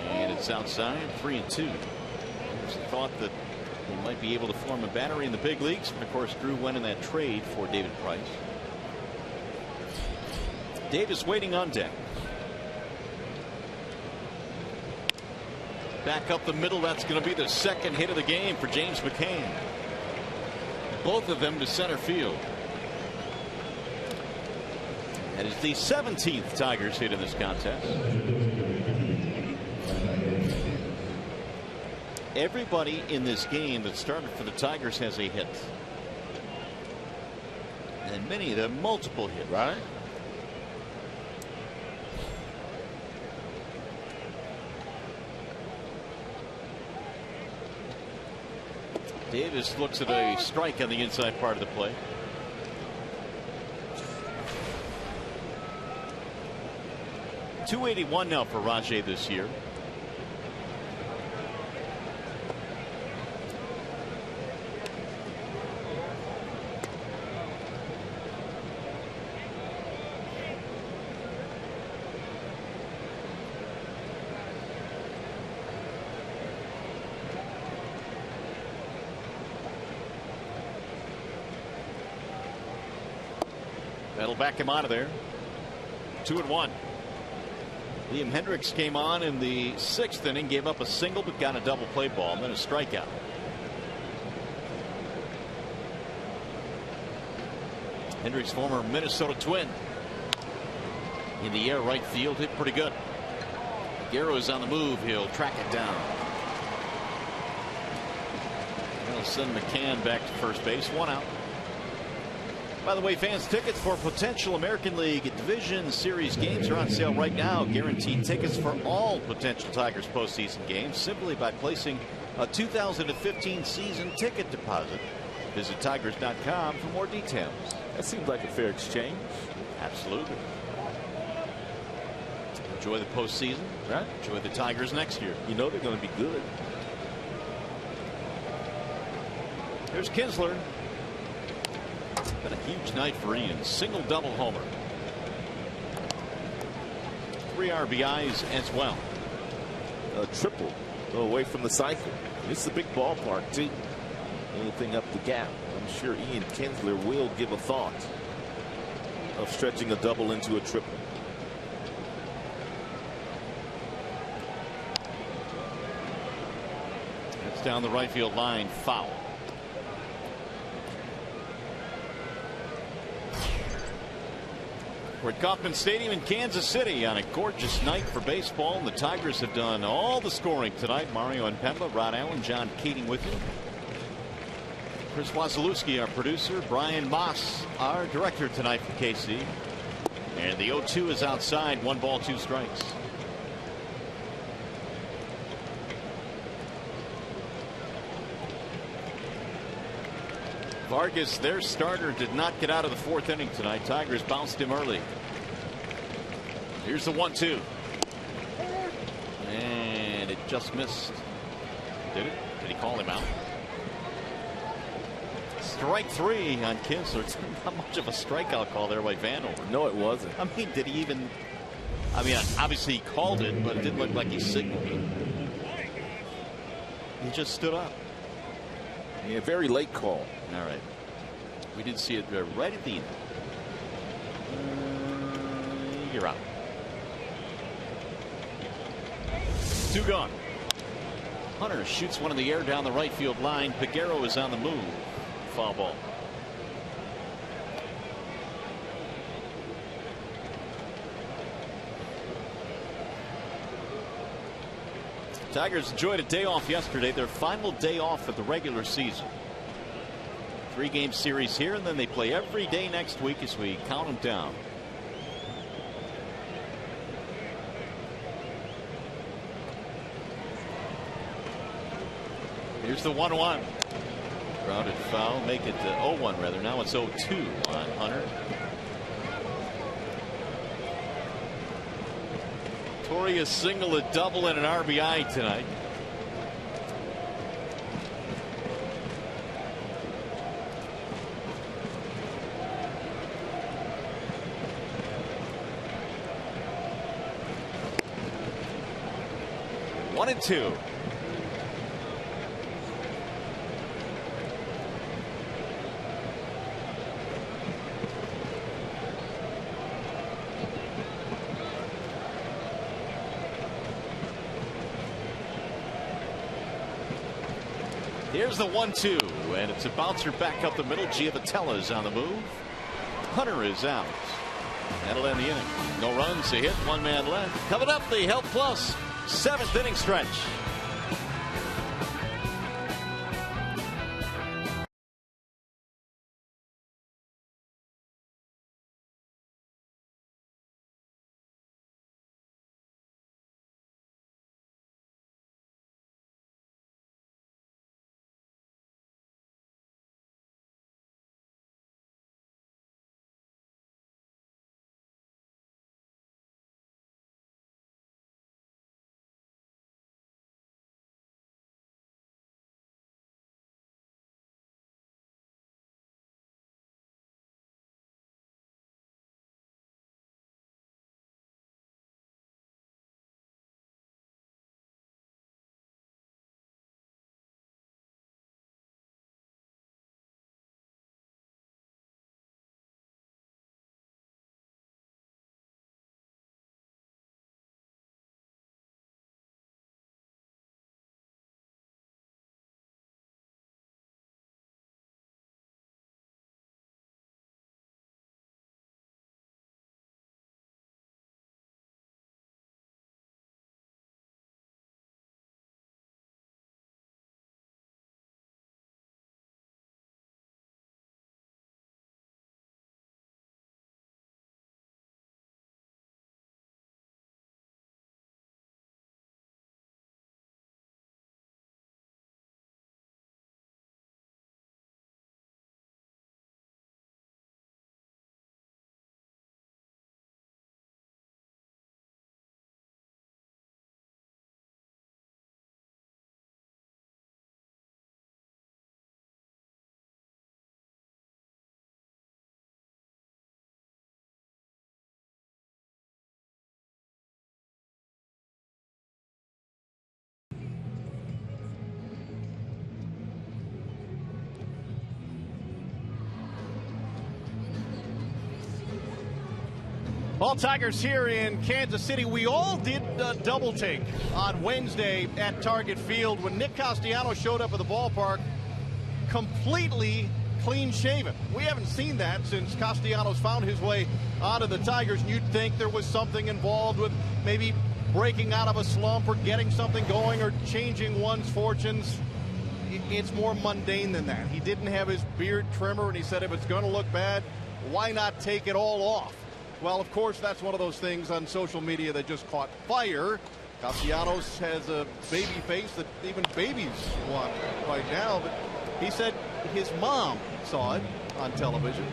and it's outside, 3-2. There's a thought that they might be able to form a battery in the big leagues, but of course Drew went in that trade for David Price. Davis waiting on deck. Back up the middle, that's going to be the second hit of the game for James McCann. Both of them to center field. That is the 17th Tigers hit in this contest. Everybody in this game that started for the Tigers has a hit. And many of them multiple hits. Right. Davis looks at a strike on the inside part of the plate. .281 now for Rajay this year. That'll back him out of there. 2-1. Liam Hendricks came on in the 6th inning, gave up a single but got a double play ball and then a strikeout. Hendricks, former Minnesota Twin. In the air, right field, hit pretty good. Guerrero's on the move. He'll track it down. They'll send McCann back to first base. 1 out. By the way, fans, tickets for potential American League Division Series games are on sale right now. Guaranteed tickets for all potential Tigers postseason games simply by placing a 2015 season ticket deposit. Visit Tigers.com for more details. That seems like a fair exchange. Absolutely. Enjoy the postseason. Right. Enjoy the Tigers next year. You know they're going to be good. Here's Kinsler. Been a huge night for Ian. Single double homer. 3 RBIs as well. A triple away from the cycle. This is a big ballpark too. Anything up the gap. I'm sure Ian Kinsler will give a thought of stretching a double into a triple. That's down the right field line. Foul. We're at Kauffman Stadium in Kansas City on a gorgeous night for baseball. And the Tigers have done all the scoring tonight. Mario and Pemba, Rod Allen, John Keating with you. Chris Wasilewski, our producer. Brian Moss, our director tonight for KC. And the 0-2 is outside. 1 ball, 2 strikes. Vargas, their starter, did not get out of the 4th inning tonight. Tigers bounced him early. Here's the 1-2. And it just missed. Did it? Did he call him out? Strike 3 on Kinsler. It's not much of a strikeout call there by Vanover. No, it wasn't. I mean, did he even? I mean, obviously he called it, but it didn't look like he signaled it. He just stood up. Yeah, very late call. All right. We did see it right at the end. You're out. 2 gone. Hunter shoots one in the air down the right field line. Peguero is on the move. Foul ball. Tigers enjoyed a day off yesterday, their final day off of the regular season. 3-game series here, and then they play every day next week as we count them down. Here's the 1-1. Grounded foul, make it 0-1 rather. Now it's 0-2 on Hunter. Torres single, a double, and an RBI tonight. One and 2. Here's the 1-2, and it's a bouncer back up the middle. Giovatella's on the move. Hunter is out. That'll end the inning. No runs, a hit, 1 man left. Coming up, the Health Plus 7th inning stretch. All Tigers here in Kansas City. We all did a double take on Wednesday at Target Field when Nick Castellanos showed up at the ballpark completely clean shaven. We haven't seen that since Castellanos found his way onto the Tigers, and you'd think there was something involved with maybe breaking out of a slump or getting something going or changing one's fortunes. It's more mundane than that. He didn't have his beard trimmer, and he said if it's going to look bad, why not take it all off? Well, of course, that's one of those things on social media that just caught fire. Castellanos has a baby face that even babies want right now, but he said his mom saw it on television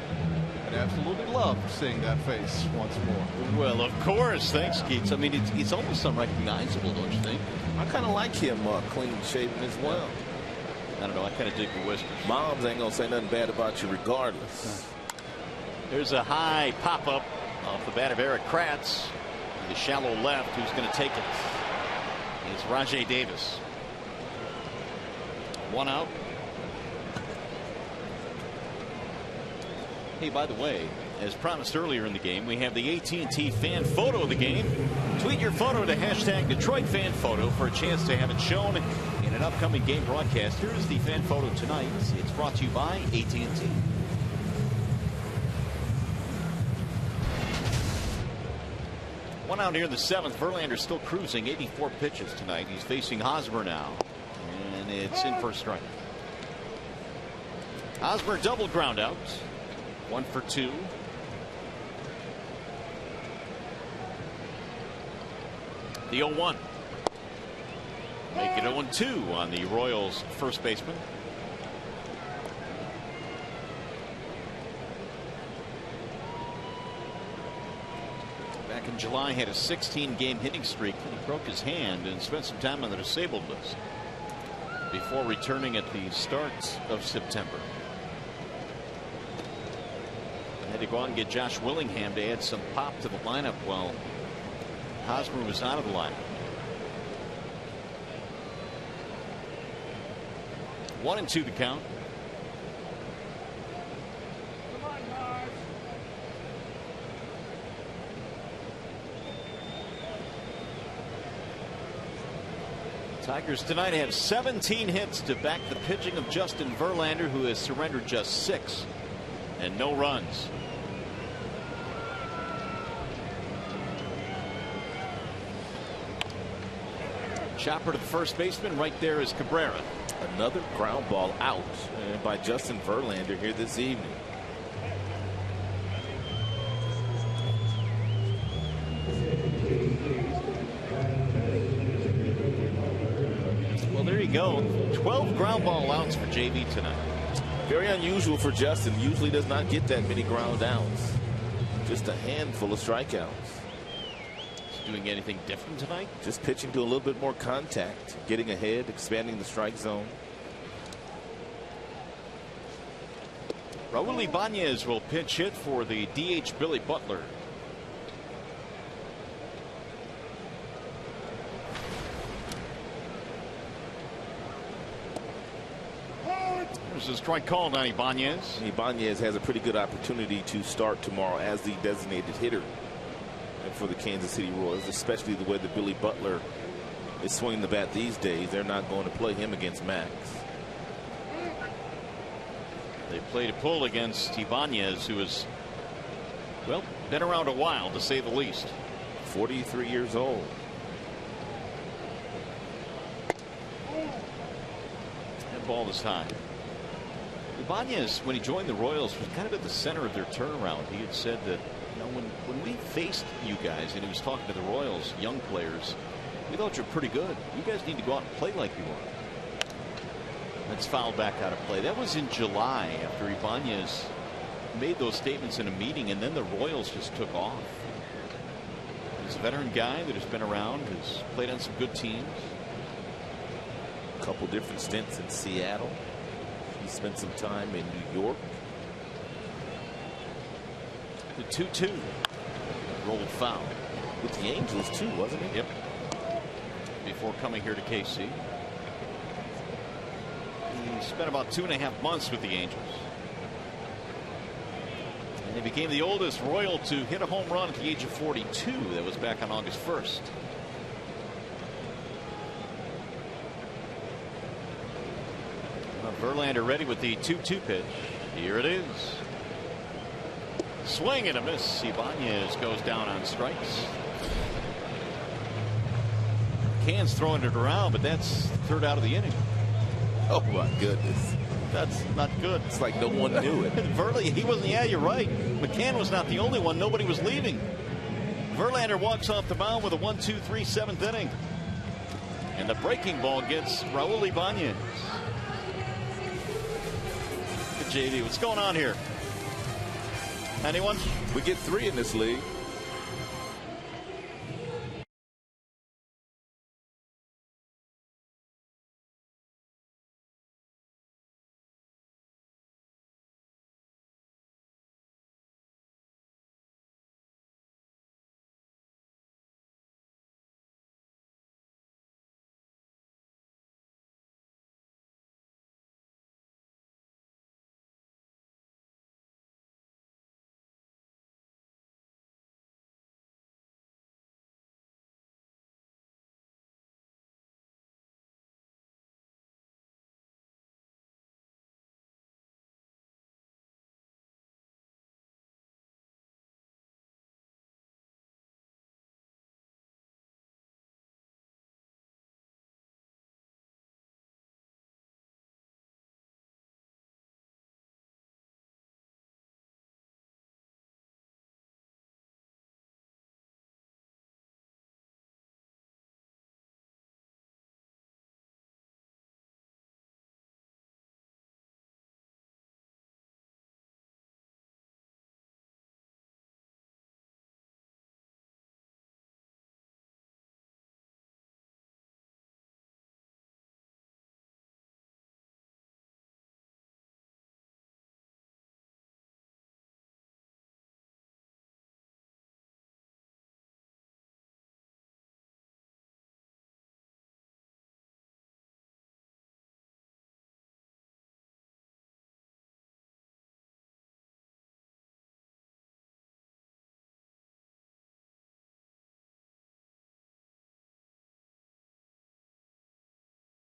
and absolutely loved seeing that face once more. Well, of course. Thanks, Keats. I mean, it's almost unrecognizable, don't you think? I kind of like him clean shaven as well. I don't know. I kind of dig the whiskers. Moms ain't going to say nothing bad about you regardless. There's a high pop-up off the bat of Eric Kratz. The shallow left. Who's going to take it? It's Rajai Davis. One out. Hey, by the way, as promised earlier in the game, we have the AT&T fan photo of the game. Tweet your photo to hashtag Detroit Fan Photo for a chance to have it shown in an upcoming game broadcast. Here is the fan photo tonight. It's brought to you by AT&T. One out here in the seventh. Verlander still cruising, 84 pitches tonight. He's facing Hosmer now, and it's in for a strike. Hosmer double ground out. 1 for 2. The 0-1. Make it 0-2 on the Royals first baseman. Back in July, had a 16-game hitting streak. He broke his hand and spent some time on the disabled list before returning at the start of September. Had to go out and get Josh Willingham to add some pop to the lineup while Hosmer was out of the lineup. 1-2 the count. Tigers tonight have 17 hits to back the pitching of Justin Verlander, who has surrendered just 6 and no runs. Chopper to the first baseman. Right there is Cabrera. Another ground ball out by Justin Verlander here this evening. Well, there you go. 12 ground ball outs for JV tonight. Very unusual for Justin. Usually does not get that many ground outs. Just a handful of strikeouts. Doing anything different tonight? Just pitching to a little bit more contact, getting ahead, expanding the strike zone. Raul Ibanez will pinch hit for the DH Billy Butler. There's a strike called on Ibanez. Ibanez has a pretty good opportunity to start tomorrow as the designated hitter for the Kansas City Royals, especially the way that Billy Butler is swinging the bat these days. They're not going to play him against Max. They played a pull against Ibanez, who has, well, been around a while, to say the least. 43 years old. That ball is high. Ibanez, when he joined the Royals, was kind of at the center of their turnaround. He had said that, you know, when we faced you guys, and he was talking to the Royals, young players, we thought you're pretty good. You guys need to go out and play like you are. That's fouled back out of play. That was in July after Ibanez made those statements in a meeting, and then the Royals just took off. He's a veteran guy that has been around, has played on some good teams. A couple different stints in Seattle. He spent some time in New York. The 2-2. Rolled foul. With the Angels too, wasn't he? Yep. Before coming here to KC. He spent about 2.5 months with the Angels. And he became the oldest Royal to hit a home run at the age of 42. That was back on August 1st. Verlander ready with the 2-2 pitch. Here it is. Swing and a miss. Ibanez goes down on strikes. McCann's throwing it around, but that's third out of the inning. Oh my goodness. That's not good. It's like no one knew it. He wasn't. Yeah, you're right. McCann was not the only one. Nobody was leaving. Verlander walks off the mound with a 1-2-3 7th inning. And the breaking ball gets Raul Ibanez. JD, what's going on here? Anyone? We get 3 in this league.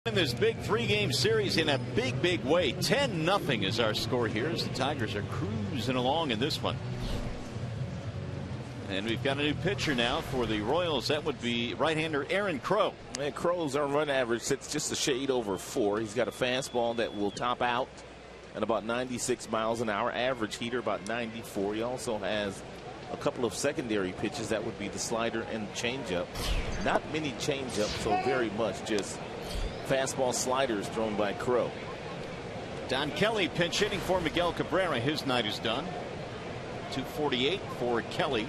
In this big 3-game series in a big way. 10-0 is our score here as the Tigers are cruising along in this one. And we've got a new pitcher now for the Royals. That would be right-hander Aaron Crow. And Crow's run average sits just a shade over 4. He's got a fastball that will top out at about 96 miles an hour. Average heater about 94. He also has a couple of secondary pitches. That would be the slider and changeup. Not many changeups, so very much just fastball sliders thrown by Crow. Don Kelly pinch hitting for Miguel Cabrera. His night is done. 248 for Kelly.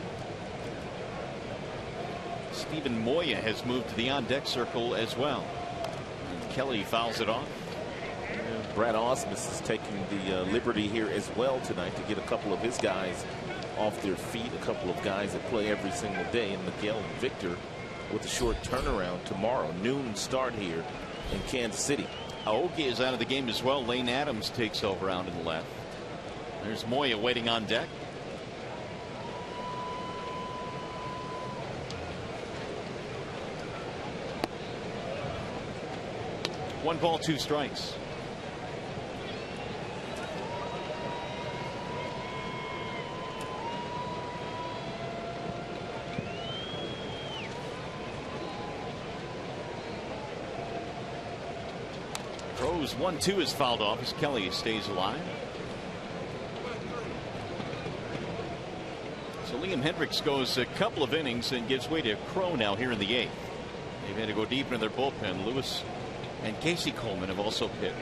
Stephen Moya has moved to the on-deck circle as well. And Kelly fouls it off. Brad Ausmus is taking the liberty here as well tonight to get a couple of his guys off their feet. A couple of guys that play every single day. And Miguel and Victor with a short turnaround tomorrow. Noon start here in Kansas City. Aoki is out of the game as well. Lane Adams takes over out in the left. There's Moya waiting on deck. One ball, 2 strikes. Crow's 1-2 is fouled off as Kelly stays alive. So Liam Hendricks goes a couple of innings and gives way to Crow now here in the 8th. They've had to go deep into their bullpen. Lewis and Casey Coleman have also pitched.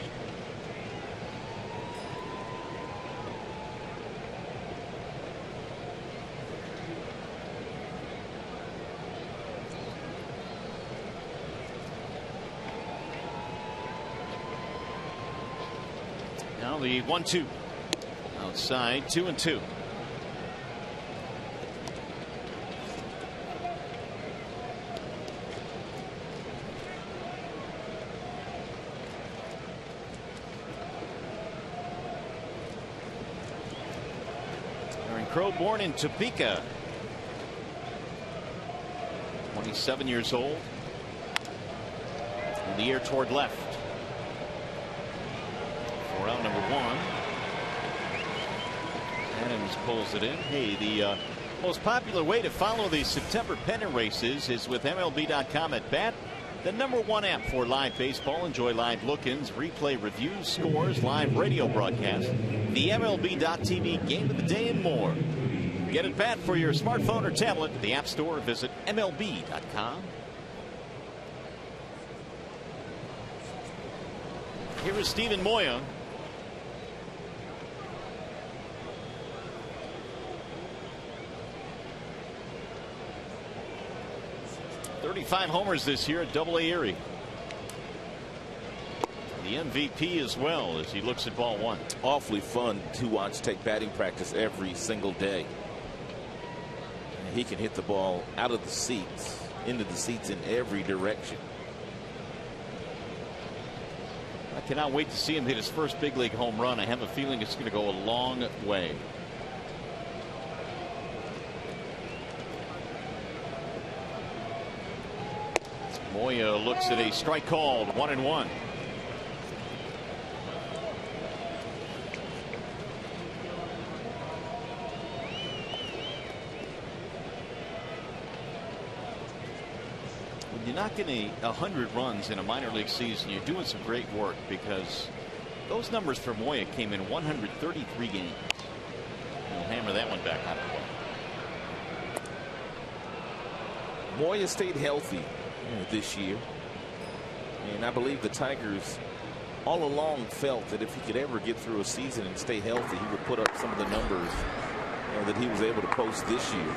Now the 1-2 outside, 2-2. Crow, born in Topeka. 27 years old. In the air toward left. For out number 1. Adams pulls it in. Hey, the most popular way to follow the September pennant races is with MLB.com at bat. The #1 app for live baseball. Enjoy live look-ins, replay reviews, scores, live radio broadcasts, the MLB.TV game of the day, and more. Get at bat for your smartphone or tablet at the App Store. Visit MLB.com. Here is Steven Moya. '35 homers this year at Double-A Erie. The MVP as well as he looks at ball 1. Awfully fun to watch take batting practice every single day. He can hit the ball out of the seats, into the seats in every direction. I cannot wait to see him hit his first big league home run. I have a feeling it's going to go a long way. Moya looks at a strike called, 1-1. When you're not getting 100 runs in a minor league season, you're doing some great work, because those numbers for Moya came in 133 games. He'll hammer that one back out of the ball. Moya stayed healthy this year, and I believe the Tigers all along felt that if he could ever get through a season and stay healthy, he would put up some of the numbers that he was able to post this year.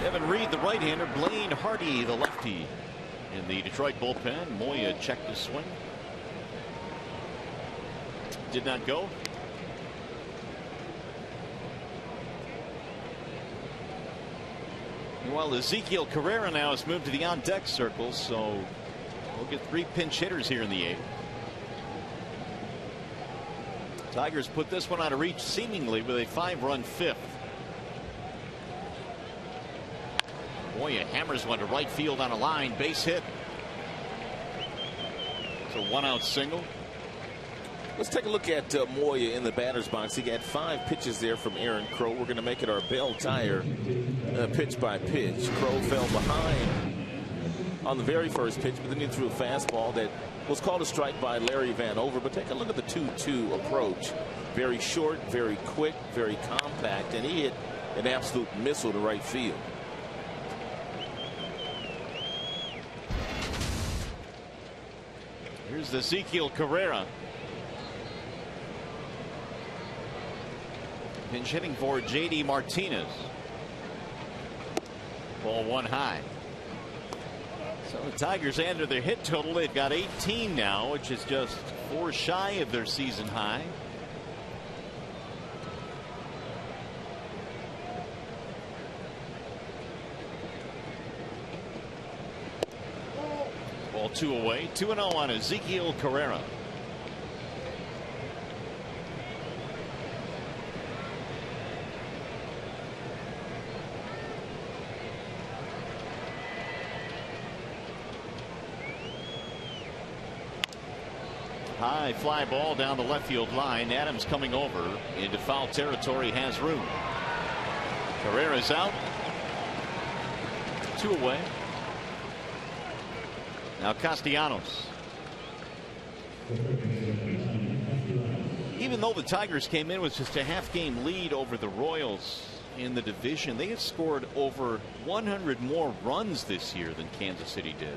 Evan Reed, the right-hander, Blaine Hardy, the lefty, in the Detroit bullpen. Moya checked his swing, did not go. Meanwhile, Ezekiel Carrera now has moved to the on-deck circle, so we'll get 3 pinch hitters here in the 8th. Tigers put this one out of reach seemingly with a 5-run 5th. Moya hammers one to right field on a line, base hit. It's a 1-out single. Let's take a look at Moya in the batter's box. He got 5 pitches there from Aaron Crow. We're going to make it our bell tire pitch by pitch. Crow fell behind on the very first pitch, but then he threw a fastball that was called a strike by Larry Vanover. But take a look at the 2-2 approach. Very short, very quick, very compact, and he hit an absolute missile to right field. Here's Ezekiel Carrera. Pinch hitting for J.D. Martinez. Ball 1 high. So the Tigers added their hit total. They've got 18 now, which is just 4 shy of their season high. Ball 2 away. 2-0 on Ezekiel Carrera. High fly ball down the left field line. Adams coming over into foul territory, has room. Carrera's out. 2 away. Now Castellanos. Even though the Tigers came in with just a half-game lead over the Royals in the division, they have scored over 100 more runs this year than Kansas City did.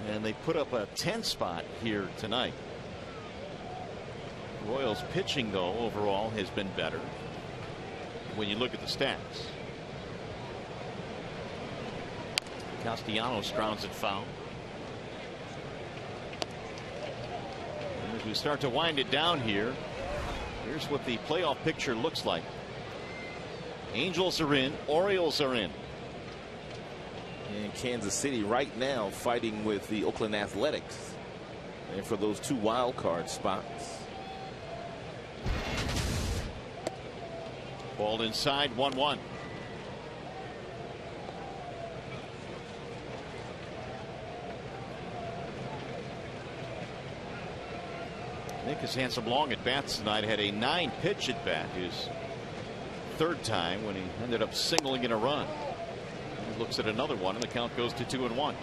And they put up a 10 spot here tonight. Royals pitching, though, overall has been better when you look at the stats. Castellanos grounds it foul. And as we start to wind it down here, here's what the playoff picture looks like. Angels are in, Orioles are in. And Kansas City right now fighting with the Oakland Athletics and for those 2 wild card spots. Ball inside, 1-1. Nick has had some long at bats tonight. Had a 9-pitch at bat, his third time, when he ended up singling in a run. He looks at another one, and the count goes to 2-1.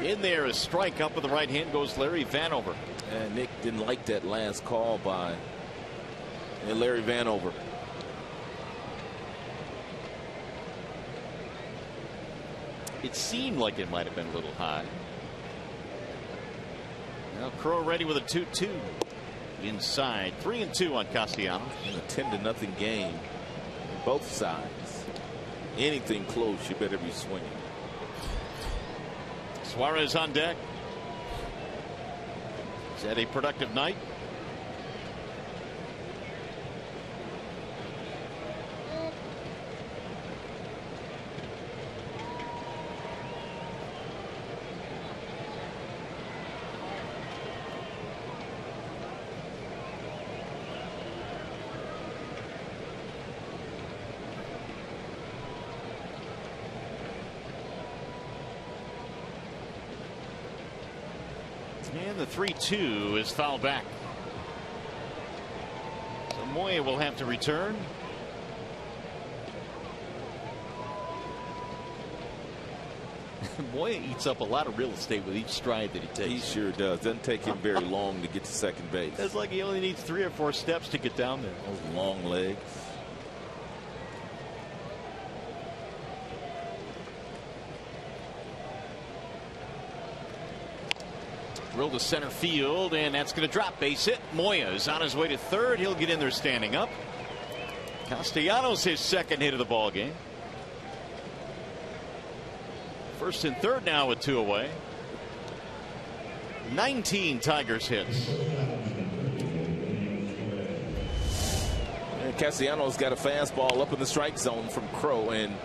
In there, a strike up with the right hand goes Larry Vanover. And Nick didn't like that last call by Larry Vanover. It seemed like it might have been a little high. Now Crow ready with a 2-2 inside. 3-2 on Castellanos. In a 10-0 game, both sides. Anything close, you better be swinging. Suarez on deck. Is that a productive night? And the 3-2 is fouled back. So Moya will have to return. Moya eats up a lot of real estate with each stride that he takes. He sure does. Doesn't take him very long to get to second base. It's like he only needs 3 or 4 steps to get down there. Those long legs. Drill to center field, and that's going to drop. Base hit. Moya is on his way to third. He'll get in there standing up. Castellanos his second hit of the ball game. First and third now with 2 away. 19 Tigers hits. And Castellanos got a fastball up in the strike zone from Crow and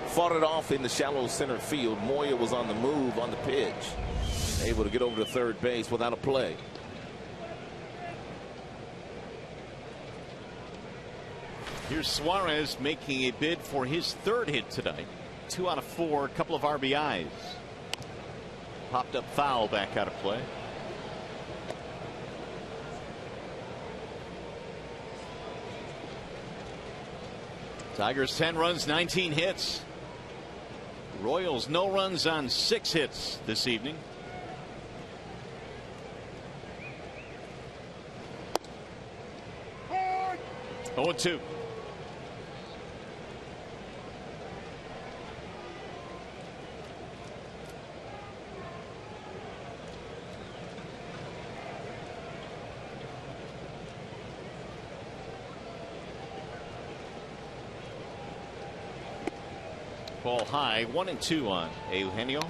fought it off in the shallow center field. Moya was on the move on the pitch, able to get over to third base without a play. Here's Suarez making a bid for his third hit tonight. 2 out of 4, a couple of RBIs. Popped up foul back out of play. Tigers 10 runs, 19 hits. Royals no runs on 6 hits this evening. 0-2. Ball high, 1-2 on Eugenio.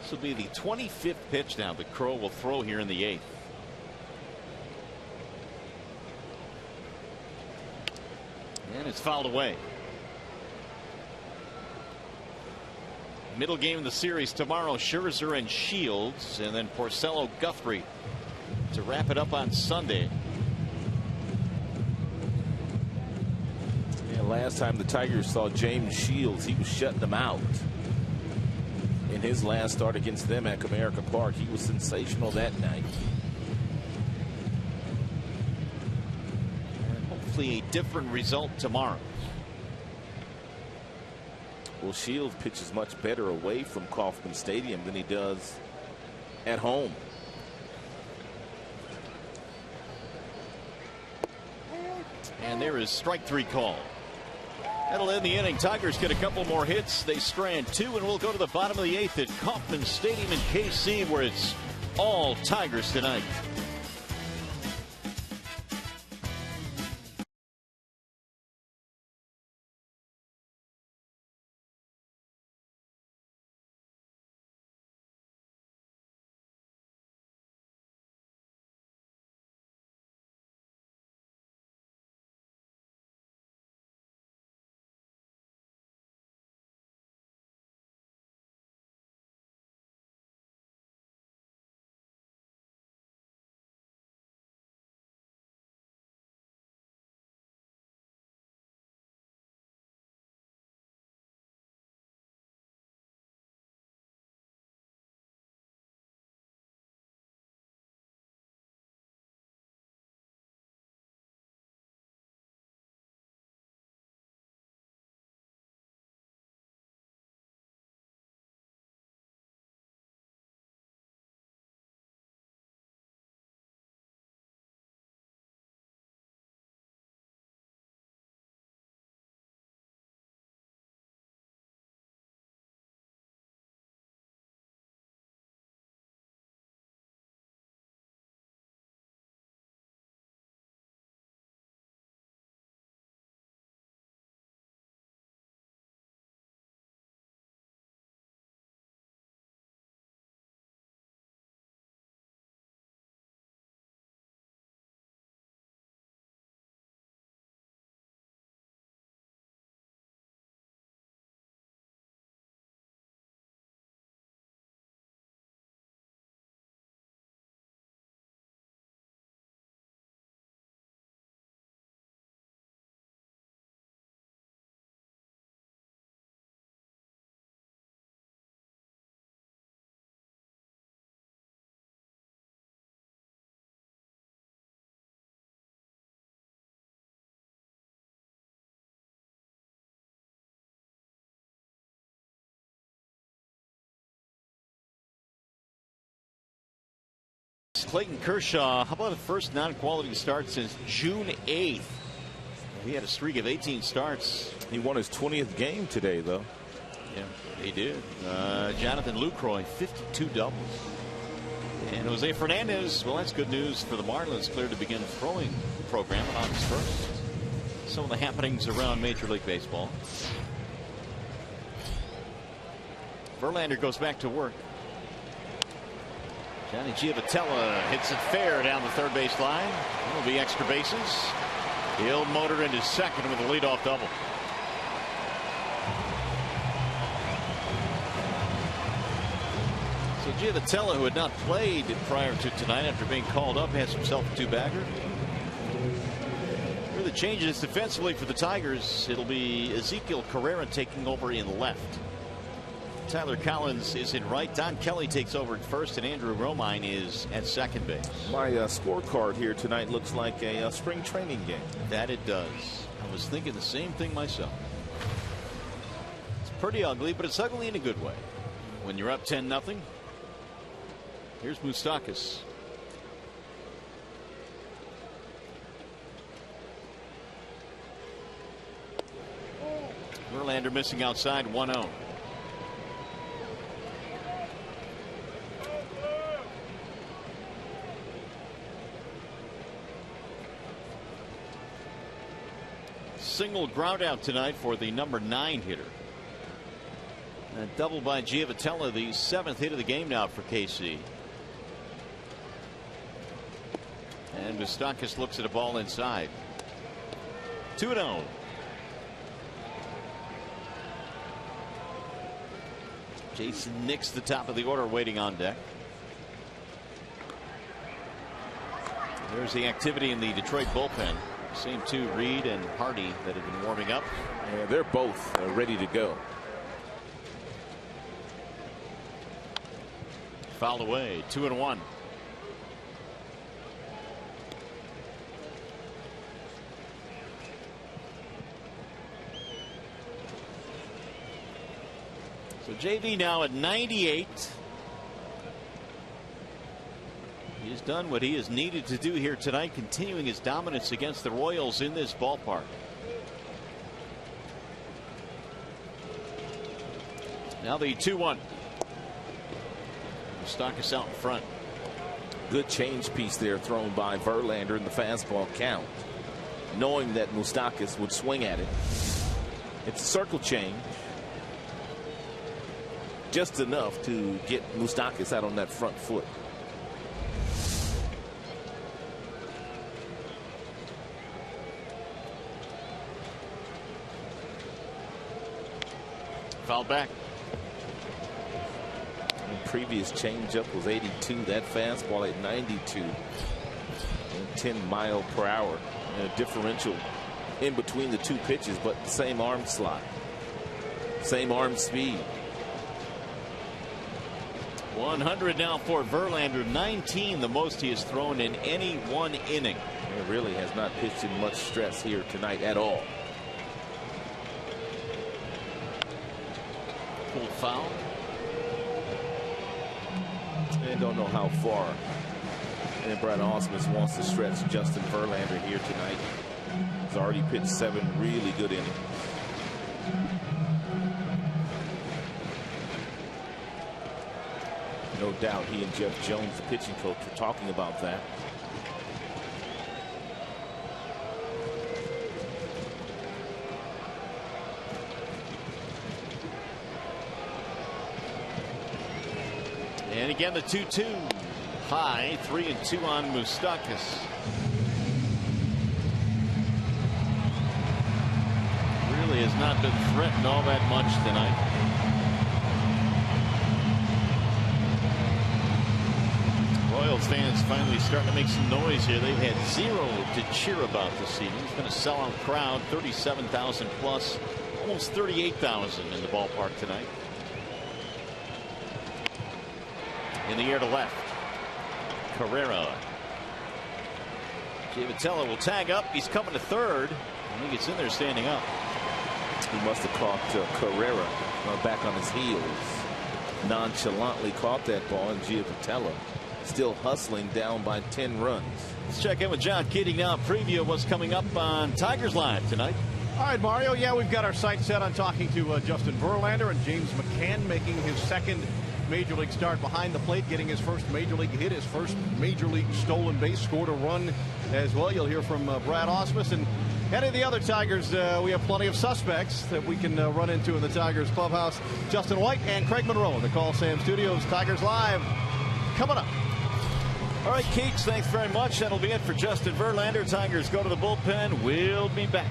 This will be the 25th pitch now that Crow will throw here in the 8th. And it's fouled away. Middle game of the series tomorrow, Scherzer and Shields, and then Porcello Guthrie to wrap it up on Sunday. Yeah, last time the Tigers saw James Shields, he was shutting them out. In his last start against them at Comerica Park, he was sensational that night. And hopefully a different result tomorrow. Well, Shields pitches much better away from Kauffman Stadium than he does at home. And there is strike 3 call. That'll end the inning. Tigers get a couple more hits. They strand 2, and we'll go to the bottom of the 8th at Kauffman Stadium in KC, where it's all Tigers tonight. Clayton Kershaw, how about the first non-quality start since June 8th? He had a streak of 18 starts. He won his 20th game today, though. Yeah, he did. Jonathan Lucroy, 52 doubles. And Jose Fernandez, well, that's good news for the Marlins. Cleared to begin throwing program on August 1st. Some of the happenings around Major League Baseball. Verlander goes back to work. Johnny Giavotella hits it fair down the third base line. It'll be extra bases. He'll motor into second with a leadoff double. So Giavotella, who had not played prior to tonight after being called up, has himself a two-bagger. Here are the changes defensively for the Tigers. It'll be Ezekiel Carrera taking over in left. Tyler Collins is in right. Don Kelly takes over at first, and Andrew Romine is at second base. My scorecard here tonight looks like a spring training game. That it does. I was thinking the same thing myself. It's pretty ugly, but it's ugly in a good way. When you're up 10-0, here's Moustakas. Verlander missing outside, 1-0. Single ground out tonight for the number 9 hitter. A double by Giavotella, the 7th hit of the game now for KC. And Moustakas looks at a ball inside. 2-0. Jason Nix, the top of the order, waiting on deck. There's the activity in the Detroit bullpen. Same two, Reed and Hardy, that have been warming up. Yeah, they're both ready to go. Fouled away, 2-1. So JV now at 98. He's done what he has needed to do here tonight, continuing his dominance against the Royals in this ballpark. Now the 2-1. Moustakas out in front. Good change piece there thrown by Verlander in the fastball count, knowing that Moustakas would swing at it. It's a circle change, just enough to get Moustakas out on that front foot. Fouled back. The previous changeup was 82. That fastball at 92. And 10 mile per hour. And a differential in between the two pitches, but the same arm slot. Same arm speed. 100 now for Verlander. 19, the most he has thrown in any one inning. He really has not pitched in much stress here tonight at all. Full foul. And don't know how far. And Brad Ausmus wants to stretch Justin Verlander here tonight. He's already pitched 7 really good innings. No doubt he and Jeff Jones, the pitching coach, are talking about that. And again the 2-2 high, 3-2 on Moustakas. Really has not been threatened all that much tonight. Royals fans finally starting to make some noise here. They've had 0 to cheer about this season. It's been a sellout crowd, 37,000 plus, almost 38,000 in the ballpark tonight. In the air to left, Carrera. Giavotella will tag up. He's coming to third. And he gets in there standing up. He must have caught Carrera back on his heels. Nonchalantly caught that ball, and Giavotella still hustling down by 10 runs. Let's check in with John Keating now. Preview of what's coming up on Tigers Live tonight. All right, Mario. Yeah, we've got our sights set on talking to Justin Verlander and James McCann, making his second Major League start behind the plate, getting his first Major League hit, his first Major League stolen base, scored a run as well. You'll hear from Brad Ausmus. And any of the other Tigers, we have plenty of suspects that we can run into in the Tigers clubhouse. Justin White and Craig Monroe in the Call Sam Studios. Tigers Live coming up. All right, Keats, thanks very much. That'll be it for Justin Verlander. Tigers go to the bullpen. We'll be back.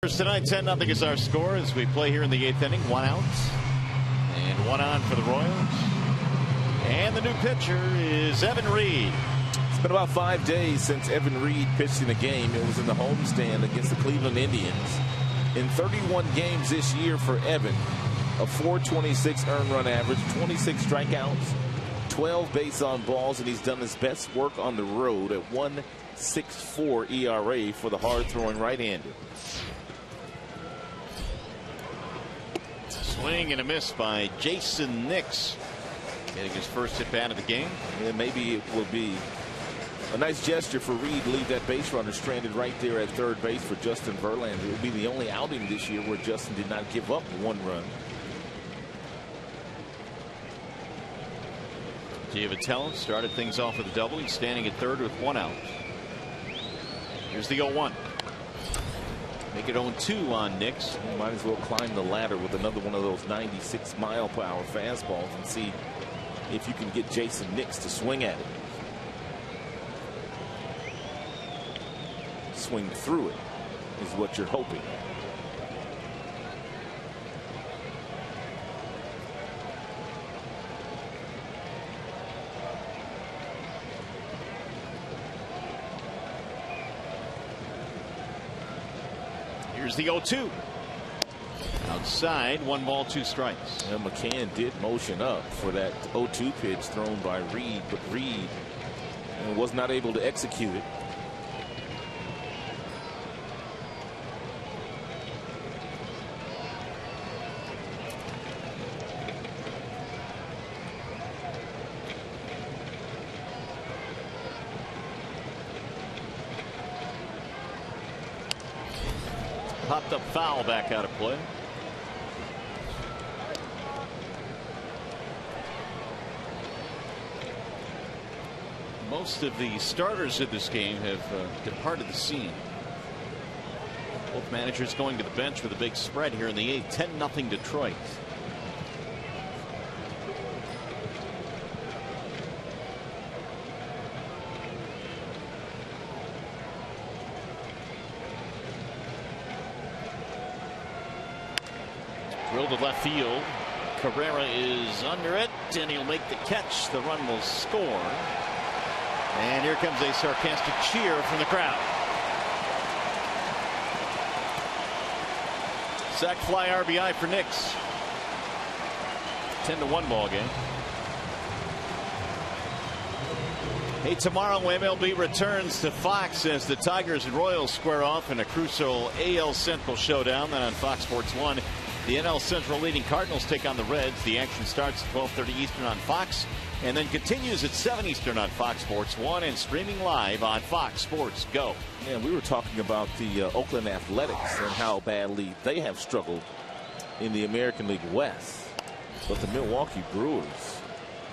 Tonight, 10-0 is our score as we play here in the 8th inning. 1 out and 1 on for the Royals. And the new pitcher is Evan Reed. It's been about 5 days since Evan Reed pitched in a game. It was in the homestand against the Cleveland Indians. In 31 games this year for Evan, a .426 earned run average, 26 strikeouts, 12 base on balls, and he's done his best work on the road at 1.64 ERA for the hard-throwing right-hander. Swing and a miss by Jason Nix, getting his first at bat of the game. And maybe it will be a nice gesture for Reed to leave that base runner stranded right there at third base for Justin Verlander. It will be the only outing this year where Justin did not give up 1 run. Giavitello started things off with a double. He's standing at third with 1 out. Here's the 0-1. Make it 0-2 on Nix. You might as well climb the ladder with another one of those 96-mile-per-hour fastballs and see if you can get Jason Nix to swing at it. Swing through it is what you're hoping. Here's the 0-2. Outside, 1 ball, 2 strikes. And McCann did motion up for that 0-2 pitch thrown by Reed, but Reed was not able to execute it. Popped up foul, back out of play. Most of the starters in this game have departed the scene. Both managers going to the bench with a big spread here in the 8th. 10-0 Detroit. Drilled to left field. Carrera is under it, and he'll make the catch. The run will score. And here comes a sarcastic cheer from the crowd. Sac fly RBI for Nix. 10-1 ball game. Hey, tomorrow MLB returns to Fox as the Tigers and Royals square off in a crucial AL Central showdown. Then on Fox Sports 1, the NL Central leading Cardinals take on the Reds. The action starts at 12:30 Eastern on Fox and then continues at 7 Eastern on Fox Sports 1 and streaming live on Fox Sports Go. Yeah, we were talking about the Oakland Athletics and how badly they have struggled in the American League West. But the Milwaukee Brewers,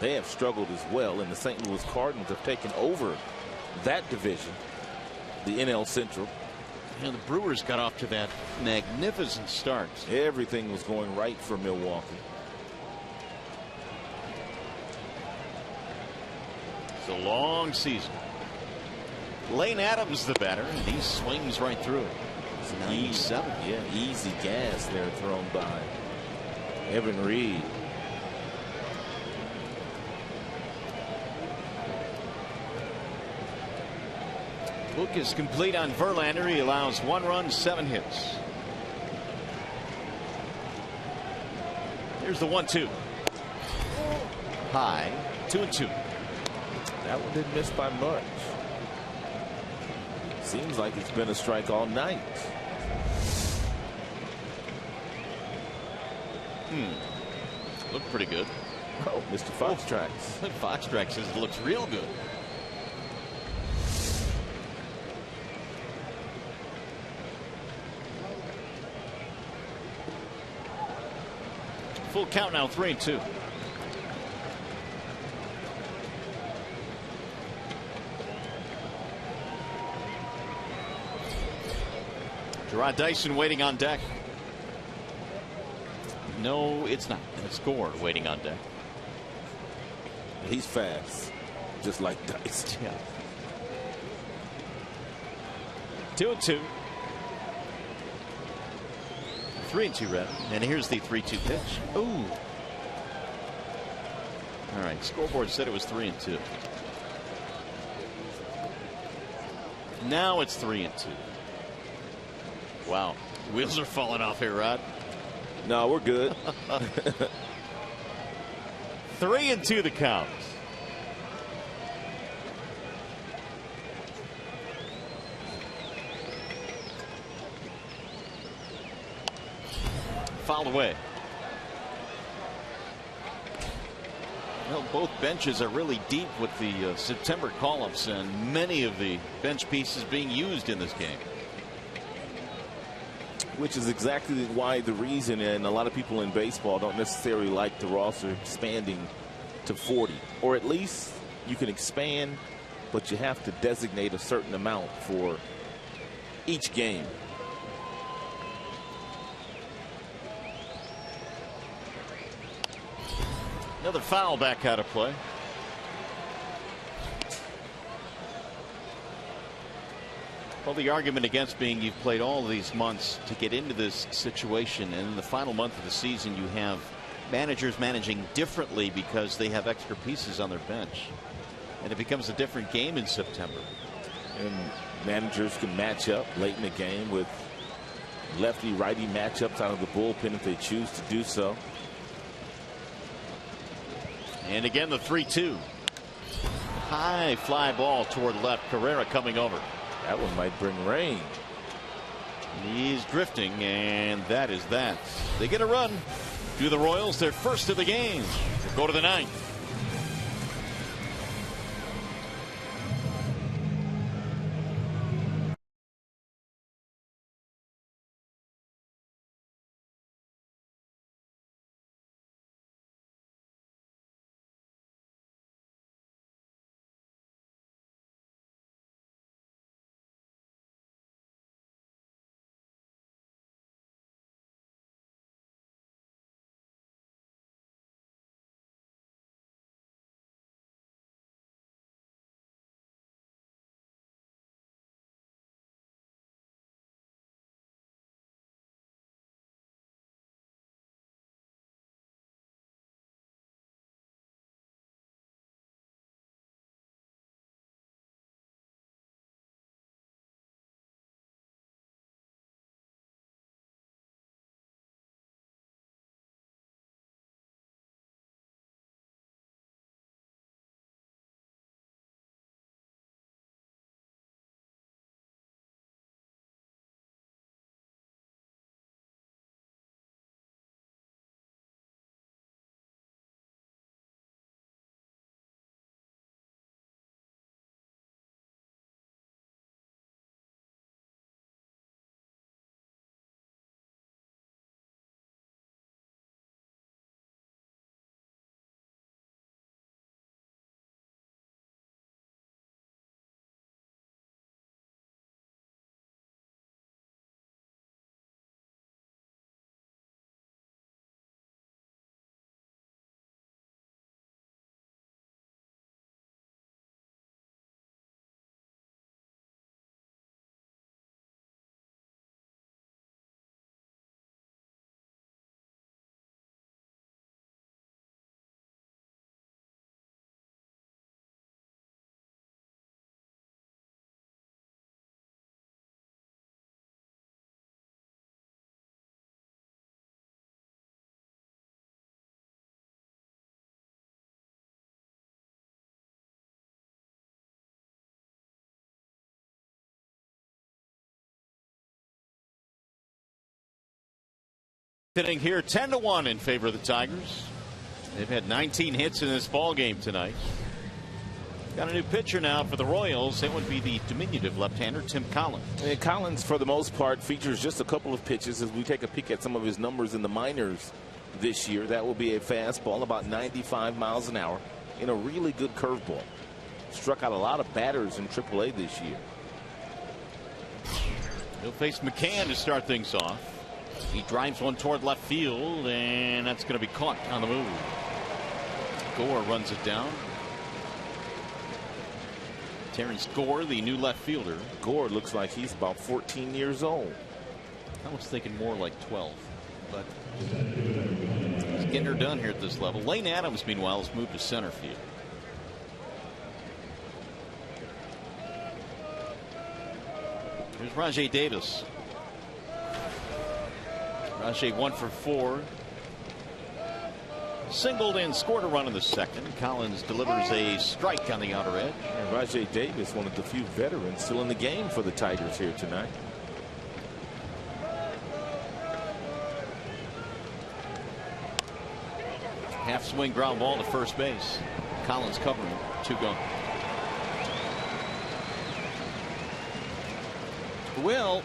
they have struggled as well, and the St. Louis Cardinals have taken over that division, the NL Central. And the Brewers got off to that magnificent start. Everything was going right for Milwaukee. It's a long season. Lane Adams the batter, and he swings right through it. It's 97. Yeah, easy gas there thrown by Evan Reed. Book is complete on Verlander. He allows 1 run, 7 hits. Here's the 1-2. High, 2-2. That one didn't miss by much. Seems like it's been a strike all night. Looked pretty good. Oh, Mr. Fox Tracks. Fox Tracks says it looks real good. Full count now, 3-2. Gerard Dyson waiting on deck. No, it's not. It's Gore waiting on deck. He's fast, just like Dyson. Yeah. 2-2. 3-2 rather. And here's the 3-2 pitch. Ooh. All right. Scoreboard said it was 3-2. Now it's 3-2. Wow. Wheels are falling off here, Rod. No, we're good. 3-2 the count. Fouled away. Well, both benches are really deep with the September call-ups and many of the bench pieces being used in this game. Which is exactly why the reason, and a lot of people in baseball don't necessarily like the roster expanding to 40. Or at least you can expand, but you have to designate a certain amount for each game. Another foul back out of play. Well, the argument against being you've played all of these months to get into this situation, and in the final month of the season you have managers managing differently because they have extra pieces on their bench, and it becomes a different game in September. And managers can match up late in the game with lefty righty matchups out of the bullpen if they choose to do so. And again the 3-2. High fly ball toward left. Carrera coming over. That one might bring rain. He's drifting, and that is that. They get a run. Do the Royals their first of the game. Go to the 9th. Hitting here 10-1 in favor of the Tigers. They've had 19 hits in this ball game tonight. Got a new pitcher now for the Royals. That would be the diminutive left-hander Tim Collins. And Collins, for the most part, features just a couple of pitches. As we take a peek at some of his numbers in the minors this year, that will be a fastball about 95 miles an hour in a really good curveball. Struck out a lot of batters in AAA this year. He'll face McCann to start things off. He drives one toward left field, and that's going to be caught on the move. Gore runs it down. Terrence Gore, the new left fielder. Gore looks like he's about 14 years old. I was thinking more like 12, but he's getting her done here at this level. Lane Adams, meanwhile, has moved to center field. Here's Rajai Davis. Rajai 1 for 4. Singled and scored a run in the second. Collins delivers a strike on the outer edge. And Rajai Davis, one of the few veterans still in the game for the Tigers here tonight. Half swing ground ball to first base. Collins covering. 2 gone. Well,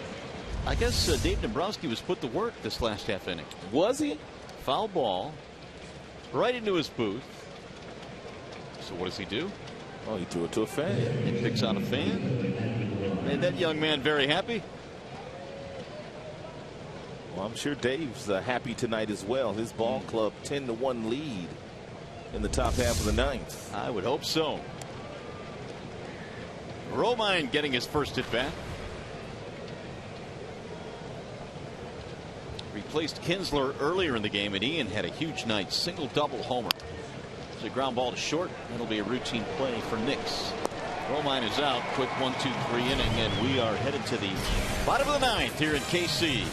I guess Dave Dombrowski was put to work this last half inning. Was he? Foul ball right into his booth. So what does he do? Oh, he threw it to a fan. He picks out a fan. Made that young man very happy. Well, I'm sure Dave's happy tonight as well. His ball club 10-1 lead in the top half of the ninth. I would hope so. Romine getting his first at bat. Replaced Kinsler earlier in the game, and Ian had a huge night. Single double homer. It's a ground ball to short. That'll be a routine play for Nix. Romine is out. Quick 1-2-3 inning, and we are headed to the bottom of the ninth here in KC.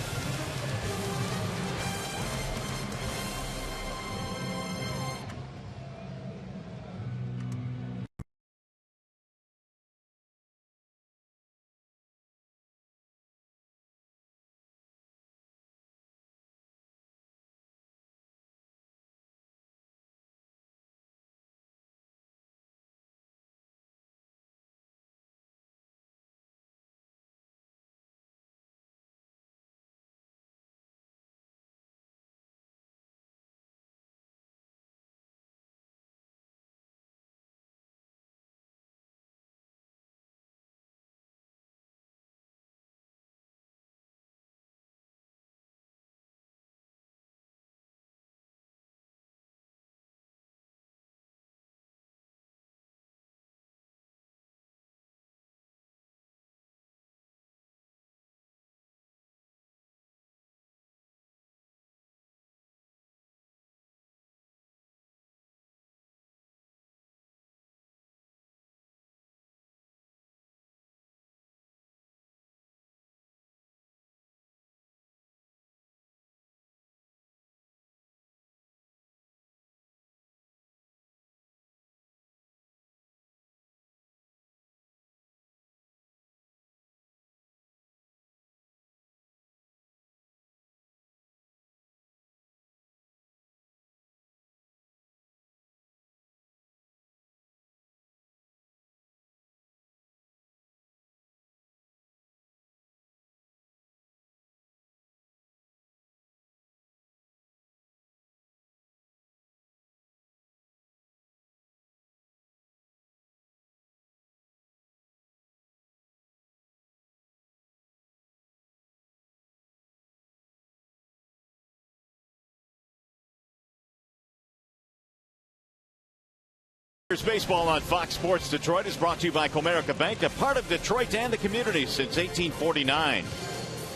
Baseball on Fox Sports Detroit is brought to you by Comerica Bank, a part of Detroit and the community since 1849.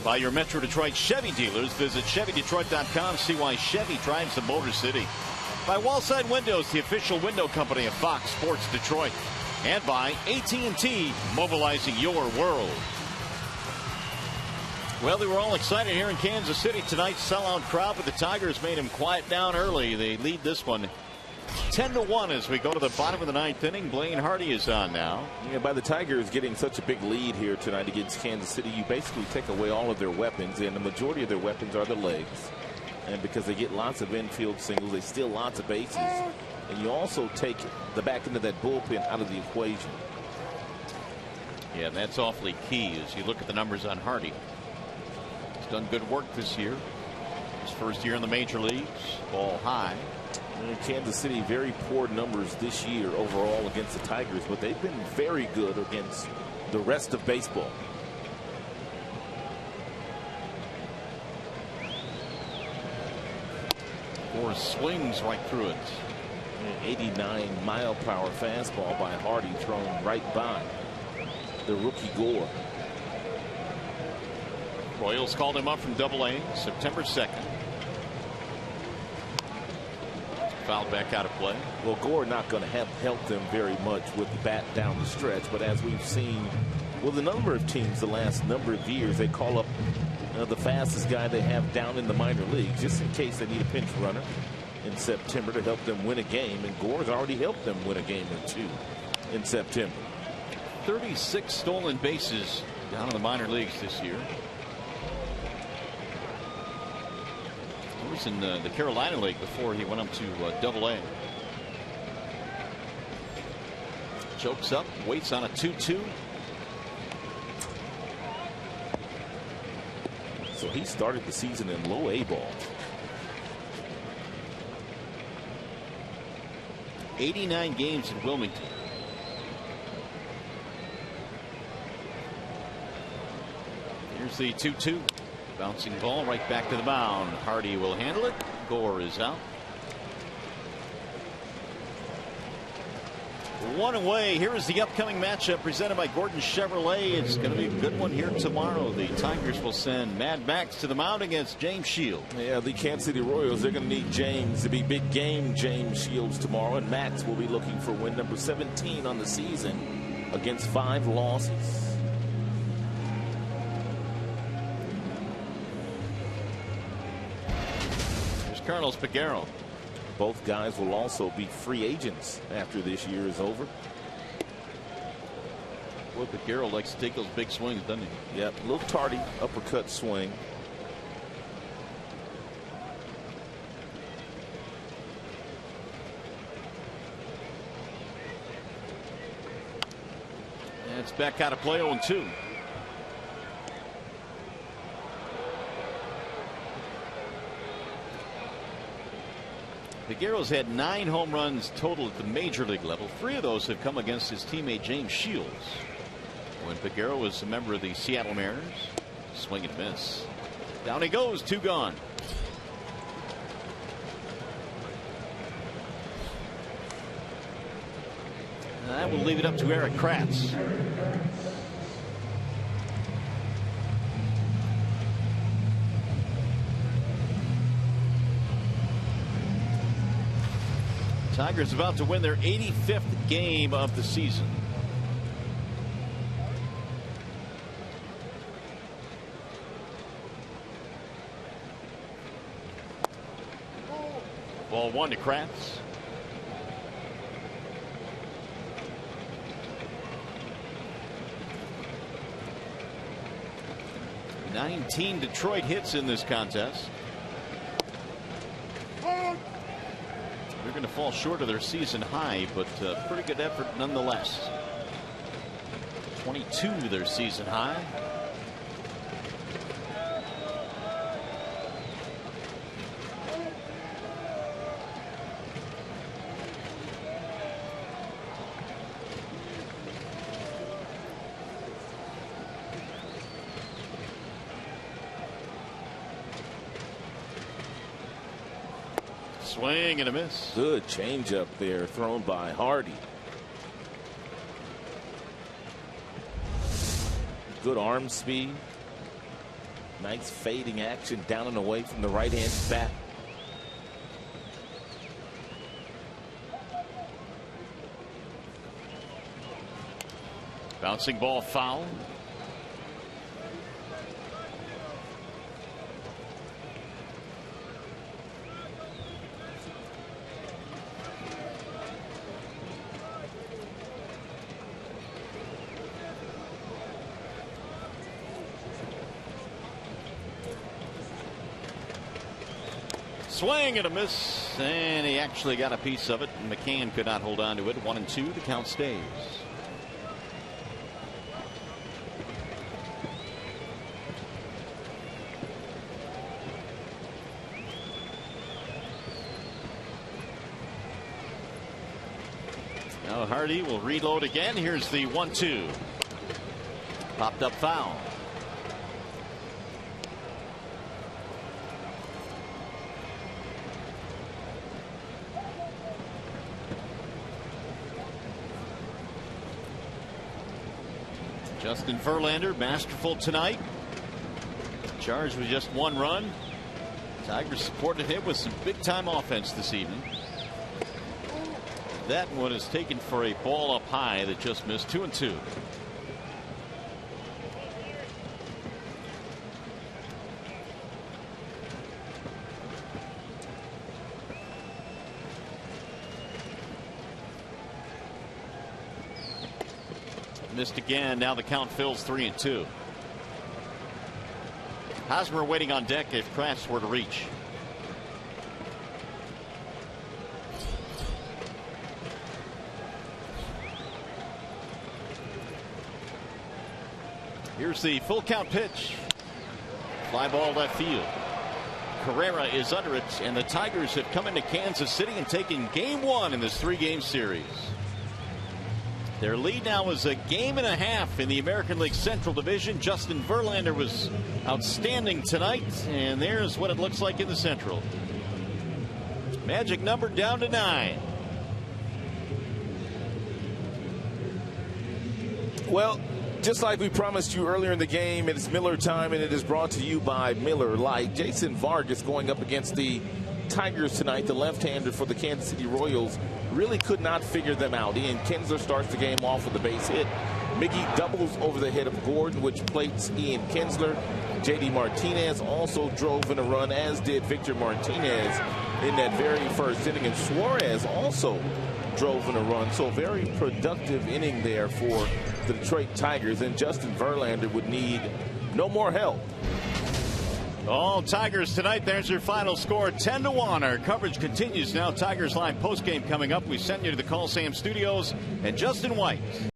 By your Metro Detroit Chevy dealers. Visit ChevyDetroit.com. See why Chevy drives the Motor City. By Wallside Windows, the official window company of Fox Sports Detroit. And by AT&T, mobilizing your world. Well, they were all excited here in Kansas City tonight. Sellout crowd, but the Tigers made him quiet down early. They lead this one 10-1 as we go to the bottom of the ninth inning. Blaine Hardy is on now. Yeah, by the Tigers getting such a big lead here tonight against Kansas City, you basically take away all of their weapons, and the majority of their weapons are the legs. And because they get lots of infield singles, they steal lots of bases. And you also take the back end of that bullpen out of the equation. Yeah, that's awfully key as you look at the numbers on Hardy. He's done good work this year. His first year in the major leagues. Ball high. And Kansas City, very poor numbers this year overall against the Tigers, but they've been very good against the rest of baseball. Or swings right through it. An 89 mile per hour fastball by Hardy thrown right by the rookie Gore. Royals called him up from Double-A September 2nd. Fouled back out of play. Well, Gore not going to have helped them very much with the bat down the stretch, but as we've seen with a number of teams the last number of years, they call up the fastest guy they have down in the minor leagues just in case they need a pinch runner in September to help them win a game, and Gore's already helped them win a game or two in September. 36 stolen bases down in the minor leagues this year. He was in the Carolina League before he went up to Double-A. Chokes up, waits on a 2-2. So he started the season in low A ball. 89 games in Wilmington. Here's the 2-2. Bouncing ball right back to the mound. Hardy will handle it. Gore is out. One away. Here is the upcoming matchup presented by Gordon Chevrolet. It's going to be a good one here tomorrow. The Tigers will send Mad Max to the mound against James Shields. Yeah, the Kansas City Royals, they're going to need James to be big game James Shields tomorrow, and Max will be looking for win number 17 on the season against 5 losses. Here's Carlos Peguero. Both guys will also be free agents after this year is over. Boy, Peguero likes to take those big swings, doesn't he? Yep, a little tardy uppercut swing. And it's back out of play 0-2. Peguero's had 9 home runs total at the major league level. 3 of those have come against his teammate James Shields when Peguero was a member of the Seattle Mariners. Swing and miss. Down he goes. 2 gone. And that will leave it up to Eric Kratz. Tigers about to win their 85th game of the season. Ball 1 to Kratz. Nineteen Detroit hits in this contest. They're going to fall short of their season high, but pretty good effort nonetheless. 22 their season high. Swing and a miss. Good changeup there thrown by Hardy. Good arm speed. Nice fading action down and away from the right hand bat. Bouncing ball foul. swing and a miss, and he actually got a piece of it. McCann could not hold on to it. 1-2. The count stays. Now Hardy will reload again. Here's the 1-2. Popped up foul. Justin Verlander, masterful tonight. Charged with just 1 run. Tigers supported him with some big time offense this evening. That one is taken for a ball up high that just missed. 2-2. Missed again. Now the count fills 3-2. Hosmer waiting on deck if Kratz were to reach. Here's the full count pitch. Fly ball left field. Carrera is under it, and the Tigers have come into Kansas City and taken game 1 in this 3-game series. Their lead now is a game and a half in the American League Central Division. Justin Verlander was outstanding tonight, and there's what it looks like in the Central. Magic number down to 9. Well, just like we promised you earlier in the game, it is Miller time, and it is brought to you by Miller Lite. Jason Vargas going up against the Tigers tonight. The left-hander for the Kansas City Royals really could not figure them out. Ian Kinsler starts the game off with a base hit. Miggy doubles over the head of Gordon, which plates Ian Kinsler. J.D. Martinez also drove in a run, as did Victor Martinez in that very first inning. And Suarez also drove in a run. So very productive inning there for the Detroit Tigers. And Justin Verlander would need no more help. All Tigers tonight. There's your final score, 10-1. Our coverage continues now. Tigers Live postgame coming up. We send you to the Call Sam Studios and Justin White.